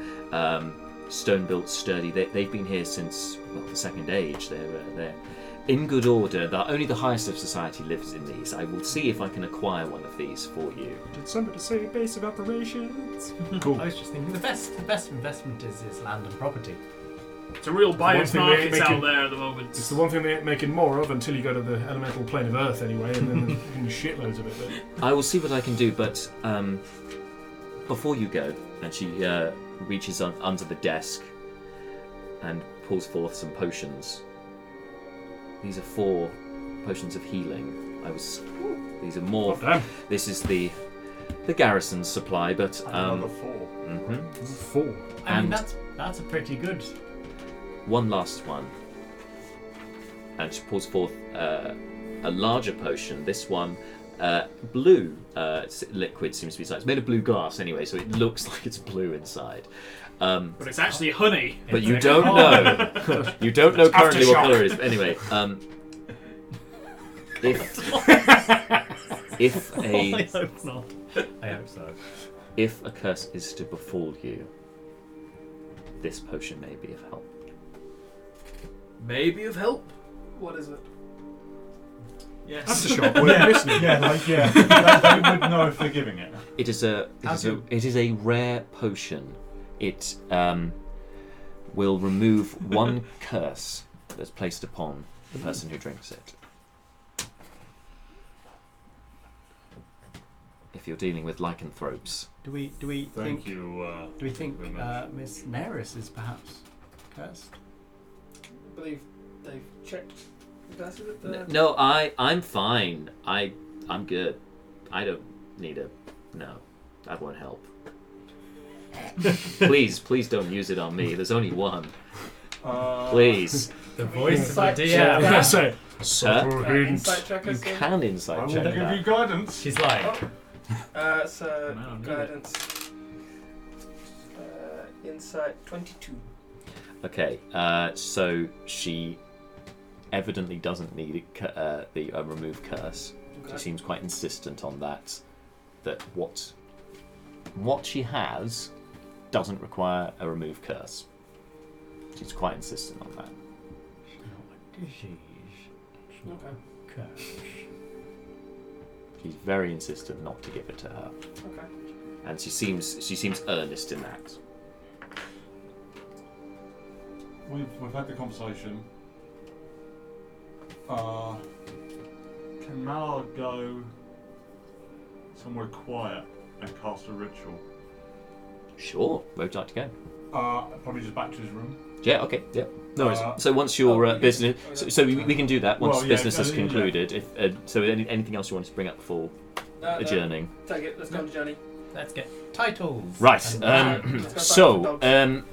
Stone built, sturdy. They've been here since the Second Age. They're in good order. Only the highest of society lives in these. I will see if I can acquire one of these for you. Did somebody say base of operations? Cool. I was just thinking the best investment is land and property. It's a real buyer's market out making, there at the moment. It's the one thing they ain't making more of until you go to the elemental plane of Earth anyway, and then there's shitloads of it. But I will see what I can do, but before you go, and she reaches under the desk and pulls forth some potions. These are 4 potions of healing. These are more. This is the garrison's supply, but another 4. Mm-hmm. 4. I mean, that's a pretty good. One last one, and she pulls forth a larger potion. This one, blue liquid seems to be inside. It's made of blue glass anyway, so it looks like it's blue inside. But it's actually honey. But you don't know. You don't know currently what colour it is. But anyway, if a I hope not. I hope so. If a curse is to befall you, this potion may be of help. Maybe of help. What is it? Yes. That's a shock. We're listening. They would know if they're giving it. It is a rare potion. It will remove one curse that's placed upon the person who drinks it. If you're dealing with lycanthropes. Do we Thank think you. Do we think very much. Miss Neris is perhaps cursed? I believe they've checked the curses at the... No, I'm fine. I'm good. I don't need no. That won't help. Please don't use it on me. There's only one. Please. The voice of the Yeah, DM. say. Insight check You us in. can insight I will check give that. you guidance. She's like, So No, guidance. Insight 22. Okay, so she evidently doesn't need the remove curse. Okay. She seems quite insistent on that. That what she has doesn't require a remove curse. She's quite insistent on that. Okay. She's very insistent not to give it to her, Okay. and she seems earnest in that. we've had the conversation. Can Mallard go somewhere quiet and cast a ritual? Sure. Where would you like to go? Probably just back to his room. Yeah. Okay. Yeah. No worries. So once your business, so we can do that once business is concluded. If so, anything else you want to bring up before adjourning? Take it. Let's go on the journey. Let's get titles. Right. So,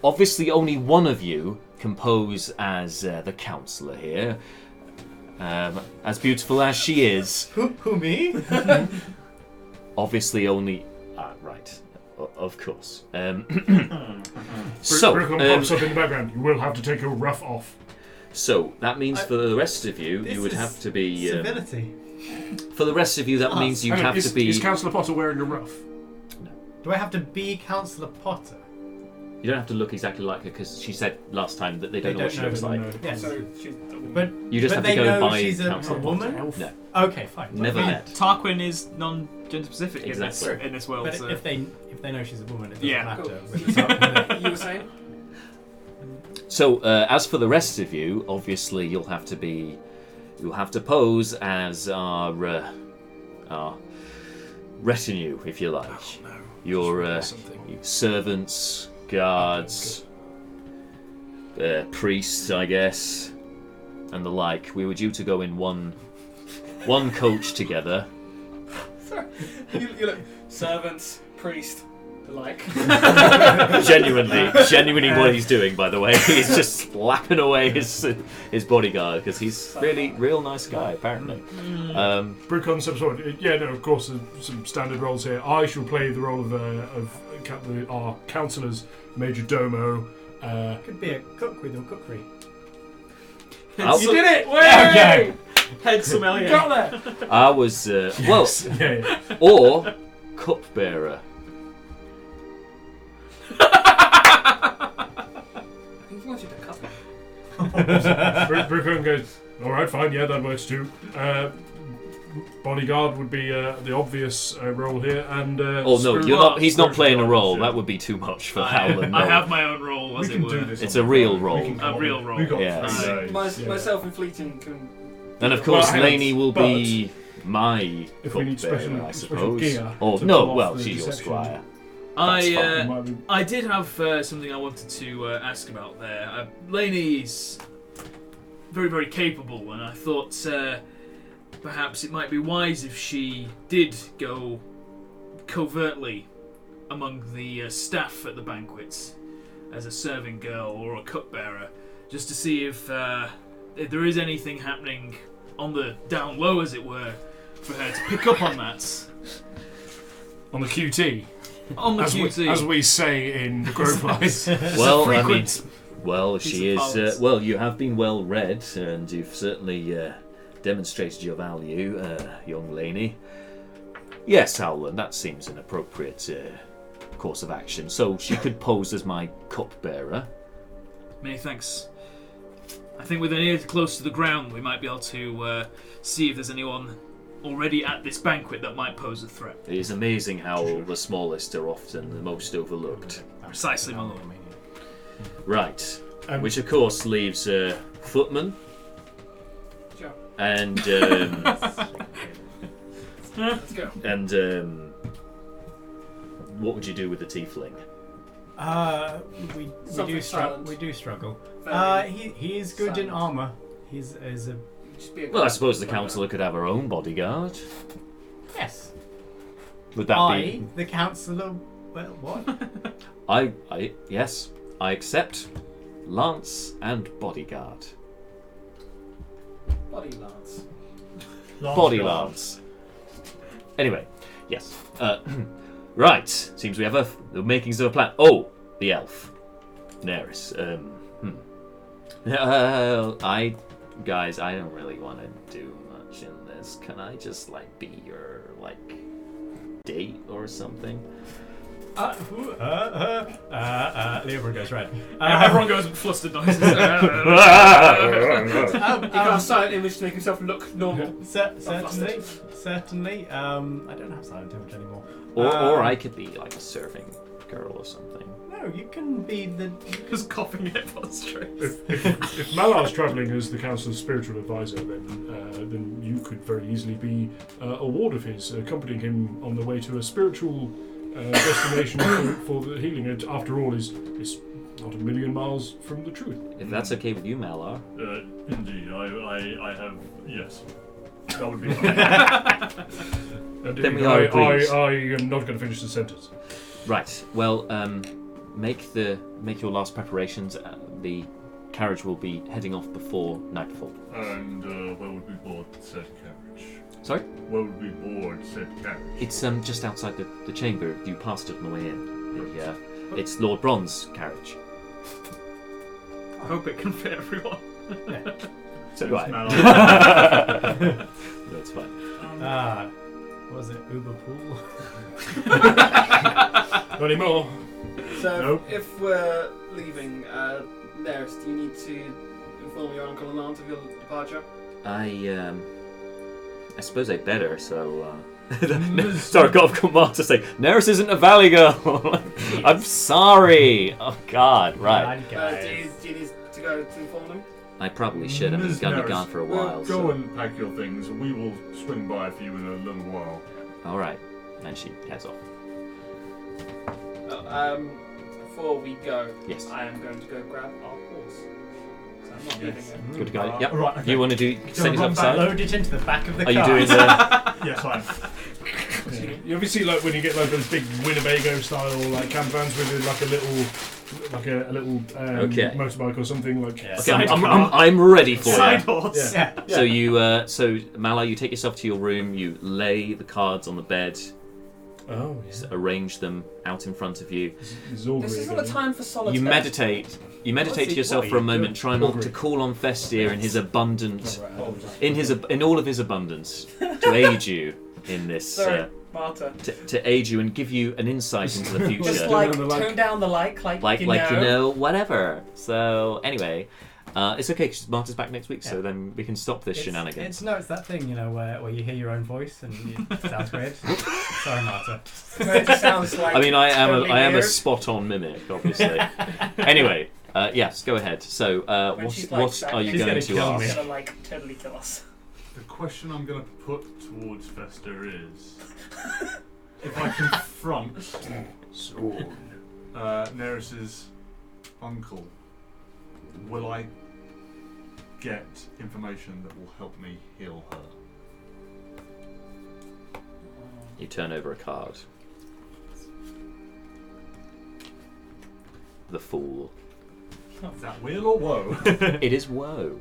Obviously, only one of you can pose as the councillor here. As beautiful as she is. Who me? Obviously, only. Right. Of course. Burakrin pops up in the background. You will have to take your ruff off. So that means for the rest of you, you would have to be. Civility. For the rest of you, that means you have to be. Is Councillor Potter wearing a ruff? Do I have to be Councillor Potter? You don't have to look exactly like her because she said last time that they don't know what she looks like. Yes. So she's But You just but have to they go know by she's a Councillor woman? No, Okay, fine. never met. Tarquin is non-gender specific Exactly. in this world. But so. if they know she's a woman, it doesn't Yeah. matter. Cool. With the Tarquin. You were saying? So as for the rest of you, obviously you'll have to pose as our retinue, if you like. Oh, no. Your servants, guards, priests, I guess, and the like. We were due to go in one coach together. Sorry. You look servants, priest, the like. Genuinely, what he's doing, by the way, he's just slapping away his bodyguard because he's really real nice guy, apparently. Burakrin steps forward. Yeah, no, of course, there's some standard roles here. I shall play the role of our councillor's major domo. Could be a cook with your cookery. You did it! Okay. Head sommelier. You got there! I was Yeah. or cupbearer. He wants you to cut it. Burakrin goes, alright, fine, yeah, that works too. Bodyguard would be the obvious role here, and Oh no, you're not. He's not playing a role. That would be too much for Howland. I have my own role, as We it can were. do this. It's on a the real road. role. We can come A on. real role. We got Yes. 3 days. Myself and Fleeting can. And of course, Well, Lainey will but be my if we need cupbearer, I special suppose. gear Or to no, pull off well, the she's your deception. squire. That's fine. Might be- I did have something I wanted to ask about there. Lainey's very, very capable, and I thought perhaps it might be wise if she did go covertly among the staff at the banquets as a serving girl or a cupbearer, just to see if there is anything happening on the down low, as it were, for her to pick up on that. on the QT, On the QT. as we say in Grove Life. Well, I mean, frequent well, piece she of is. parlance. Well, you have been well read, and you've certainly demonstrated your value, young Lainey. Yes, Howland, that seems an appropriate course of action. So she could pose as my cupbearer. Many thanks. I think with an ear close to the ground, we might be able to see if there's anyone already at this banquet that might pose a threat. It is amazing how the smallest are often the most overlooked. Precisely, my lord. Right. Which, of course, leaves Footman Sure. and Let's go. and what would you do with the tiefling? We Something do silent. we do struggle. Very He is good in silent. armor. He's a Just be a Well, I suppose the councillor could have her own bodyguard. yes. Would that be? The councillor. Well, what? Yes, I accept lance and bodyguard. body lance. Body lance. Anyway, yes. Right. Seems we have the makings of a plan. Oh, the elf, Neris. Guys, I don't really want to do much in this. Can I just be your date or something? Leopold goes red. Everyone goes in flustered noises. He got a silent image to make himself look normal. Certainly. I don't have silent image anymore. Or I could be a serving girl or something. No, No, you can be the. Just coughing it straight. If Malar's travelling as the council's spiritual advisor, then you could very easily be a ward of his, accompanying him on the way to a spiritual destination for the healing. It, after all, is not a million miles from the truth. If that's okay with you, Malar. Indeed, I have, yes. That would be fine. Then we are agreed. I am not going to finish the sentence. Right. Well, make your last preparations. The carriage will be heading off before nightfall. And where would we board said carriage? Sorry? Where would we board said carriage? It's just outside the chamber. You passed it on the way in. It's Lord Bronze's carriage. I hope it can fit everyone. So do I. That's fine. What was it? Uber pool? Not anymore. So, Nope. if we're leaving, Neris, do you need to inform your uncle and aunt of your departure? I suppose I better. So. Sorry, I've got Mark to say, Neris isn't a valley girl. I'm sorry. Oh God, right. Do you need to go to inform them? I probably should. I'm Ms. going to be Neris, gone for a while. Go So. and pack your things. We will swing by for you in a little while. All right, and she heads off. Before we go, Yes. I am going to go grab our horse. So I'm not leaving it. Good to go. Yep. Right, okay. You want to do set yourself aside? Load it into the back of the Are car. you doing the? Yes, I am. Yeah. You ever see like when you get like those big Winnebago style like campvans with like a little Okay. motorbike or something like? Yeah. Okay, I'm ready for Side it. horse. Yeah. So so Mala, you take yourself to your room. You lay the cards on the bed. Oh Arrange them out in front of you. This isn't a time for solitude. You meditate. You meditate to yourself for a moment. Try not to call on Festir in his abundant, in all of his abundance, to aid you in this. Sorry, Marta. To aid you and give you an insight into the future. Just like tone down the like whatever. So anyway, it's okay because Marta's back next week, so then we can stop this shenanigans. It's that thing, where you hear your own voice and it sounds great. Sorry, Marta. It just sounds like. I mean, I am a weird. spot-on mimic, obviously. Anyway, yes, go ahead. So, what are you going to ask? She's gonna totally kill us. The question I'm going to put towards Fester is, if I confront Neris's uncle, will I get information that will help me heal her? You turn over a card. The Fool. Is that wheel or woe? It is woe.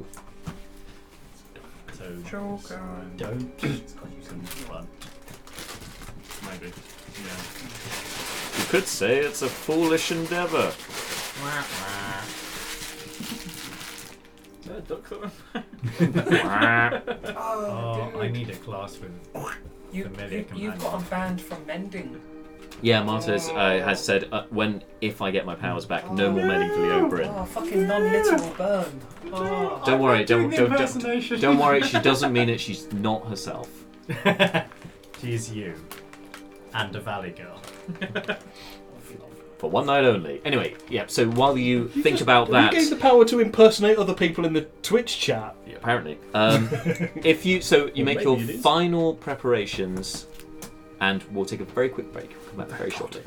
So Joker. don't confront. Maybe. Yeah. You could say it's a foolish endeavour. Oh, I need a class with familiar You've companions. got a band from mending. Yeah, Marta has said, if I get my powers back, no more mending for Leobrin. Oh, fucking non-literal burn. Oh. Don't worry, don't worry. She She doesn't mean it. She's not herself. She's you. And a valley girl. For one night only. Anyway, yeah. So while you think about that, You gave the power to impersonate other people in the Twitch chat. yeah, apparently, you make your maybe it is. final preparations, and we'll take a very quick break. We'll come back very shortly.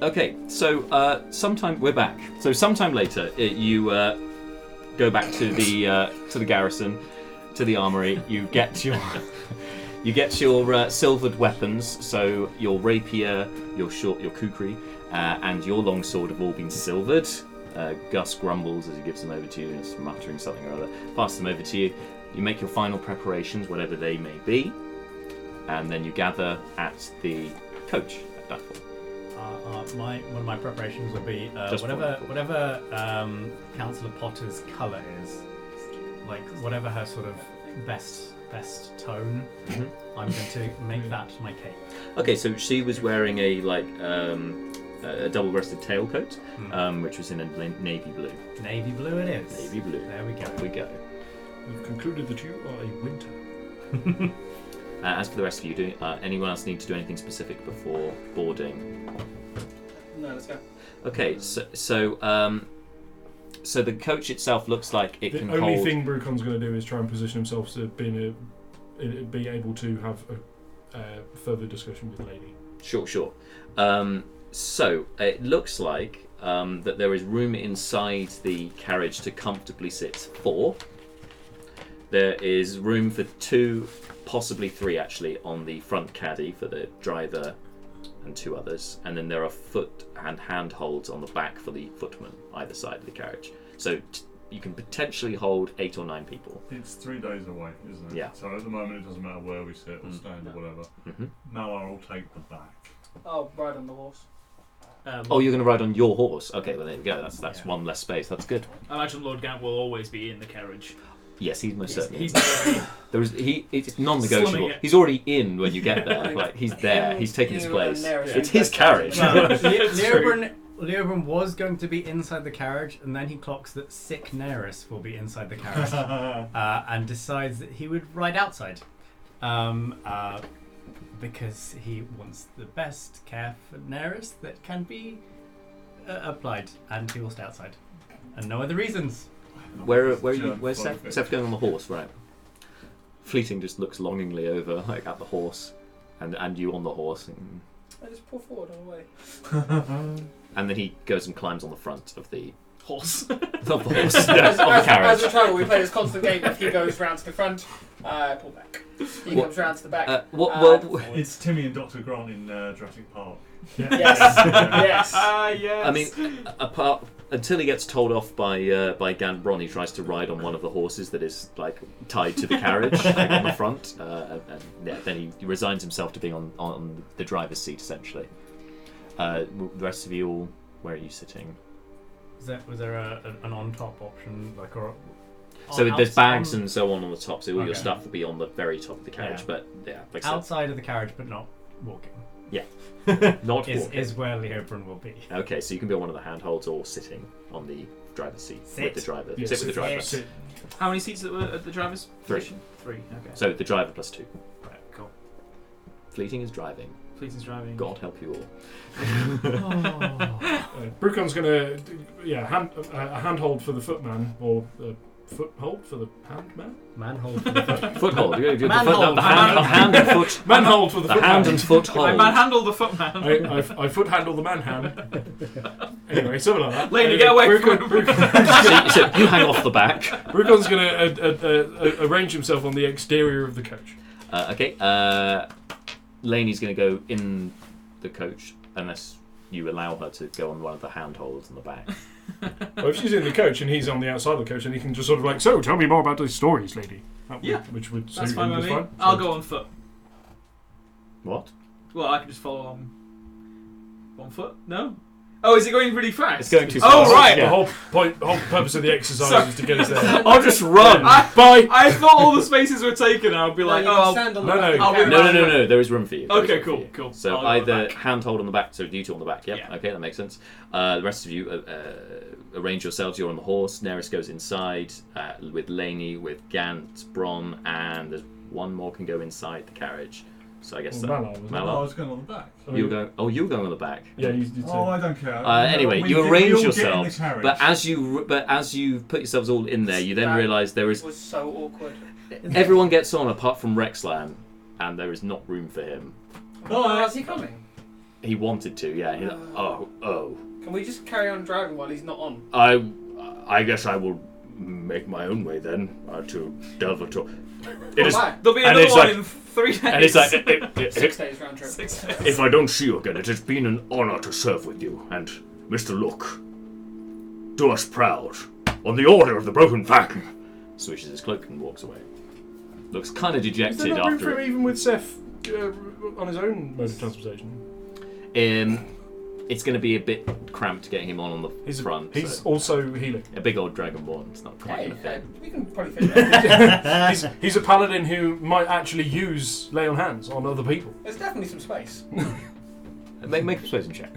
Okay, so sometime we're back. So sometime later, you go back to the garrison, to the armory. You get your silvered weapons. So your rapier, your kukri, and your longsword have all been silvered. Gus grumbles as he gives them over to you and is muttering something or other. Pass them over to you. You make your final preparations, whatever they may be, and then you gather at the coach at Duckfall. One of my preparations would be whatever Councillor Potter's colour is, like whatever her sort of best tone. Mm-hmm. I'm going to make that my cape. Okay, so she was wearing a double-breasted tailcoat, which was in a navy blue. Navy blue it is. Navy blue. There we go. There we go. We've concluded that you are a winter. As for the rest of you, do anyone else need to do anything specific before boarding? No, let's go. Okay, so the coach itself looks like it can hold... The only thing Brucon's going to do is try and position himself to be able to have a further discussion with Lady. Sure. So it looks like that there is room inside the carriage to comfortably sit 4. There is room for 2, possibly 3 actually, on the front caddy for the driver and 2 others, and then there are foot and handholds on the back for the footman either side of the carriage. So you can potentially hold 8 or 9 people. It's 3 days away, isn't it? Yeah. So at the moment it doesn't matter where we sit or stand or whatever. Mm-hmm. Malar will take the back. I'll ride on the horse. You're going to ride on your horse? Okay, well there we go. That's one less space. That's good. I imagine Lord Gant will always be in the carriage. Yes, he's most certainly. He's It's non-negotiable. Slumming it. He's already in when you get there. Like he's there. He's taking his place. It's his carriage. Leobrin was going to be inside the carriage, and then he clocks that sick Neris will be inside the carriage, and decides that he would ride outside, because he wants the best care for Neris that can be applied, and he will stay outside, and no other reasons. Where's Seth? Seth's going on the horse, right? Fleeting just looks longingly over, like at the horse, and you on the horse. And... I just pull forward on the way. And then he goes and climbs on the front of the horse. Of the horse. Of the carriage. As we travel, we play this constant game. If he goes round to the front, pull back. He comes round to the back. It's Timmy and Dr. Grant in Jurassic Park. Yeah. Yes. Yes. I mean, apart until he gets told off by Gantbron, he tries to ride on one of the horses that is like tied to the carriage like, on the front, and then he resigns himself to being on the driver's seat essentially. The rest of you all, where are you sitting? Was there an on top option like or? So there's bags and so on the top, so all your stuff will be on the very top of the carriage, but like outside of the carriage, but not walking. Yeah. Not walking. Is where Leobrin will be. Okay, so you can be on one of the handholds or sitting on the driver's seat with the driver. Yes. Sit with the driver. Sit. How many seats were at the driver's 3. position? 3. Okay. So the driver plus 2. Right. Cool. Fleeting is driving. Fleeting's driving. God help you all. Brucon's going to a handhold for the footman or a foothold for the handman. Manhold for the foot. Foothold. Manhold. The hand and foot. Manhold for the footman. Hand and foot hold. I manhandle the footman. I foot handle the manhand. Anyway, something like that. Lady, get away from So you hang off the back. Brucon's going to arrange himself on the exterior of the coach. Okay. Laney's going to go in the coach unless you allow her to go on one of the handholds in the back. Well, if she's in the coach and he's on the outside of the coach, and he can just sort of like, so tell me more about those stories, lady. Which would That's suit fine him with just me. fine. I'll go on foot. What? Well, I can just follow on foot. No. Oh, is it going really fast? It's going too fast. Oh, right. The whole purpose of the exercise is to get us there. I'll just run. Bye. I thought all the spaces were taken. I'll be like, no. No. There is room for you. Okay, cool. So I'll either handhold on the back, so you two on the back. Yep. Yeah. Okay, that makes sense. The rest of you arrange yourselves. You're on the horse. Neris goes inside with Laney, with Gant, Bron, and there's one more can go inside the carriage. So I guess Malar. I was going on the back. You were going on the back. Yeah, you did too. I don't care. Anyway, you arrange yourselves, but as you put yourselves all in there, you then realise there is. It was so awkward. Everyone gets on apart from Rexlan, and there is not room for him. Oh, how's he coming? He wanted to, yeah. He's like, oh. Can we just carry on driving while he's not on? I guess I will make my own way then to Delvator. There'll be another one in 3 days. And it's like 6 days round trip. 6 days. if I don't see you again, it has been an honor to serve with you. And Mr. Look, do us proud on the order of the Broken Fang. Swishes his cloak and walks away. Looks kind of Is dejected there not room after for it. him even with Seth on his own mode of transportation? It's going to be a bit cramped getting him on the front. He's so also healing. a big old dragonborn. It's not quite Hey, going to fit. we can probably fit that. He's a paladin who might actually use lay on hands on other people. There's definitely some space. Make a persuasion check.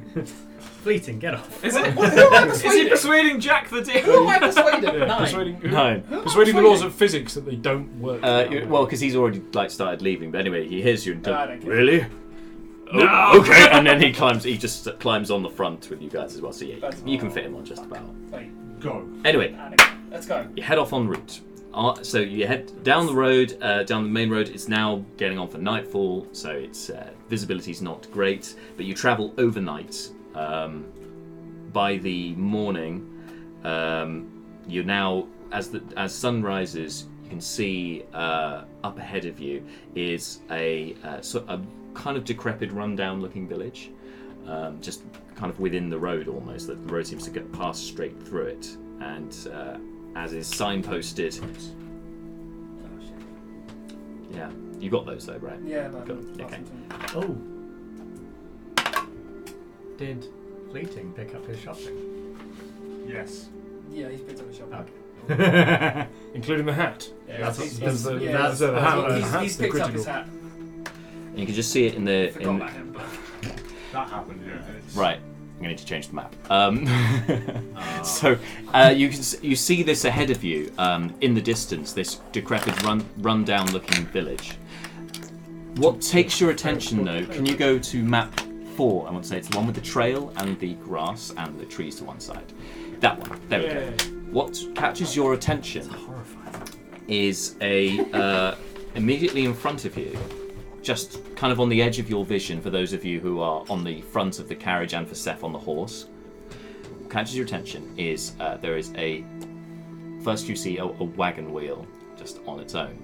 Fleeting, get off. Is Who am I he persuading? persuading Jack the Who am Deal? I persuading? Yeah, 9. persuading Who am I persuading the laws persuading? of physics that they don't work. Well, because he's already started leaving. But anyway, he hears you and No, I don't care. Really? No. Okay, and then he just climbs on the front with you guys as well. So yeah, you can fit him on just about. Wait, Go. Anyway, let's go. you head off en route. So you head down the road, down the main road. It's now getting on for nightfall, so it's visibility's not great. But you travel overnight. By the morning, you're now as sun rises. You can see up ahead of you is a kind of decrepit, rundown-looking village, just kind of within the road almost. The road seems to get passed straight through it, and as is signposted. Yeah, you got those though, right? Yeah, but Okay. Oh. Did Fleeting pick up his shopping? Yes. Yeah, he's picked up a shop. Okay. Including the hat. Yeah, That's he's the that's- hat. he's picked up his hat. And you can just see it in the Forgot about him, but That happened, yeah. right. I'm gonna need to change the map. So you see this ahead of you in the distance. This decrepit, run-down-looking village. What takes your attention, though? Can you go to map 4? I want to say it's the one with the trail and the grass and the trees to one side. That one. There we go. What catches your attention is immediately in front of you, just kind of on the edge of your vision for those of you who are on the front of the carriage and for Seth on the horse. What catches your attention is there is first you see a wagon wheel just on its own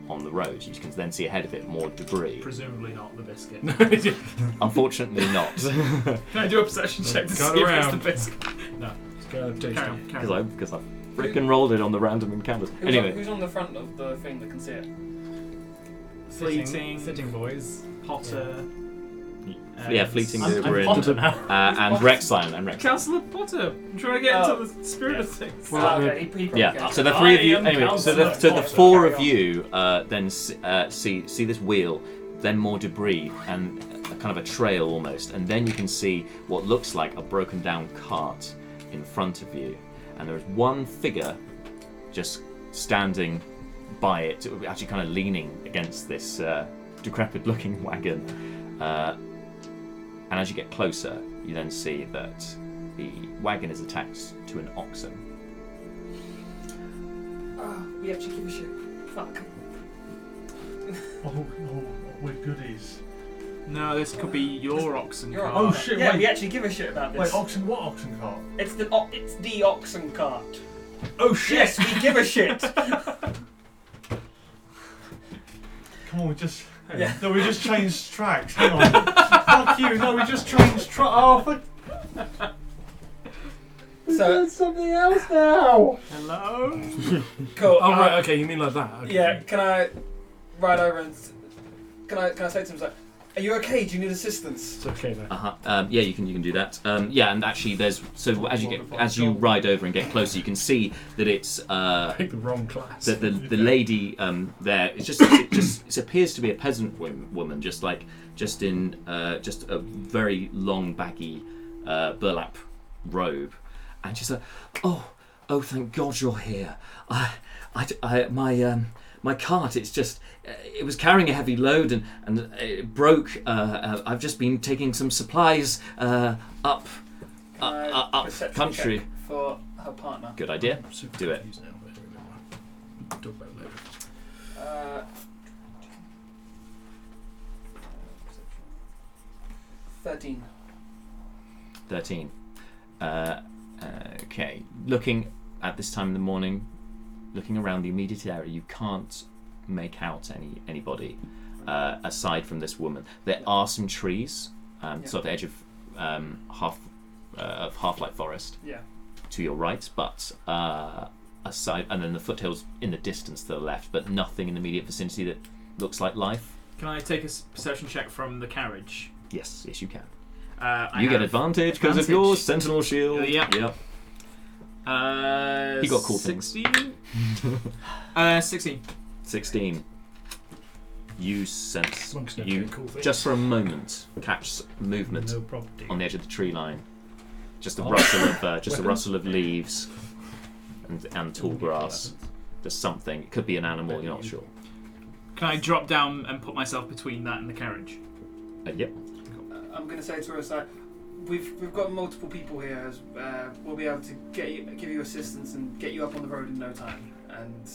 on the road. You can then see ahead of it more debris. Presumably not the biscuit. Unfortunately not. Can I do a perception check to see Got if around. it's the biscuit? No. Carry on. Because I frickin' rolled it on the random encounters. Anyway. Who's on the front of the thing that can see it? Sitting boys. Potter. Fleeting I'm Burakrin, Potter now. and Rex Simon and Rex. Councillor Potter. I'm trying to get into the spirit of things. Okay, he probably Yeah. gets So it. the three of you. I am Anyway. So the Councillor four Potter. of you then see this wheel, then more debris and a kind of a trail almost, and then you can see what looks like a broken down cart in front of you, and there is one figure just standing by it, actually kind of leaning against this decrepit looking wagon. And as you get closer, you then see that the wagon is attached to an oxen. Oh, we actually give a shit. Fuck. Oh, we're goodies. No, this could be your oxen You're cart. Oh shit, Yeah, wait. we actually give a shit about this. Wait, oxen, what oxen cart? It's the oxen cart. Oh shit! Yes, we give a shit. Come on, we just... Yeah. No, we just changed tracks. Hang on. Fuck you, no, we just changed tracks. Oh, fuck. So something else now. Hello? cool. Oh right, okay, you mean like that? Okay. Yeah, can I ride over and can I say to him like, are you okay? Do you need assistance? It's okay though. Yeah, you can do that. Yeah, and actually, as you ride over and get closer, you can see that it's I picked the wrong class. that the lady there. It appears to be a peasant woman, just in a very long baggy burlap robe, and she's like, oh, thank God you're here. My cart, it was carrying a heavy load and it broke. I've just been taking some supplies up Perception country. check for her partner. Good idea. Do it. Talk about it later. 13. 13. Okay. Looking at this time in the morning, looking around the immediate area, you can't make out anybody aside from this woman. There are some trees, sort of the edge of half-light forest to your right, but aside, and then the foothills in the distance to the left, but nothing in the immediate vicinity that looks like life. Can I take a perception check from the carriage? Yes, you can. I You get have advantage because of your sentinel shield. Yep. Yep. He got cool 16? 16. 16. You sense, Monks don't you get cool things. just for a moment catch movement No property. on the edge of the tree line. Just a rustle of leaves and tall grass. There's something. It could be an animal. You're not sure. Can I drop down and put myself between that and the carriage? Yep. I'm going to say to us, we've got multiple people here. We'll be able to give you assistance and get you up on the road in no time. And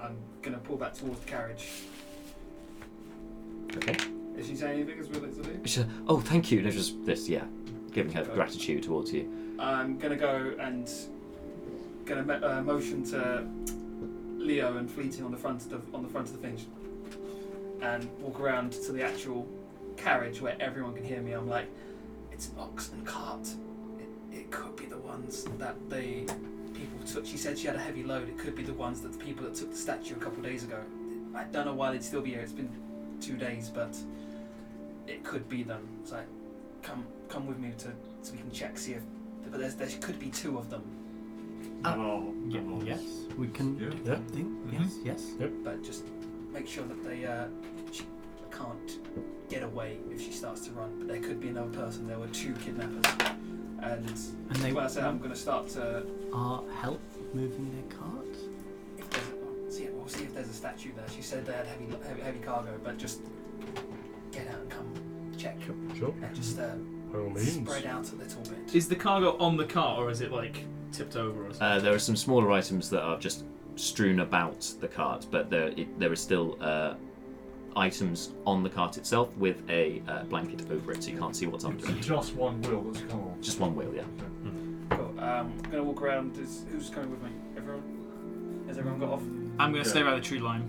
I'm going to pull back towards the carriage. Okay. Is she saying anything as well as I do? Oh, thank you. There's just this. Yeah, giving her gratitude towards you. I'm going to go and going to motion to Leo and Fleeting on the front of the thing, and walk around to the actual carriage where everyone can hear me. I'm like, it's an ox and cart. It could be the ones that people took. She said she had a heavy load. It could be the ones that the people that took the statue a couple of days ago. I don't know why they'd still be here. It's been 2 days, but it could be them. It's like, come with me so we can check, see if. But there could be 2 of them. Yes, we can do that thing. Yes. But just make sure that she can't get away if she starts to run. But there could be another person. There were 2 kidnappers, and they when I say I'm going to start to help moving their cart. We'll see if there's a statue there. She said they had heavy cargo, but just get out and come check. Sure. And just By all means. spread out a little bit. Is the cargo on the cart, or is it like tipped over or something? There are some smaller items that are just strewn about the cart, but there is still items on the cart itself with a blanket over it, so you can't see what's under It's it. just one wheel that's come on. Just one wheel, yeah. Cool. I'm going to walk around. Who's coming with me? Everyone? Has everyone got off? I'm going to stay by the tree line.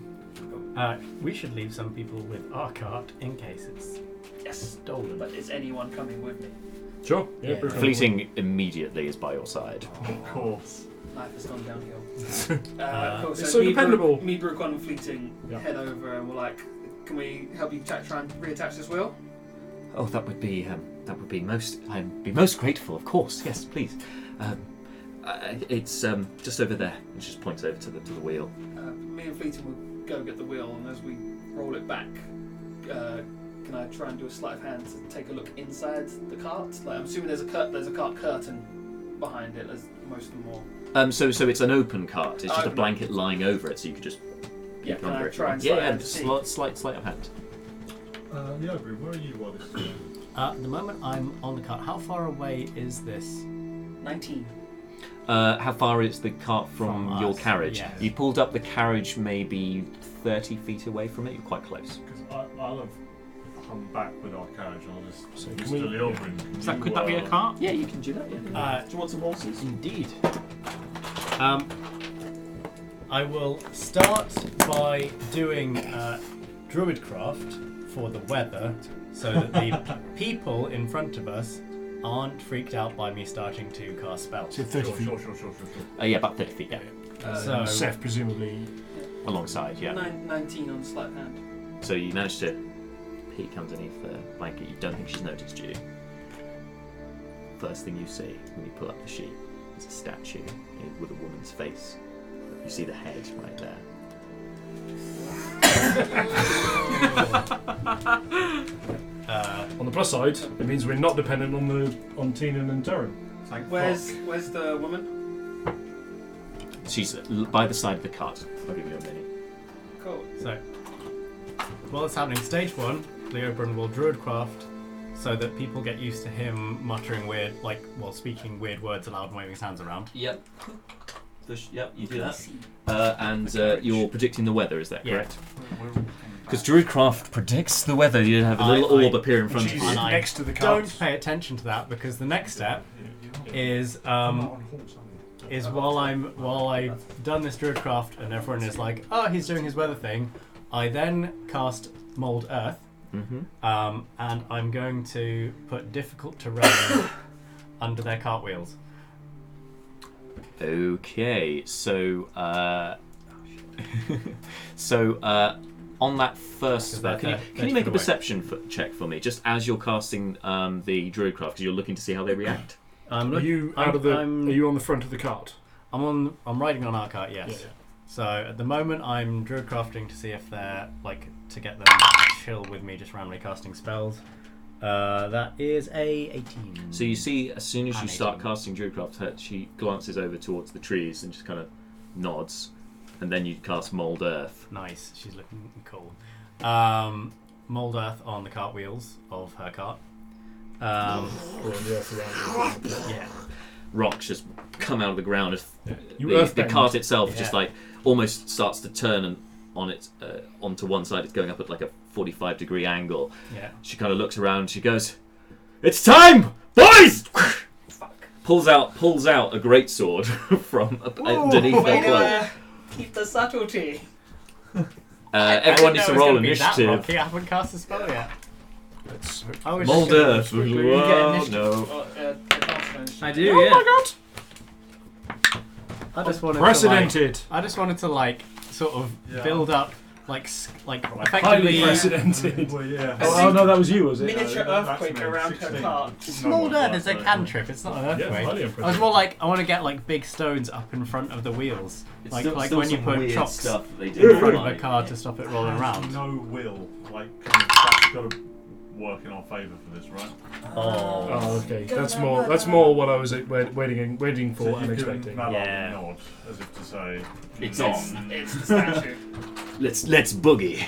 We should leave some people with our cart in case it's stolen. But is anyone coming with me? Sure. Yeah. Fleeting immediately is by your side. Of course. Life has gone downhill. Cool. It's so dependable. Me, Burakrin, and Fleeting Yeah. head over and we're like, can we help you try and reattach this wheel? Oh, that would be most. I'd be most grateful, of course. Yes, please. It's just over there. It just points over to the wheel. Me and Fleeting will go get the wheel, and as we roll it back, can I try and do a sleight of hand to take a look inside the cart? Like, I'm assuming there's a cart curtain behind it, as most of them will. So it's an open cart. It's just a blanket lying over it, so you could just Yeah, can under I it. try and Yeah, sleight sleight of hand. Leobri, where are you while this is going? At the moment, I'm on the cart. How far away is this? 19. How far is the cart from your us, carriage? yes. You pulled up the carriage maybe 30 feet away from it. You're quite close. Because I'll have come back with our carriage and I'll just So Mr. can we- Leobri. Could that be a cart? Yeah, you can do that. Yeah. Do you want some horses? Indeed. I will start by doing druidcraft for the weather, so that the people in front of us aren't freaked out by me starting to cast spells. So 30 feet. Sure. Yeah, about 30 feet. Yeah, So Seth, presumably. alongside. Yeah. 19 on the sleight of hand. So you managed to peek underneath the blanket. You don't think she's noticed you. First thing you see when you pull up the sheet is a statue with a woman's face. You see the head right there. On the plus side, it means we're not dependent on Teenan and Terran. Thank Where's the woman? She's by the side of the cart. I'll give you a minute. Cool. So, while it's happening, stage 1, Leobrin will druidcraft so that people get used to him muttering weird, speaking weird words aloud and waving his hands around. Yep. Yep, you do that. And you're predicting the weather, is that correct? Because Druidcraft predicts the weather. You have a little orb appear in front of you. Next to the cards. Don't pay attention to that because the next step is while I've done this Druidcraft and everyone is like, oh, he's doing his weather thing, I then cast Mold Earth, and I'm going to put difficult terrain under their cartwheels. Okay, so on that first spell, can you make a perception check for me, just as you're casting the Druidcraft, because you're looking to see how they react? Are you on the front of the cart? I'm riding on our cart, yes. Yeah. So at the moment I'm Druidcrafting to see if they're to get them to chill with me just randomly casting spells. That is a 18. So you see, as soon as you start casting Druidcraft, she glances over towards the trees and just kind of nods, and then you cast Mold Earth. Nice, she's looking cool. Mold Earth on the cartwheels of her cart. Or on the earth around you. Yeah. Rocks just come out of the ground. You The cart itself just almost starts to turn and onto one side. It's going up at like a 45-degree angle. Yeah. She kind of looks around. She goes, "It's time, boys!" Pulls out a greatsword from underneath her cloak. Keep the subtlety. Everyone needs to roll initiative. I haven't cast a spell yet. Mold Earth. You get Whoa, initiative. no. I do, Oh yeah. my god! I just wanted Precedented. I just wanted to sort of build up like Highly effectively precedented. Well, yeah. Oh no, that was you, was it? Miniature earthquake That's me, around her 16. cart. Mold Earth is a cantrip. It's not an Yeah, earthquake. highly I impressive. was more like I want to get big stones up in front of the wheels, It's like still when you some put weird chocks stuff that they in do. front of a car to stop it rolling around. No will. That's got to work in our favour for this, right? Oh, okay. That's more what I was waiting for So and you give expecting. Malak Yeah. a nod, as if to say, It's on. It's the statue. Let's boogie.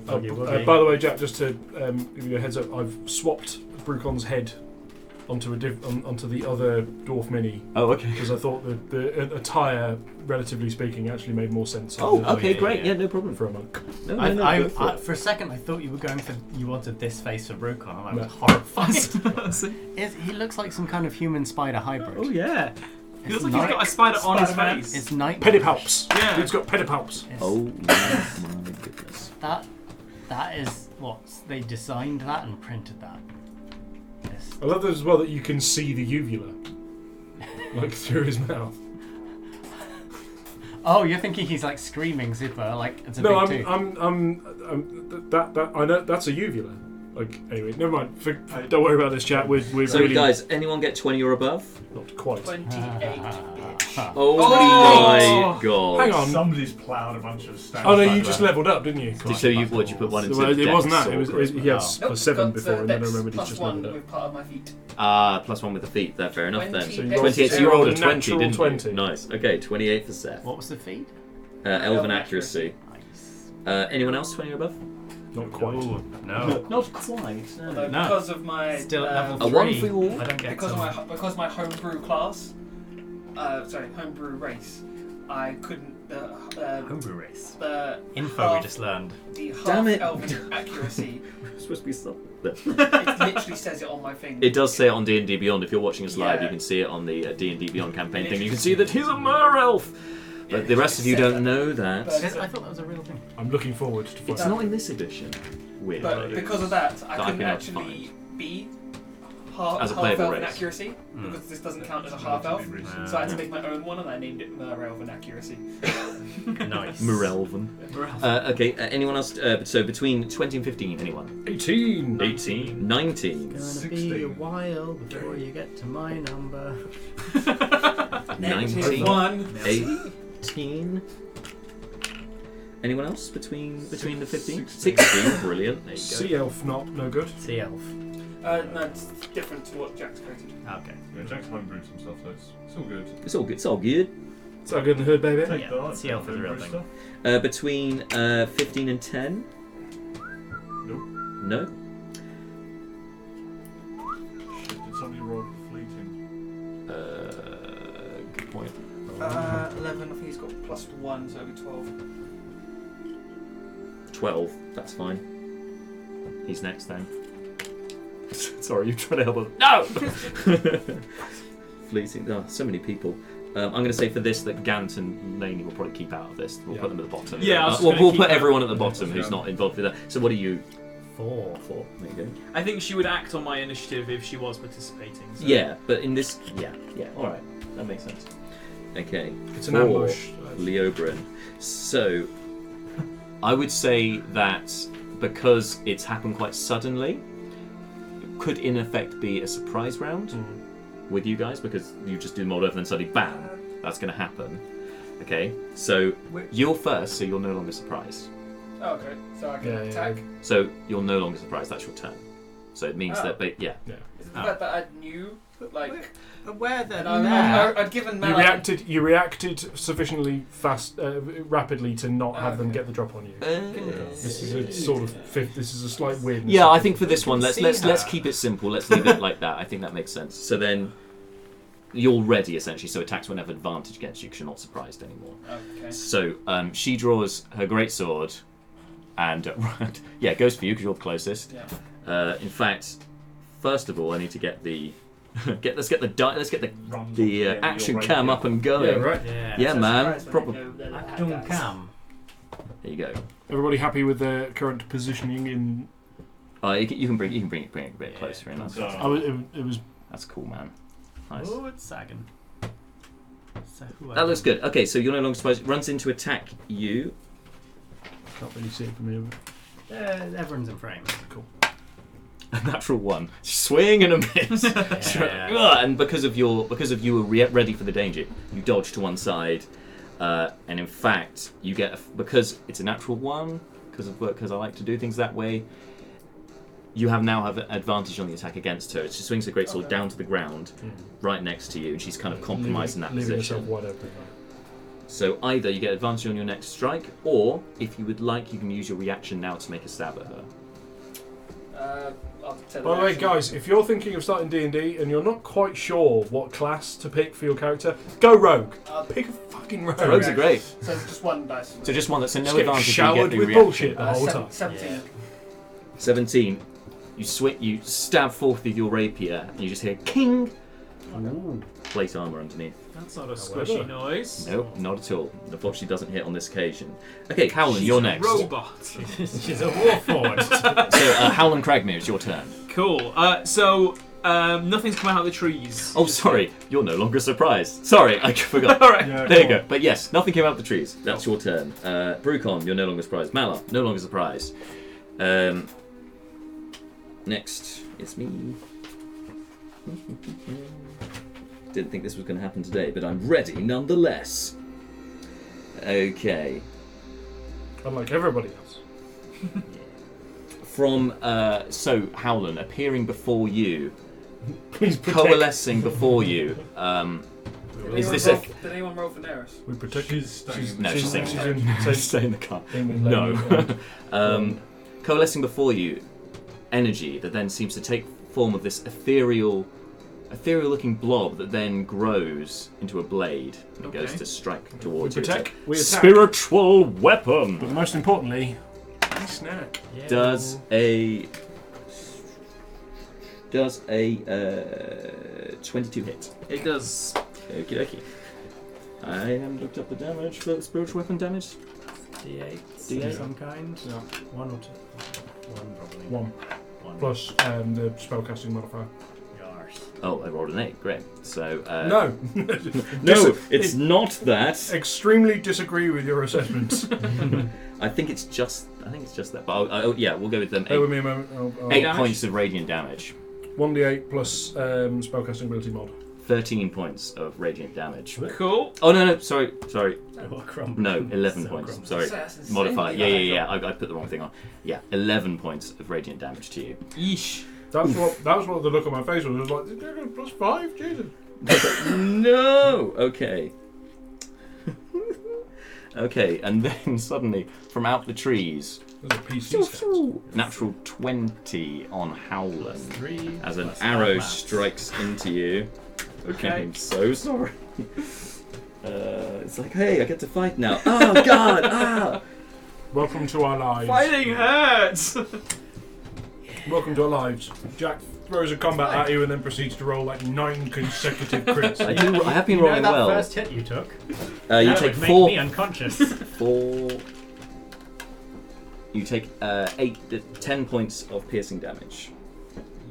By the way, Jack, just to give you a heads up, I've swapped Brucon's head onto onto the other dwarf mini Oh, okay. because I thought the attire, relatively speaking, actually made more sense. Oh, as okay, yeah, great. yeah. Yeah, no problem. for a monk. No, I, go for it. for a second, I thought you were going for you wanted this face for Brucon. I was No. horrified. He looks like some kind of human spider hybrid. Oh, yeah. He It's looks like he's got a spider on his face. It's night. Pedipalps. Yeah. Dude's got pedipalps. Oh my goodness. That is what they designed that and printed that. Yes. I love as well that you can see the uvula, like through his mouth. Oh, you're thinking he's like screaming zipper, like it's a No, big tooth. that I know that's a uvula. Like anyway, never mind. Don't worry about this chat. We're So, really guys, anyone get 20 or above? not quite. 28. Oh, my god. Hang on. Somebody's ploughed a bunch of stats. Oh no, back you just there. leveled up, didn't you? So you put one into Well, it Dex wasn't that. or It was he had Nope, +7 got, before, and then I Dex remembered he's just +1 leveled up. with part of my feet. +1 with the feet. That's fair enough then. 20, So you Dex 28, so you zero. rolled a natural 20, didn't 20. you? Nice. Okay, 28 for Seth. What was the feed? Elven accuracy. Nice. Anyone else 20 or above? Not quite. Ooh, no. Not quite. Although No. because of my Still at level A 3. one for you all? I don't get because my homebrew class, homebrew race, I couldn't. homebrew race. The Info we half- just learned. The Damn it. half-elven accuracy. We're supposed to be something. It literally says it on my thing. It does say it on D&D Beyond. If you're watching us live, Yeah. you can see it on the D&D Beyond campaign thing. You can see that he's a merelf. But the rest of you don't know that. But- I thought that was a real thing. I'm looking forward to It's finding not in this edition. But Weirdly. because of that, I That I couldn't can actually be half As a playable elven race. accuracy Mm. because this doesn't count as a half elf. So I had to make my own one, and I named it Merelven accuracy. Nice. Merelven. Okay, anyone else? So between 20 and 15, anyone? 18. 18. 19. Gonna be a 16. while before you get to my number. 19. One. 18. Anyone else between the 15? 16. Brilliant. There you go. Sea elf, no good. Sea elf. No, it's different to what Jack's created. Okay. Yeah, Jack's homebrewed some stuff, so it's all good. It's all good. It's all good. It's all good in the hood, baby. Take Yeah, that, sea elf is a real homebrew thing. stuff. Between 15 and 10? Nope. No? Shit, did somebody roll for fleeting? Good point. 11. I think he's got +1, so it'll be 12. 12. That's fine. He's next then. Sorry, you're trying to help us. No! Fleeting. Oh, so many people. I'm going to say for this that Gant and Laney will probably keep out of this. We'll put them at the bottom. Yeah, we'll put everyone at the bottom who's not involved with that. So what are you? 4. 4. There you go. I think she would act on my initiative if she was participating. So. Yeah, but in this, yeah. All right, that makes sense. Okay. It's an ambush. Leobrin. So, I would say that because it's happened quite suddenly, it could in effect be a surprise round with you guys because you just do them all over and then suddenly bam, that's going to happen. Okay, so you're first, so you're no longer surprised. Oh, okay, so I can attack. So you're no longer surprised. That's your turn. So it means that, but yeah. Is it the fact that I knew, like, where then? I'd given Mal. You reacted sufficiently fast, rapidly to not have them get the drop on you. This is a sort of This is a slight weirdness. Yeah, I think for this one, let's keep it simple. Let's leave it like that. I think that makes sense. So then, you're ready essentially. So attacks won't have advantage against you because you're not surprised anymore. Okay. So she draws her greatsword, and it goes for you because you're the closest. Yeah. In fact, first of all, I need to get the let's get the action cam up and going. Yeah, right. Yeah, man. Proper. Action cam. There you go. Everybody happy with their current positioning in? You can bring it a bit closer in. That's cool, man. Nice. Oh, it's sagging. So that looks good. Okay, so you're no longer supposed. Runs in to attack you. Can't really see it from here. Everyone's in frame. Cool. A natural 1. Swing and a miss. And because you were ready for the danger, you dodge to one side, and in fact you get because it's a natural 1 because I like to do things that way. You now have an advantage on the attack against her. She swings her greatsword down to the ground, right next to you, and she's kind of compromised in that position. Wide open. So either you get advantage on your next strike, or if you would like, you can use your reaction now to make a stab at her. By the way, guys, if you're thinking of starting D&D and you're not quite sure what class to pick for your character, go rogue. Pick a fucking rogue. Rogues are great. So it's just one dice. So just one that's no Just get advantage. showered you get with the reaction. bullshit the whole time. 17. 17. You stab forth with your rapier, and you just hear king. Plate armor underneath. That's not a squishy noise. Nope, not at all. Unfortunately, doesn't hit on this occasion. Okay, Howland, you're next. Robot. She's a warforged. So, Howland Cragmere, it's your turn. Cool. So nothing's come out of the trees. Oh, sorry, you're no longer surprised. Sorry, I forgot. All right. Yeah, There you go. But yes, nothing came out of the trees. That's your turn. Brucon, you're no longer surprised. Malar, no longer surprised. Next, it's me. Didn't think this was going to happen today, but I'm ready nonetheless. Okay. Unlike everybody else. From Howland appearing before you, Please protect. coalescing before you. Is this a? Did anyone roll for Neris? We protect. She's staying. No, she's she's staying. Stay in the car. in No. Coalescing before you, energy that then seems to take form of this ethereal-looking blob that then grows into a blade and goes to strike towards We you. protect. We attack. Spiritual weapon. But most importantly, we snack. Does a 22 hit? It does. Okie dokie. I haven't looked up the damage for spiritual weapon damage. D8. D8. Of some kind. Yeah. 1 or 2. 1 probably. 1 plus the spellcasting modifier. Yours. Oh, I rolled an 8. Great. So No. no, it's not that. Extremely disagree with your assessment. I think it's just that. But yeah, we'll go with them. Bear with me a moment. 8 damage? points of radiant damage. 1d8 plus spellcasting ability mod. 13 points of radiant damage. Cool. Oh no, sorry. Oh, crumb. No, 11 So points. crumb. Sorry. That's Modify. insanely Yeah. high. I put the wrong thing on. Yeah, 11 points of radiant damage to you. Yeesh. That was what the look on my face was. It was like, did you get plus 5? Jesus. No. Okay. Okay, and then suddenly from out the trees, There's a PC stat. natural 20 on Howland 3. as an plus arrow maths. strikes into you. Okay. I'm so sorry. It's like, hey, I get to fight now. Oh God! Ah! Welcome to our lives. Fighting hurts. Welcome to our lives. Jack throws a combat at you and then proceeds to roll like 9 consecutive crits. I have been You know rolling that well. first hit you took? You That take would make 4. me unconscious. 4. You take 10 points of piercing damage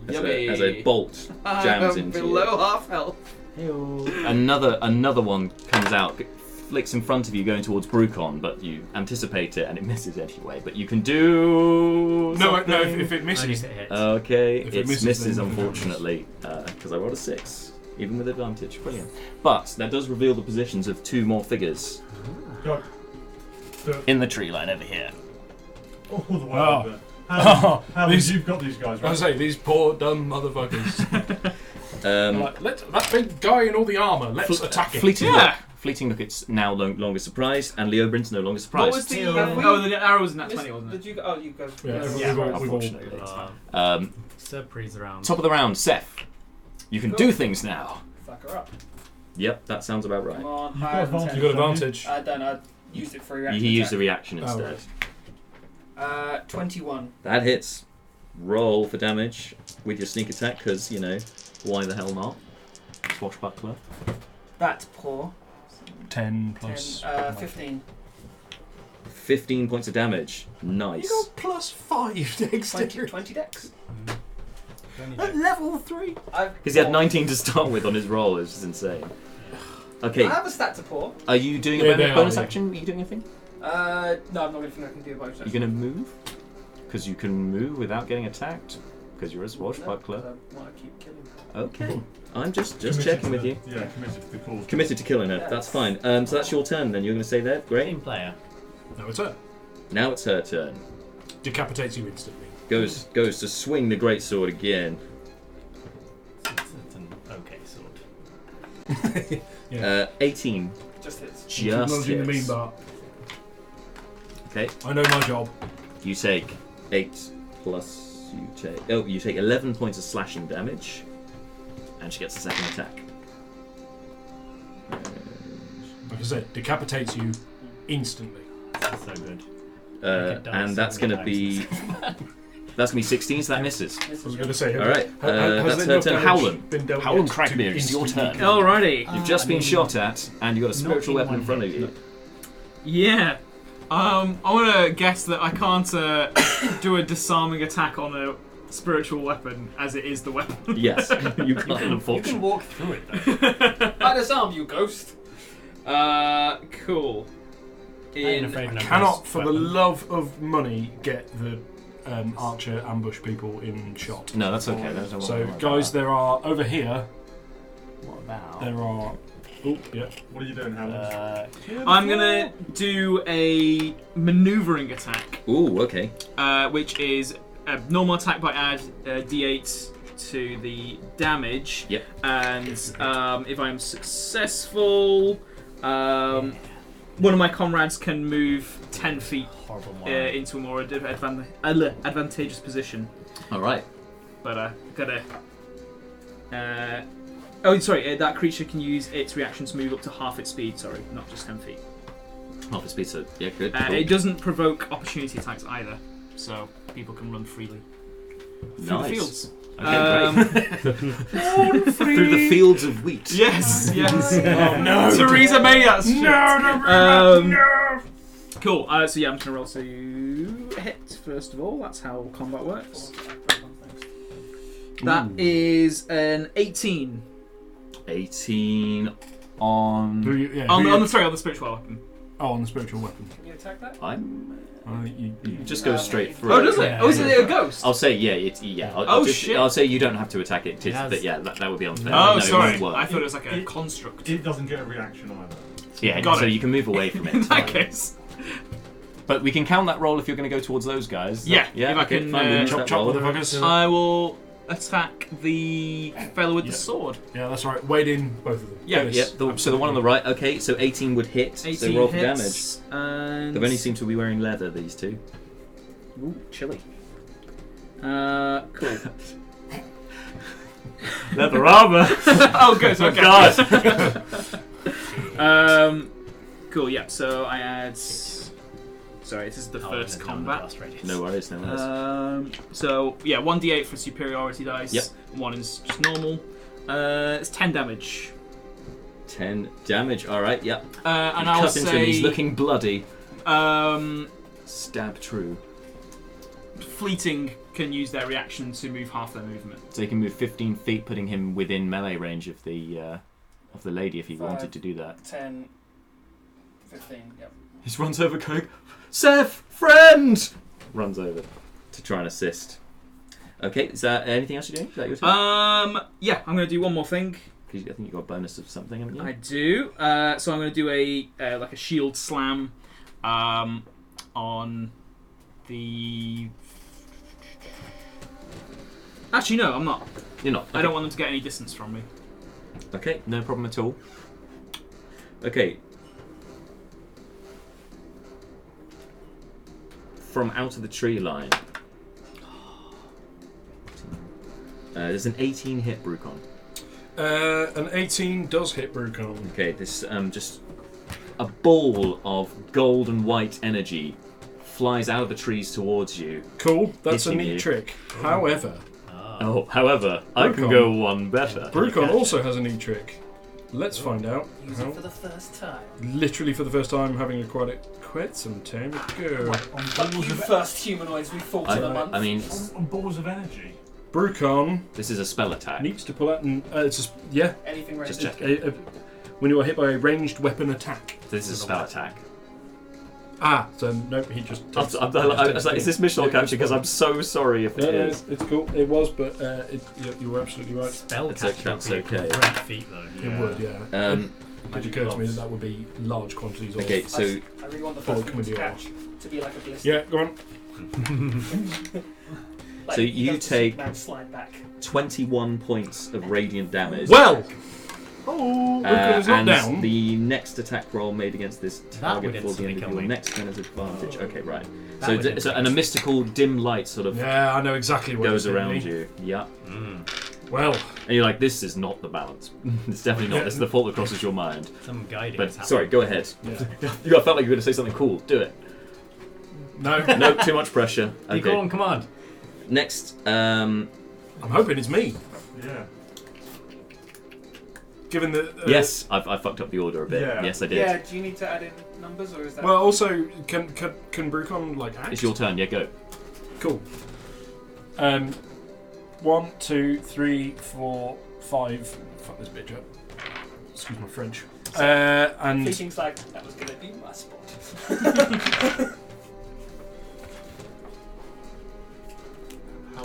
as a bolt jams into you. below half health. Another one comes out, flicks in front of you, going towards Burakrin, but you anticipate it and it misses anyway. But you can do No, something. if it Only misses. if it hits. Okay, If it it misses, misses then unfortunately because I rolled a 6, even with advantage. Brilliant. But that does reveal the positions of 2 more figures Go. in the tree line over here. All the way Oh. over. Oh, How these- you've got these guys, I right? say, these poor dumb motherfuckers. Like, that big guy in all the armour, let's attack him. Fleeting Yeah. look. Fleeting look. It's now no longer surprised, and Leobrin's no longer surprised. What was the? Have we- Oh, the arrow was in that 20, wasn't it? Did you? Oh, you go. Yeah, Yeah, we've all- unfortunately. Uh, Surprise round. Top of the round, Seth. You can do things now. Fuck her up. Yep, that sounds about right. Come on, You've higher got than advantage. You 10. got advantage. I don't know. I used it for a reaction. He used the attack. reaction Oh, instead. right. 21. That hits. Roll for damage with your sneak attack, because, you know, why the hell not? Swashbuckler. That's poor. 10 plus. 15. 15 points of damage. Nice. You got plus 5 dexterity. 20 dex. At level 3. Because he had 19 to start with on his roll, it's just insane. Okay, I have a stat to pour. are you doing a Yeah, they bonus are, yeah. action? Are you doing anything? No, I'm not going to think I can do a bonus Are you action. going to move? Because you can move without getting attacked. Because you're a swashbuckler. I want to keep killing her. Okay. I'm just Committed checking to with the- you. Yeah, committed to the cause. Committed to killing her. Yeah. That's fine. So that's your turn then. You're going to say that? Great. Team player. No, it's her. Now it's her turn. Decapitates you instantly. Goes to swing the greatsword again. It's an okay sword. 18. Just hits. Just Acknowledging the mean hits. bar. Okay. I know my job. You take 8 plus. You take 11 points of slashing damage, and she gets a second attack. Like I said, decapitates you instantly. That's so good. And that's going to be 16, so that misses. I was going to say. All right, that's her turn. Howland Crackbeard, it's your turn. Alrighty. You've just been shot at, and you've got a spiritual weapon in front of you. Yeah. I want to guess that I can't do a disarming attack on a spiritual weapon as it is the weapon. Yes, you can't, You can unfortunately. walk through it though. I disarm you, ghost. Cool. I ain't afraid of no Cannot, ghost for the weapon. love of money, get the archer ambush people in shot. No, that's okay. That's not So, worry about guys, that. there are over here. What about? There are. Oh, yeah. What are you doing, Howard? I'm gonna do a maneuvering attack, Ooh, okay. which is a normal attack by add d8 to the damage. Yep. And if I'm successful, one of my comrades can move 10 feet Horrible one. into a more advantageous position. All right. But gotta. Oh, sorry. That creature can use its reaction to move up to half its speed. Sorry, not just 10 feet. Half a speed, so yeah, good. Cool. It doesn't provoke opportunity attacks either, so people can run freely through the Nice. fields. Okay, great. Through the fields of wheat. Yes, yes. Oh, no! Theresa May, that's shit. No! Cool. So yeah, I'm just gonna roll to hit first of all. That's how combat works. That is an 18 18 on. on the spiritual weapon. Oh, on the spiritual weapon. Can you attack that? I think you Just go straight through. Oh, does it? Yeah, Oh, is it a ghost? I'll say yeah. It's yeah. Oh, shit. I'll say you don't have to attack it. It has- But yeah, that would be unfair. Oh, No, sorry. It won't I work. thought it was like a construct. It doesn't get a reaction either. Yeah, Got so it. you can move away from it. In It's that fine. case. But we can count that roll if you're going to go towards those guys. Yeah, Yeah. if I Okay. can, Fine. we'll use chop that chop roll. motherfuckers. I will attack the fellow with the Yeah. sword. Yeah, that's right. Wade in both of them. Yeah, Yes, Yeah. So the one on the right. Okay. So 18 would hit. 18 so roll for hits, damage. and They only seem to be wearing leather. These two. Ooh, chilly. Cool. Leather armor. Oh, good. Okay. God. Cool. Yeah. So I add. Sorry, this is the first combat. No worries. So yeah, 1d8 for superiority dice. Yep. 1 is just normal. It's 10 damage. 10 damage. All right. Yep. And you I'll cut into him. He's looking bloody. Stab true. Fleeting can use their reaction to move half their movement. So he can move 15 feet, putting him within melee range of the lady if he 5, wanted to do that. 10, 15. Yep. He just runs over, going, "Seth, friend!" Runs over to try and assist. Okay, is that anything else you're doing? Is that your turn? Yeah, I'm going to do one more thing. I think you got a bonus of something, haven't you? I do. So I'm going to do a like a shield slam on the. Actually, no, I'm not. You're not. Okay. I don't want them to get any distance from me. Okay, no problem at all. Okay. From out of the tree line. There's an 18 hit Brucon. An 18 does hit Brucon. Okay, this just a ball of gold and white energy flies out of the trees towards you. Cool, that's a Hitting neat you. trick. However, however, I can go one better. Brucon also has a neat trick. Let's find out. Use it for the first time. Literally for the first time, having acquired it quite some time ago. On Fuck balls you of first humanoids we fought in a month. I mean, on balls of energy. Brucon this is a spell attack. needs to pull out and it's just Anything ranged. Just check when you are hit by a ranged weapon attack. This is a spell attack. So nope, he just. I was like, is this mission or capture? Because I'm so sorry if it is. It's cool. It was, but you were absolutely right. Spell It's catch okay, it's would be a okay. great feat, though. It would, yeah. It occurred to me gloves. that would be large quantities of. Okay, so I really want the Bulk first one to manure. catch to be like a blister. Yeah, go on. Like, So he you does the take- Superman slide back. 21 points of radiant damage. Well. Oh, Brucon is not and down. the next attack roll made against this That target would before the end instantly of kill your me. next turn has advantage. Okay, right. That So, would and a mystical dim light sort of Yeah, I know exactly what goes you're around saying. you. Yeah. Well, And you're like, this is not the balance. It's definitely not. This is the thought that crosses your mind. Some guiding. But is happening. sorry, go ahead. yeah. You felt like you were going to say something cool. Do it. No, No, too much pressure. You go Okay. on command. Next, I'm hoping it's me. Yeah. Given that. yes, I fucked up the order a bit. Yeah. Yes, I did. Yeah, do you need to add in numbers or is that? Well, also, can Brucon like act? It's your turn. Yeah, go. Cool. 1, 2, 3, 4, 5. Fuck this bitch up. Excuse my French. And Fleeting's like, that was going to be my spot. How?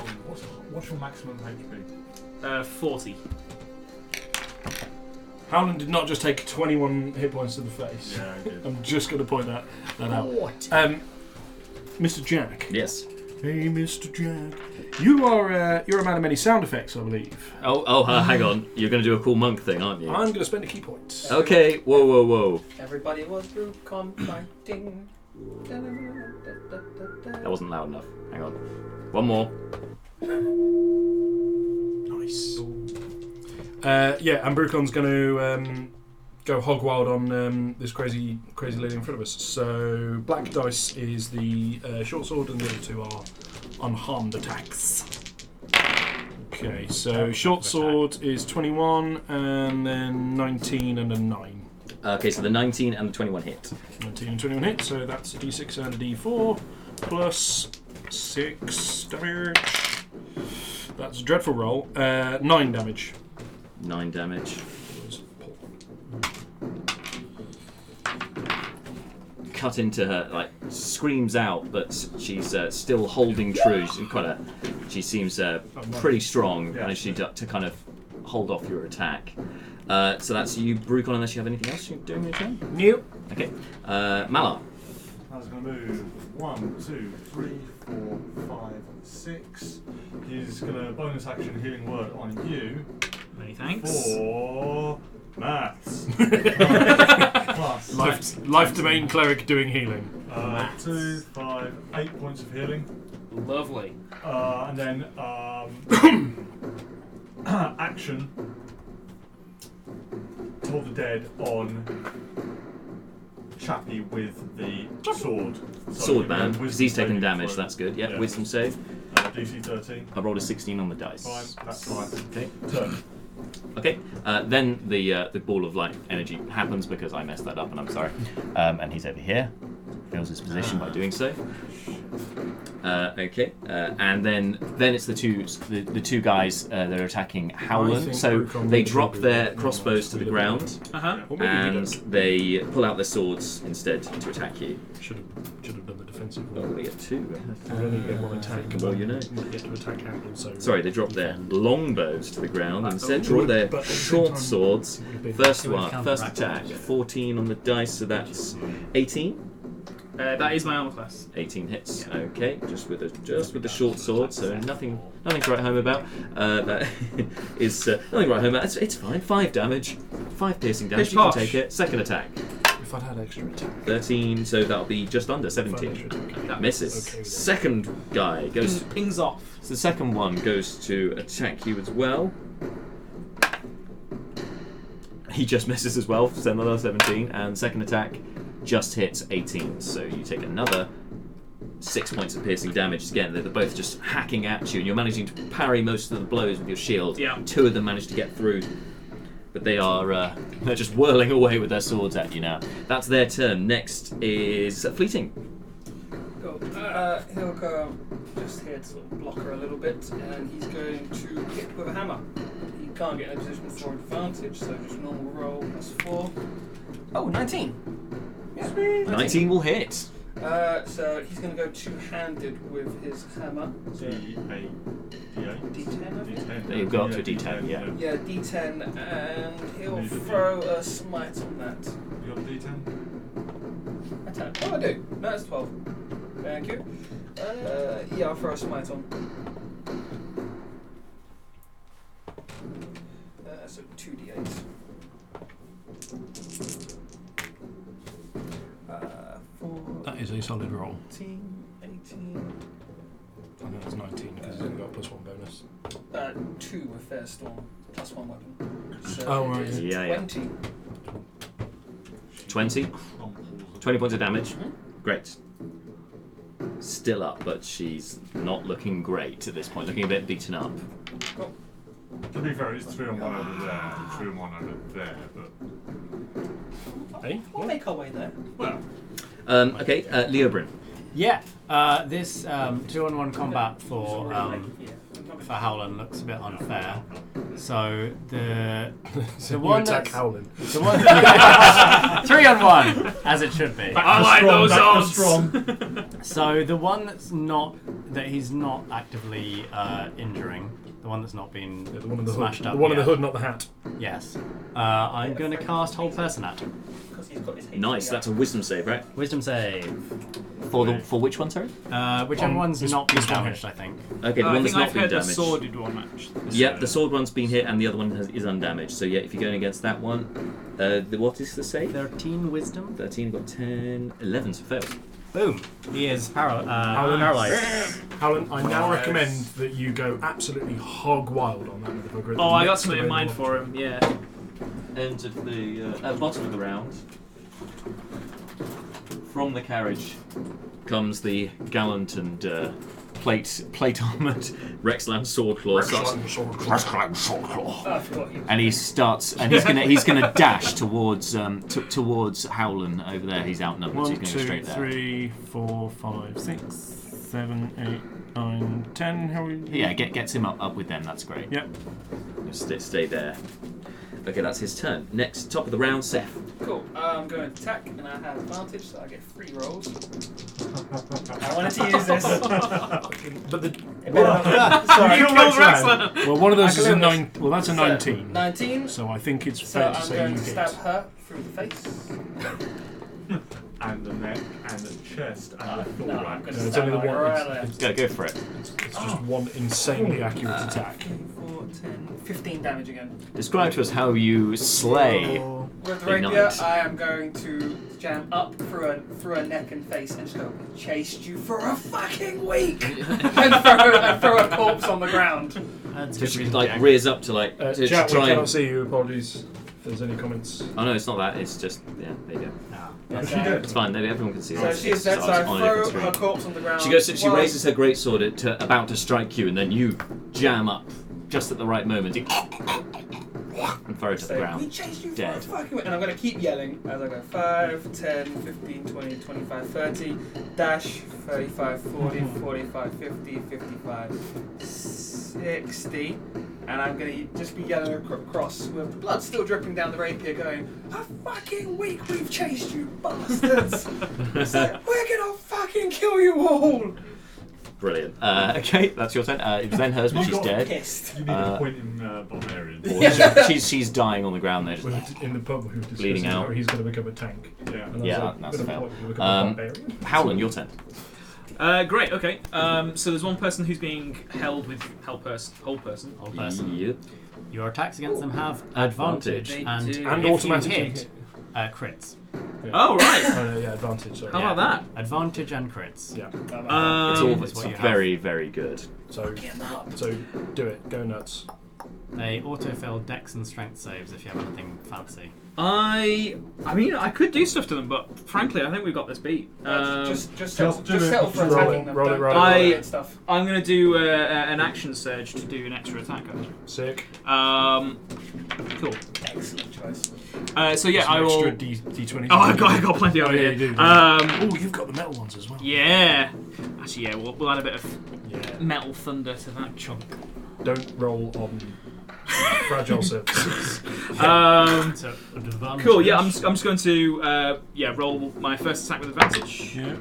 What's your maximum HP? 40. Howland did not just take 21 hit points to the face. Yeah, I did. I'm just going to point that out. Mr. Jack. Yes. Hey, Mr. Jack. You're a man of many sound effects, I believe. Hang on. You're going to do a cool monk thing, aren't you? I'm going to spend a key point. Okay. Whoa. Everybody was Brucon fighting. That wasn't loud enough. Hang on. One more. Nice. And Brucon's going to go hog wild on this crazy lady in front of us. So black dice is the short sword, and the other two are unharmed attacks. Okay, so short sword is 21, and then 19 and a 9. Okay, so the 19 and the 21 hit. 19 and 21 hit, so that's a d6 and a d4 plus 6 damage. That's a dreadful roll. 9 damage. 9 damage. Cut into her, like screams out, but she's still holding true. She seems pretty strong, Yeah. managed to kind of hold off your attack. So that's you, Brucon, unless you have anything else you're doing in your turn? Nope. Okay. Malar. I was going to move 1, 2, 3, 4, 5, 6. He's going to bonus action healing word on you Many thanks. for maths. Plus Life domain cleric doing healing. 2, 5, 8 points of healing. Lovely. And then action. Toll the dead on chappie with the sword. Sword man, because wisdom he's taking saving damage. throw. That's good. Yeah, Yeah. wisdom save. DC 13. I rolled a 16 on the dice. Fine, that's fine. Okay. Turn. Okay. Then the ball of light energy happens because I messed that up, and I'm sorry. And he's over here. Fills his position by doing so. Okay. And then it's the two guys that are attacking Howland. So they drop their crossbows to the ground, and they pull out their swords instead to attack you. Should have done the defensive Oh, one. they get two. We only get one attack. Well, you know. We get to attack Howland, so. Sorry, they drop their longbows to the ground and instead draw their But at the same short time, swords. it would have been- First It would one, counteract first attack, that. 14 on the dice, so that's 18. That is my armor class. 18 hits. Okay, just with the short sword, so nothing to write home about. That is nothing to write home about. It's fine. 5 damage, 5 piercing damage. Pish You can posh. take it. Second attack, If I'd had extra attack. 13. So that'll be just under If I'd had 17. extra attack. That misses. Okay, then. Second guy goes. Pings off. So the second one goes to attack you as well. He just misses as well, so another 17, and second attack just hits 18. So you take another 6 points of piercing damage. Again, they're both just hacking at you, and you're managing to parry most of the blows with your shield. Yeah. 2 of them manage to get through, but they are they're just whirling away with their swords at you now. That's their turn. Next is Fleeting. Cool. He'll go just here to sort of block her a little bit, and he's going to hit with a hammer. He can't get in a position for advantage, so just normal roll plus 4. Oh, 19. Yeah. 19 will hit. So he's going to go two-handed with his hammer. So D8. D8? D10, I think? There you go, up to a D10, yeah. Yeah, D10, and he'll Need a throw a smite on that. You got a D10? Attack. Oh, I do. No, it's 12. Thank you. Yeah, I'll throw a smite on. So 2d8. 4. That is a solid roll. 18, 18. I think it's 19 because he's only got a +1 bonus. 2 with Fair Storm, plus 1 weapon. So Oh, right, it is yeah. Yeah, 20. 20. 20 points of damage. Mhm. Great. Still up, but she's not looking great at this point, looking a bit beaten up. Cool. To be fair, it's 3 on 1 over there, and 3 on 1 over there, but. Hey? We'll make our way there. Well. Okay, Leobrin. Yeah, this 2-on-1 combat for Howland looks a bit unfair. So the one attack that's Howland. the one 3-on-1, as it should be. I like those odds. So the one that he's not actively injuring, the one that's not been Yeah, the one in the smashed hood. up. The one in the yet. hood, not the hat. Yes. I'm going to cast Hold Person at. Because he's got his HP Nice, up. that's a wisdom save, right? Wisdom save. For which one, sorry? Whichever one's this- not been this one damaged, I think. Okay, the I one that's think not I've been heard the damaged. sworded one actually. Yep, the sword one's been hit and the other one is undamaged. So yeah, if you're going against that one, what is the save? 13 Wisdom. 13, got 10, 11, so fails. Boom. He is paralyzed. Howland, I now recommend that you go absolutely hog wild on that motherfucker. Oh, I got something in mind for him. Yeah. End of the bottom of the round. From the carriage comes the gallant and plate armored Rexland Swordclaw. I forgot you. And he starts, and he's gonna dash towards towards Howland over there. He's outnumbered, so 1, he's going 2, straight there. 3, 4, 5, 6, 7, 8, 9, 10. How are we? Yeah, gets him up with them. That's great. Yep. Just stay there. Okay, that's his turn. Next, top of the round, Seth. Cool. I'm going to attack, and I have advantage, so I get 3 rolls. I wanted to use this. But the Sorry. You killed Rexland. well, one of those is a Academics. 9. Well, that's a So, 19. 19. So I think it's So fair to I'm say going you to stab hit. her through the face. And the neck, and the chest, and the No, I'm thorax. going No, to it's stab only her the one. right there. Go for it. It's just one insanely accurate attack. 4, 10, 15 damage again. Describe to us how you slay. With the Big rapier, knight. I am going to jam up through her neck and face and just go, chased you for a fucking week! and throw a corpse on the ground. That's So good she reason, like Jack. rears up to like to Jack, we try cannot and see you. Apologies. there's any comments. Oh no, it's not that. It's just there you go. Is she dead? It's fine. Everyone can see. So it. she is dead, It's so I on a different throw her screen. corpse on the ground. She raises her greatsword about to strike you, and then you jam up just at the right moment. And throw it to the We ground. chased you Dead. for a fucking and I'm going to keep yelling as I go 5, 10, 15, 20, 25, 30, dash, 35, 40, 45, 50, 55, 60. And I'm going to just be yelling across with the blood still dripping down the rapier going, a fucking week we've chased you bastards! It's like, we're going to fucking kill you all! Brilliant. Okay, that's your turn. It was then hers, but she's dead. Pissed. You need a point in barbarian. She's dying on the ground there. In the pub, we were Bleeding discussing out. how he's going to become a tank. Yeah. And I was Yeah, like, that's a "Gonna fail. point you to become a barbarian." Howland, your turn. Great. Okay. So there's one person who's being held with whole person. Yep. Your attacks against them have advantage, They and do. And if automatically you hit, crits. Oh right. Yeah, advantage. Sorry. How about Advantage and crits. Yeah. that? It's all That's what you have. very, very good. So do it. Go nuts. They autofill dex and strength saves if you have anything fancy. I mean, I could do stuff to them, but frankly, I think we've got this beat. Just Settle do it. for Roll attacking it, them. roll it, Don't roll it. roll I- it and stuff. I'm going to do an action surge to do an extra attack. I think. Sick. Cool. Excellent choice. So yeah, Some I will. extra D20. Oh, I got plenty over Oh, yeah, here. you do. Oh, You've got the metal ones as well. yeah. Actually, yeah, we'll add a bit of Yeah. metal thunder to that chunk. Don't roll on fragile surfaces. So advantage. Cool. Yeah, I'm just going to roll my first attack with advantage. Yeah.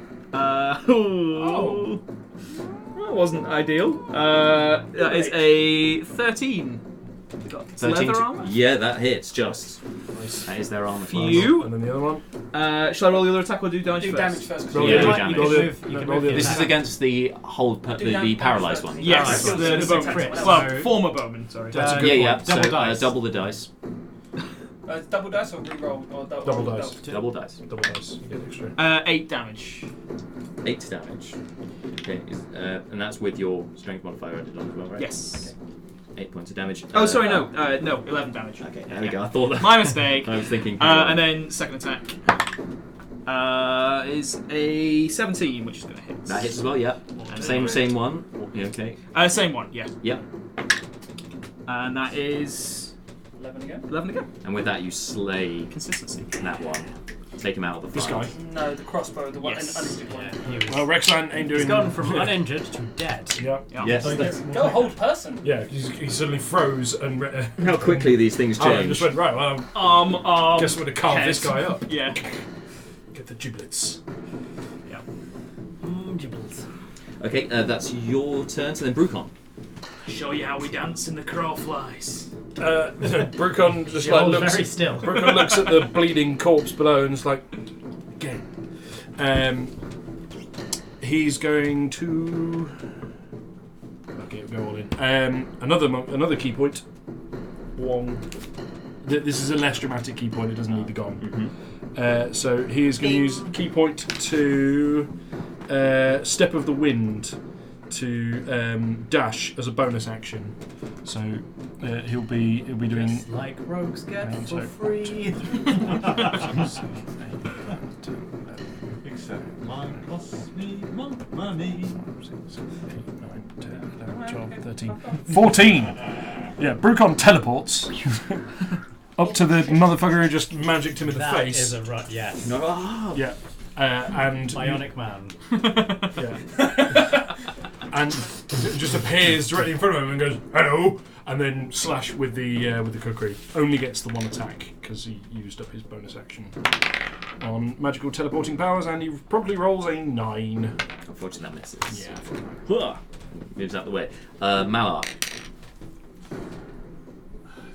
That wasn't ideal. That is a 13. They got 13 leather armor. Yeah, that hits just. Nice. That is their armor class. Few. And then the other one. Shall I roll the other attack or do damage Do first? damage first. 'cause Roll Yeah, the do other- damage. roll the- You can roll move the- the This is against the whole the paralysed one. Yes, Alright. the So bowman. it's Well, so- former bowman. Sorry. That's a Uh, good Yeah, one. yeah. Double So dice. double the dice. Double dice or re-roll? Or Double dice. Double dice. Double dice. You get extra. 8 damage. 8 damage. Okay, and that's with your strength modifier added on as well, right? Yes. Okay. 8 points of damage. Oh, sorry, no. No, 11 damage. Okay, there we go. I thought that. My mistake. I was thinking. And then second attack is a 17, which is going to hit. that hits as well. Yeah. Same one. Yeah, okay. Same one, yeah. Yep. And that is 11 again? 11 again. And with that, you slay Consistency. that one. Take him out of the This fire. guy. No, the crossbow, the one, Yes. uninjured one. Well, Rexland ain't doing. He's gone from uninjured to dead. Yeah. Yeah. Yes. that's- Go hold person. Yeah, he suddenly froze and. How quickly these things I change. just went right. Well, guess we're gonna carve head. this guy up. Yeah. Get the giblets. Yeah. Okay, that's your turn. So then, Brucon. Show you how we dance in the crow flies. Brucon just She like holds looks. very still. Brucon looks at the bleeding corpse below and is like, again. He's going to. Okay, we'll go all in. Another key point. One. This is a less dramatic key point. It doesn't need the gong. So he is going to use key point to step of the wind to dash as a bonus action. So he'll be doing. Just like rogues get Hang on, for so- free. Except mine costs me more money. 9, 10, 11, 12, 13, 14. Yeah, Brucon teleports up to the motherfucker who just magicked him in the That face. is a yes. Yeah, and Bionic man. yeah, and just appears directly in front of him and goes hello, and then slash with the kukri. Only gets the one attack because he used up his bonus action on magical teleporting powers, and he probably rolls a 9. Unfortunately, that misses. Yeah. Moves out the way. Malar.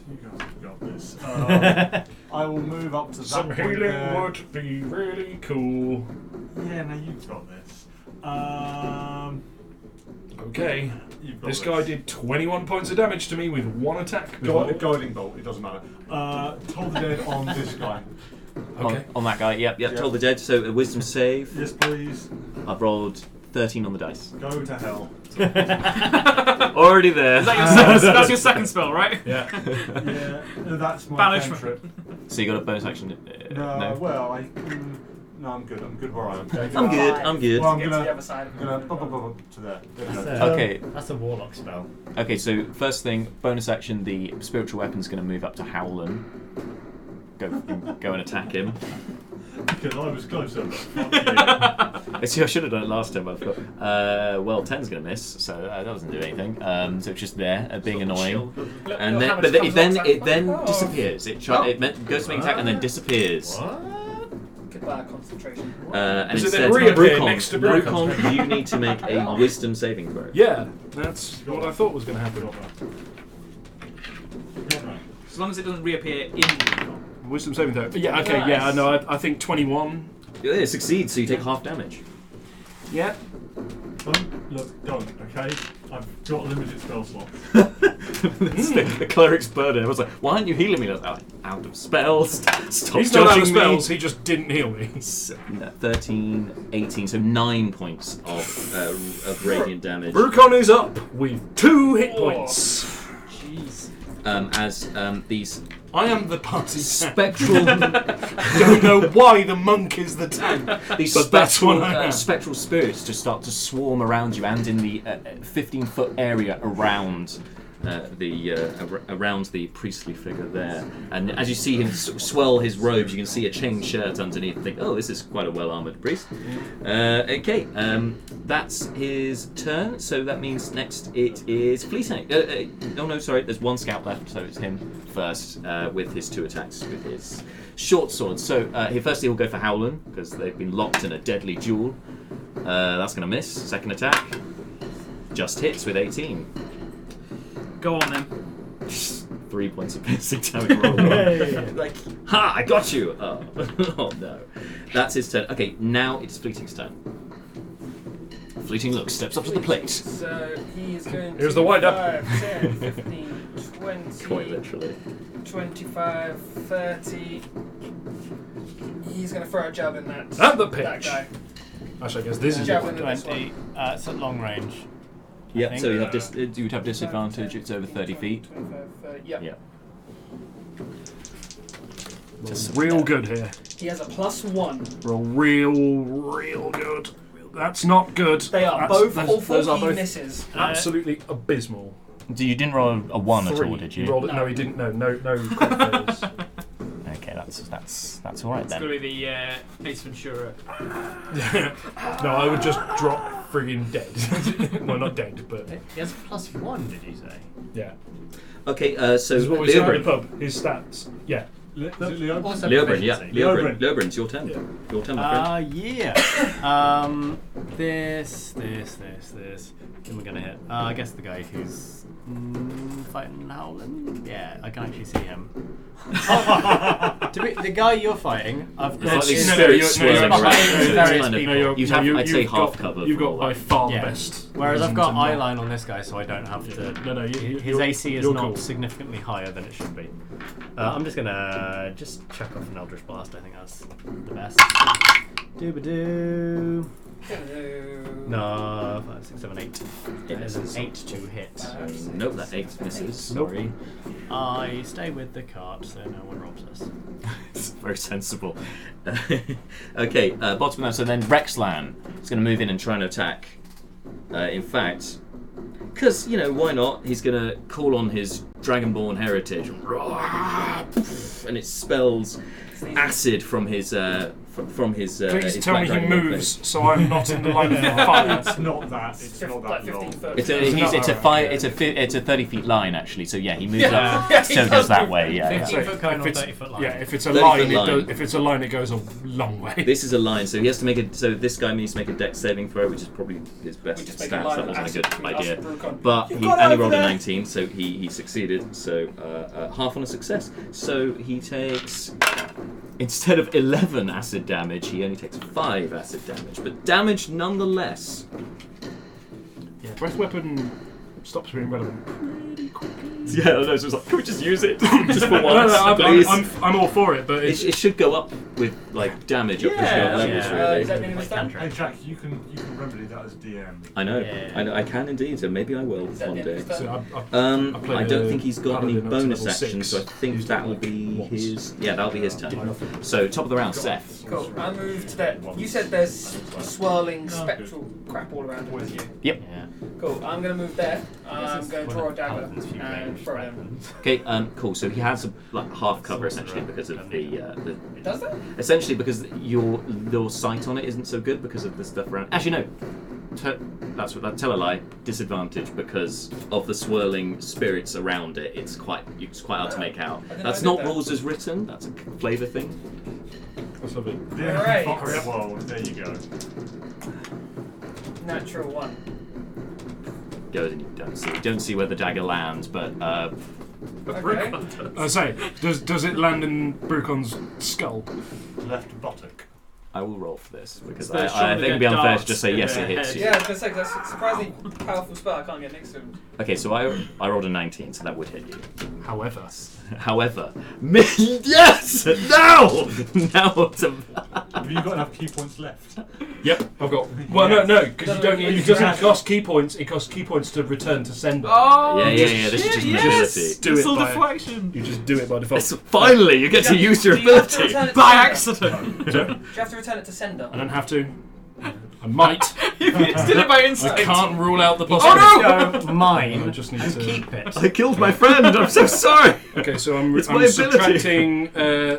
You guys have got this. I will move up to that Some point healing there. would be really cool. Yeah, no, you've got this. Okay. You've got This guy did 21 points of damage to me with one attack. Guiding bolt, it doesn't matter. Toll the dead on this guy. Okay. On that guy. Yep. Told the dead. So a wisdom save. Yes, please. I've rolled 13 on the dice. Go to hell. Already there. That's your second spell, right? Yeah. Yeah, that's my Banishment. cantrip. So you got a bonus action? No, well, no, I'm good. I'm good where I am. Okay? I'm good. Well, I'm Get to the gonna other side. to there. Okay. That's a warlock spell. Okay, so first thing, bonus action, the spiritual weapon's going to move up to Howland. Go and attack him. Because I was closer. See, I should have done it last time, but I forgot. Well, 10's going to miss, so that doesn't do anything. So it's just there, being annoying. And then, but it then disappears. It goes to make attack and then disappears. Goodbye, concentration. And Does it instead, then reappear next to Burakrin, you need to make a wisdom saving throw. Yeah, that's what I thought was going to happen. As long as it doesn't reappear in the Wisdom saving throw. Yeah, okay, yeah, I know. I think 21. Yeah, it succeeds, so you take half damage. Yeah. Don't, okay? I've got limited spell slots. The cleric's burden. I was like, why aren't you healing me? I was like, out of spells. Stop He's not out of judging me. spells, he just didn't heal me. 13, 18, so 9 points of radiant damage. Burakrin is up with 2 hit points. Jeez. As these I am the party spectral don't know why the monk is the tank. these But that's what I am. spectral spirits just start to swarm around you and in the 15-foot area around around the priestly figure there. And as you see him swell his robes, you can see a chain shirt underneath and think, oh, this is quite a well-armoured priest. Okay, that's his turn, so that means next it is Fleeting. Oh no, sorry, there's one scout left, so it's him first with his 2 attacks with his short sword. So firstly he'll go for Howland, because they've been locked in a deadly duel. That's going to miss. Second attack just hits with 18. Go on then. 3 points of piercing damage. Roll. Like, ha! I got you. Oh. Oh no, that's his turn. Okay, now it's Fleeting's turn. Fleeting looks, steps up to the plate. So he's going to Here's the wind up. 5, 10, 15, 20, Quite literally. 25, 30. He's going to throw a javelin at At the that pitch. guy. Actually, I guess this is Javelin your at this 20. one. It's at long range. Yep. think, So you would have disadvantage. It's over 30 feet. 25, 30. Yep. Yeah. real good here. He has a +1. Roll real good. That's not good. They are That's- all those are 14 both misses. absolutely abysmal. You didn't roll a 1 at 3. all, did you? Rolled it. No, he didn't. No crit fails. Okay, that's all right It's then. going to be the Ace Ventura. No, I would just drop friggin' dead. Well, not dead, but He has +1, did you say? yeah. Okay. So This is what we said in the Leobrin. pub. His stats. Yeah. Is it Leo? Also Leobrin, yeah. proficiency. Leobrin. Leobrin, it's your turn. Yeah. Your turn, my friend. Yeah. This. Who am I gonna hit? I guess the guy who's fighting Howland. Yeah, I can actually see him. The guy you're fighting, I've It's got like these no, spirits you're- swirling no, around. you're- So it's various kind of- people. You'd have, I'd say you've half got, cover. You've for got all by that. far the Yeah. best. Whereas I've reason got to not- eyeline on this guy, so I don't have to. No, His you're- AC is you're not cool. significantly higher than it should be. I'm just gonna chuck off an Eldritch Blast. I think that's the best. Doobadoo. No, 5, 6, 7, 8. That is an 8 to hit. Nope, that 8 misses. Nope. Sorry. I stay with the cart, so no one robs us. It's very sensible. Okay, bottom now. So then Rexlan is going to move in and try and attack. In fact, because, why not? He's going to call on his Dragonborn heritage. And it spells acid from his Please his tell me black he dragonborn moves face. so I'm not in the line of fire. It's not that. It's not Like that 15 long. foot. It's a 30 feet line actually. So yeah, he moves up. Yeah, So it goes that way, yeah. 15 foot cone If or it's- 30 foot line. Yeah, if it's a 30 line, foot line. if it's a line, it goes a long way. This is a line, so he has to make it. So this guy needs to make a dex saving throw, which is probably his best We just stats. make a line That of wasn't a acid good between us idea, and Burakrin. but You he got only over rolled a there. 19, so he succeeded. So half on a success. So he takes, instead of 11 acid damage, he only takes 5 acid damage, but damage nonetheless. Yeah, breath weapon stops being relevant. Yeah, no, it's just like, can we just use it? Just for once, No, please? I'm all for it, but It should go up with like damage up as your levels, Is that really. mean it's Hey Jack, you can remedy that as DM. I know, Yeah. I can indeed, so maybe I will Is that one the day. end of the So turn? I played I don't a think he's got any paladin up to bonus level actions, 6. so I think Used that it will be once. his. Yeah, that'll be his turn. So top of the round, Seth. Cool. I moved to that. You said there's swirling spectral crap all around him, didn't you? Yep. Yeah. Cool. I'm going to move there. I'm going to draw a dagger and throw it in. Okay, cool. So he has like half cover essentially because of the It does that? essentially because your sight on it isn't so good because of the stuff around. Actually, no. Tell a lie. Disadvantage because of the swirling spirits around it. It's quite hard to make out. That's not rules as written. That's a flavour thing. That's lovely. Alright. Well, there you go. Natural 1. Goes and you don't see where the dagger lands, but Okay. I say, does it land in Brucon's skull? Left buttock. I will roll for this because They're I strong think to it'd get be unfair to darts just say in yes, their it hits head. you. Yeah, I was going to say, that's a surprisingly powerful spell. I can't get next to him. Okay, so I rolled a 19, so that would hit you. However, However, yes, now it's a. Have you got enough key points left? yep, I've got. Well, no, because you don't. It doesn't cost key points. It costs key points to return to sender. Oh, Yeah. This is just an ability. Do it Missile by- deflection. You just do it by default. Finally, you get to use your Do you have to ability. return it to By sender? accident. Do you have to return it to sender? I don't have to. I might. You did it by I instinct. can't rule out the possibility. Go mine I just need and to keep it. I killed my friend. I'm so sorry. Okay, so I'm It's my ability. subtracting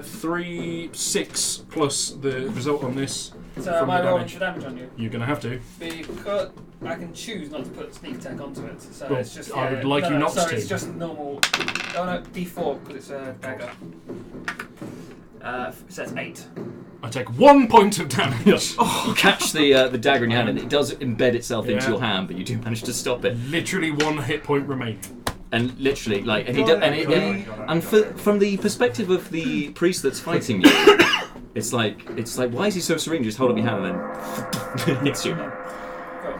3, 6 plus the result on this. So from am I the rolling damage. for damage on you? You're gonna have to. Because I can choose not to put sneak attack onto it. So Well, it's just. I would like you not so to. it's just normal. Oh no, D4 because it's a dagger. So it's 8. I take 1 point of damage. You catch the dagger in your hand, and it does embed itself into Yeah. your hand, but you do manage to stop it. Literally 1 hit point remaining. And literally, like, and he does, and from the perspective of the priest that's fighting you, it's like, why is he so serene? Just hold up your hand and then hits you. Cool.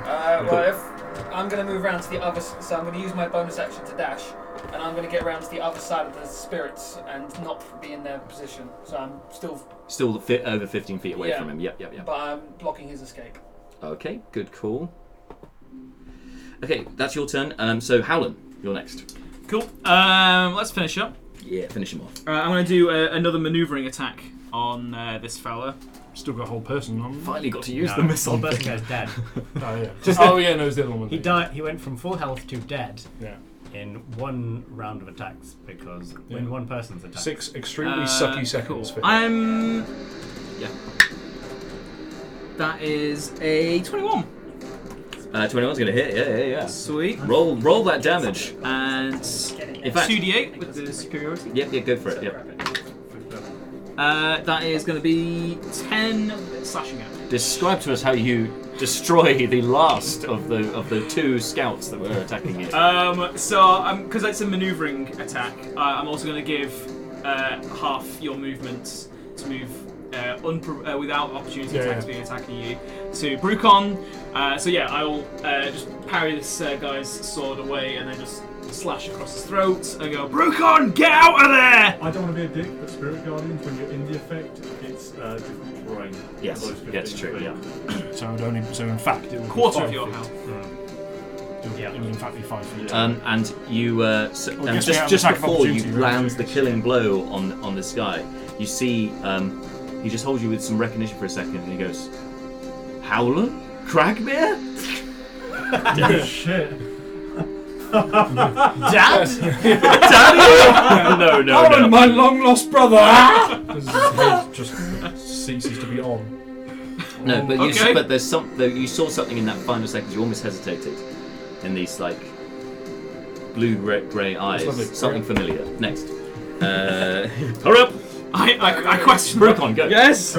Well, if I'm going to move around to the other, so I'm going to use my bonus action to dash, and I'm going to get around to the other side of the spirits and not be in their position. So I'm still, Over 15 feet away Yeah. from him. Yep. but I'm blocking his escape. Okay, good call. Okay, that's your turn. So Howland, you're next. Cool. Let's finish up. Yeah, finish him off. I'm going to do another manoeuvring attack on this fella. Still got a whole person on. Finally got to use No, the missile. One person goes dead. Oh yeah. Oh yeah, no, it's the other one. He died. He went from full health to dead Yeah. in 1 round of attacks because when Yeah. one person's attacked. 6 extremely sucky seconds for him. Yeah. That is a 21. 21's gonna hit. Yeah. Sweet. Roll that damage. And In fact, 2d8 with the superiority. yeah, go for it. Yep. That is going to be 10 slashing damage. Describe to us how you destroy the last of the 2 scouts that were attacking you. So because it's a manoeuvring attack, I'm also going to give half your movement to move without opportunity attacks being attacking you to Brucon. So yeah, I will just parry this guy's sword away and then just slash across his throat and go, Brucon, get out of there! I don't want to be a dick, but Spirit Guardians, when you're in the effect, it's difficult terrain. Yes, Those it's 15 true. feet. Yeah. So in fact, it would be Quarter 5 of your feet. health. It would in fact be 5 feet. And you, and gets me out of just attack of before you opportunity, land right? the killing blow on this guy, you see he just holds you with some recognition for a second, and he goes, Howler? Cragmere? Oh shit. Dad? No. My long lost brother! His head just ceases to be on. No, but Okay. but there's you saw something in that final seconds. You almost hesitated in these like blue grey eyes. lovely. Something familiar. Next, hurry up, I question Brucon, go. Yes!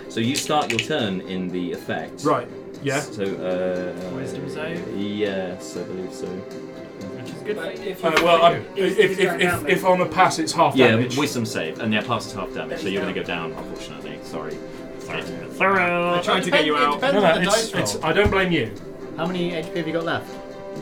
So you start your turn in the effect. Right. Yeah. So Wisdom save? Yes, I believe so. Which is good for you. If on a pass it's half Yeah, damage. wisdom save, and yeah, pass is half damage, so you're going to go down. Unfortunately, sorry. I tried to get you out. Depends No, on the it's, dice roll. I don't blame you. How many HP have you got left?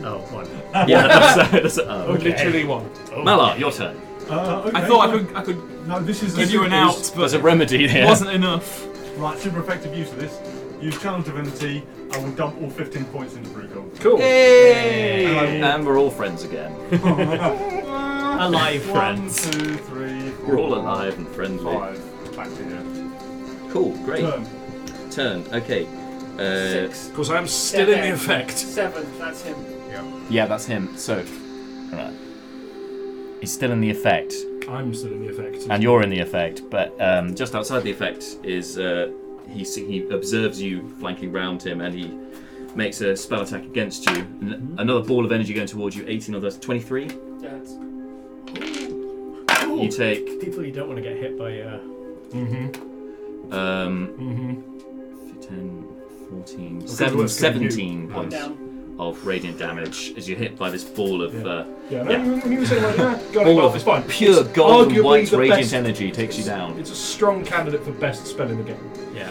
Oh, 1. Yeah, that's Literally one. Malar, your turn. Okay. I thought I could No, this is give you an out, but There's a remedy it here. wasn't enough. Right, super effective use of this. Use Challenge Divinity. I will dump all 15 points into Brugal. Cool. Yay! And we're all friends again. Alive friends. 1, 2, 3, 4. We're all alive and friendly. 5. Back to you. Cool, great. Turn. Okay. 6. Because I am still in the effect. 7. That's him. Yeah, that's him. So, he's still in the effect, I'm still in the effect. and you're in the effect, but Just outside the effect is he observes you flanking round him, and he makes a spell attack against you. Another ball of energy going towards you. 18 on the 23. That's You take People you don't want to get hit by. 10, 14, Okay, 17 I'm points down. of radiant damage as you're hit by this ball of When you were saying like, Guiding ball Bolt, of it's fine. pure It's gold and arguably white the radiant best- energy takes you down. It's a strong candidate for best spell in the game. Yeah.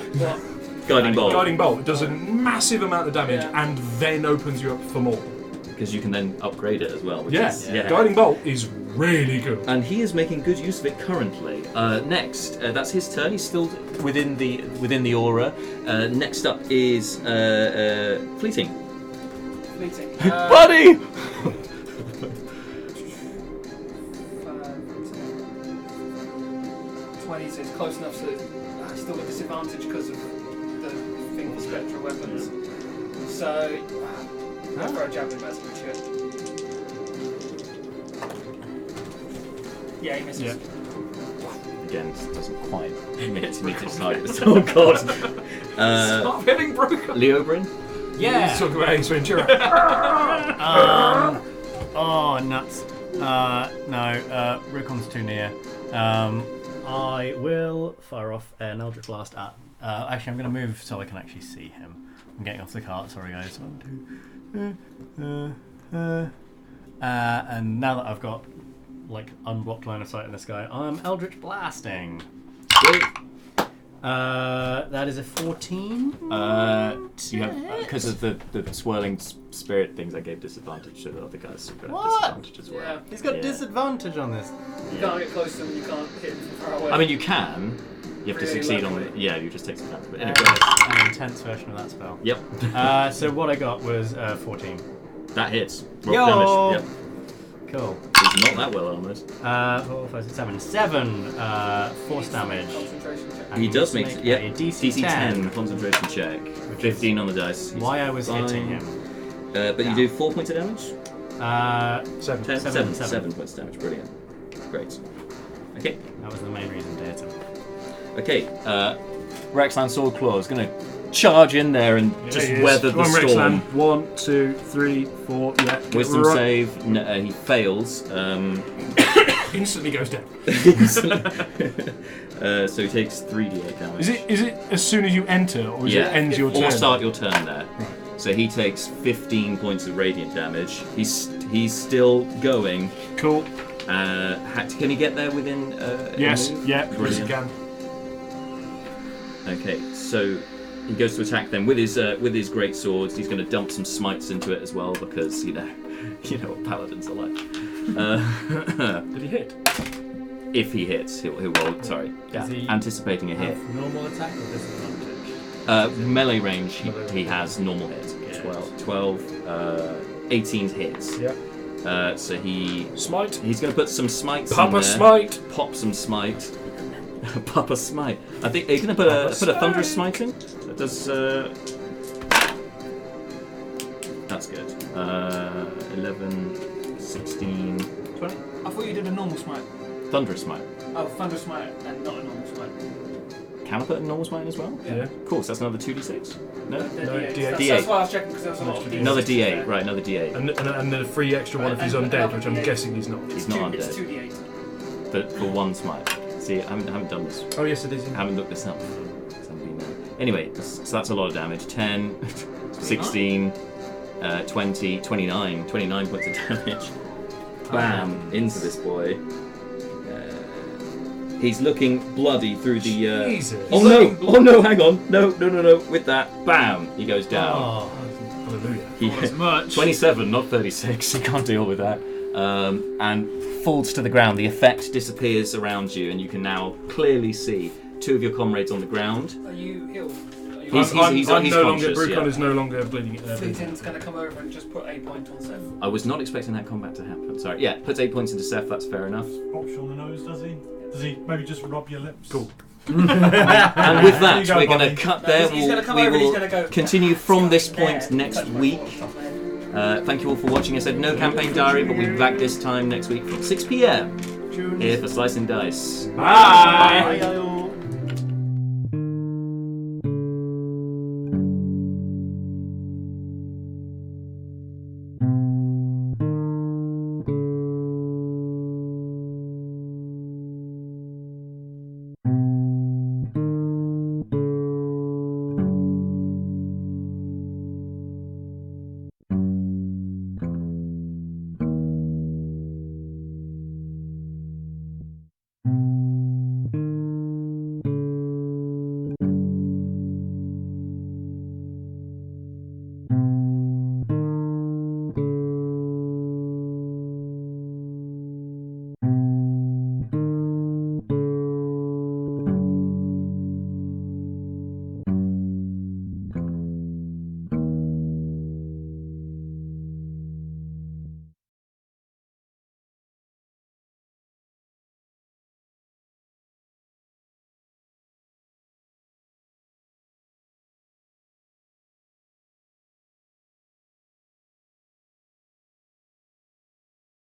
Guiding bolt, Guiding Bolt does a massive amount of damage Yeah. and then opens you up for more. because you can then upgrade it as well. Which Yes, is, Guiding Bolt is really good. And he is making good use of it currently. Next, that's his turn. He's still within the aura. Next up is Fleeting. Fleeting. Buddy! 20, so it's close enough so I still got disadvantage because of the thing for spectral weapons. So, I'll throw a javelin, that's good shit. Yeah, he misses. Yeah. Again, it doesn't quite meet its target. Oh god. Stop hitting broken. Leobrin? Let's talk about Ace Ventura. Oh, nuts. No, Rikon's too near. I will fire off an Eldritch Blast at. Actually, I'm going to move so I can actually see him. I'm getting off the cart, sorry guys. 1, 2. And now that I've got like unblocked line of sight on this guy, I'm Eldritch Blasting. That is a 14. You have because of the swirling spirit things. I gave disadvantage to the other guys. So What? disadvantage as well. Yeah. He's got Yeah. disadvantage on this. You can't get close to him, you can't hit him from far away. I mean, you can. You have to Really succeed on luckily. the. Yeah, you just take some damage. But anyway, An intense version of that spell. yep, So what I got was 14. that hits. Rock Yo! damage. Yep. Cool. He's not that well armored. 4, 5, 6, 7. 7 force damage. Concentration check. And He does needs to make a DC 10 10. concentration check. 15 on the dice. He's Why I was fine. hitting him. But you do 4 points of damage. 7. 10, Seven. 7 points of damage. Brilliant. Great. Okay. That was the main reason to hit him. Okay. Rexland Swordclaw is going to charge in there and just weather the storm. 1, 2, 3, 4. Yeah. Wisdom save. No, he fails. Instantly goes down. So he takes 3d8 damage. Is it as soon as you enter, or is it ends your turn? Or start your turn there. So he takes 15 points of radiant damage. He's still going. Cool. Can he get there within? Yes. a move? Yeah. Yes, you Brilliant. can. Okay, so he goes to attack them with his great swords. He's going to dump some smites into it as well because you know what paladins are like. Did he hit? If he hits, he'll roll. Sorry, Does he anticipating a hit. have normal attack or disadvantage? Melee range, Melee he range. has normal hit. Yeah. 12, 18 hits. Yeah. So he's Smite. going to put some smites in Papa there. Smite. Pop some smite. Papa smite. I think are you going to put a thunderous smite in? That does. That's good. 11, 16, 20. I thought you did a normal smite. Thunderous smite. Oh, thunder smite and not a normal smite. Can I put a normal smite as well? Yeah. Cool. So that's another 2d6. No. The D8. D8. D8. That's why I was checking because there was a lot of D8s. Another d8. Right. Another d8. And then a free extra one if he's And undead, another which I'm D8. guessing he's not. He's not It's undead. 2d8. For one smite. See, I haven't done this. Oh yes, it is. I haven't looked this up. Anyway, so that's a lot of damage. 10, 16, 20, 29. 29 points of damage. Bam! Into this boy. He's looking bloody through the... Jesus. Oh no! Oh no, hang on. No. With that, bam! He goes down. Oh. Hallelujah. Not as much. 27, not 36. You can't deal with that. And falls to the ground. The effect disappears around you, and you can now clearly see two of your comrades on the ground. Are you ill? He's no longer. conscious, Burakrin yeah. is no longer bleeding. Fleeting's going to come over and just put 8 points on Seth. I was not expecting that combat to happen. Sorry. Yeah, puts 8 points into Seth. That's fair enough. Pops you on the nose, does he? Does he maybe just rub your lips? Cool. And with that, There you go, we're going buddy. to cut No, there. he's going to come We over and he's will going to go. continue from this There, point next touch my week. top of my head. Thank you all for watching. I said no campaign diary, but we'll be back this time next week from 6 p.m. here for Slice and Dice. Bye. Bye.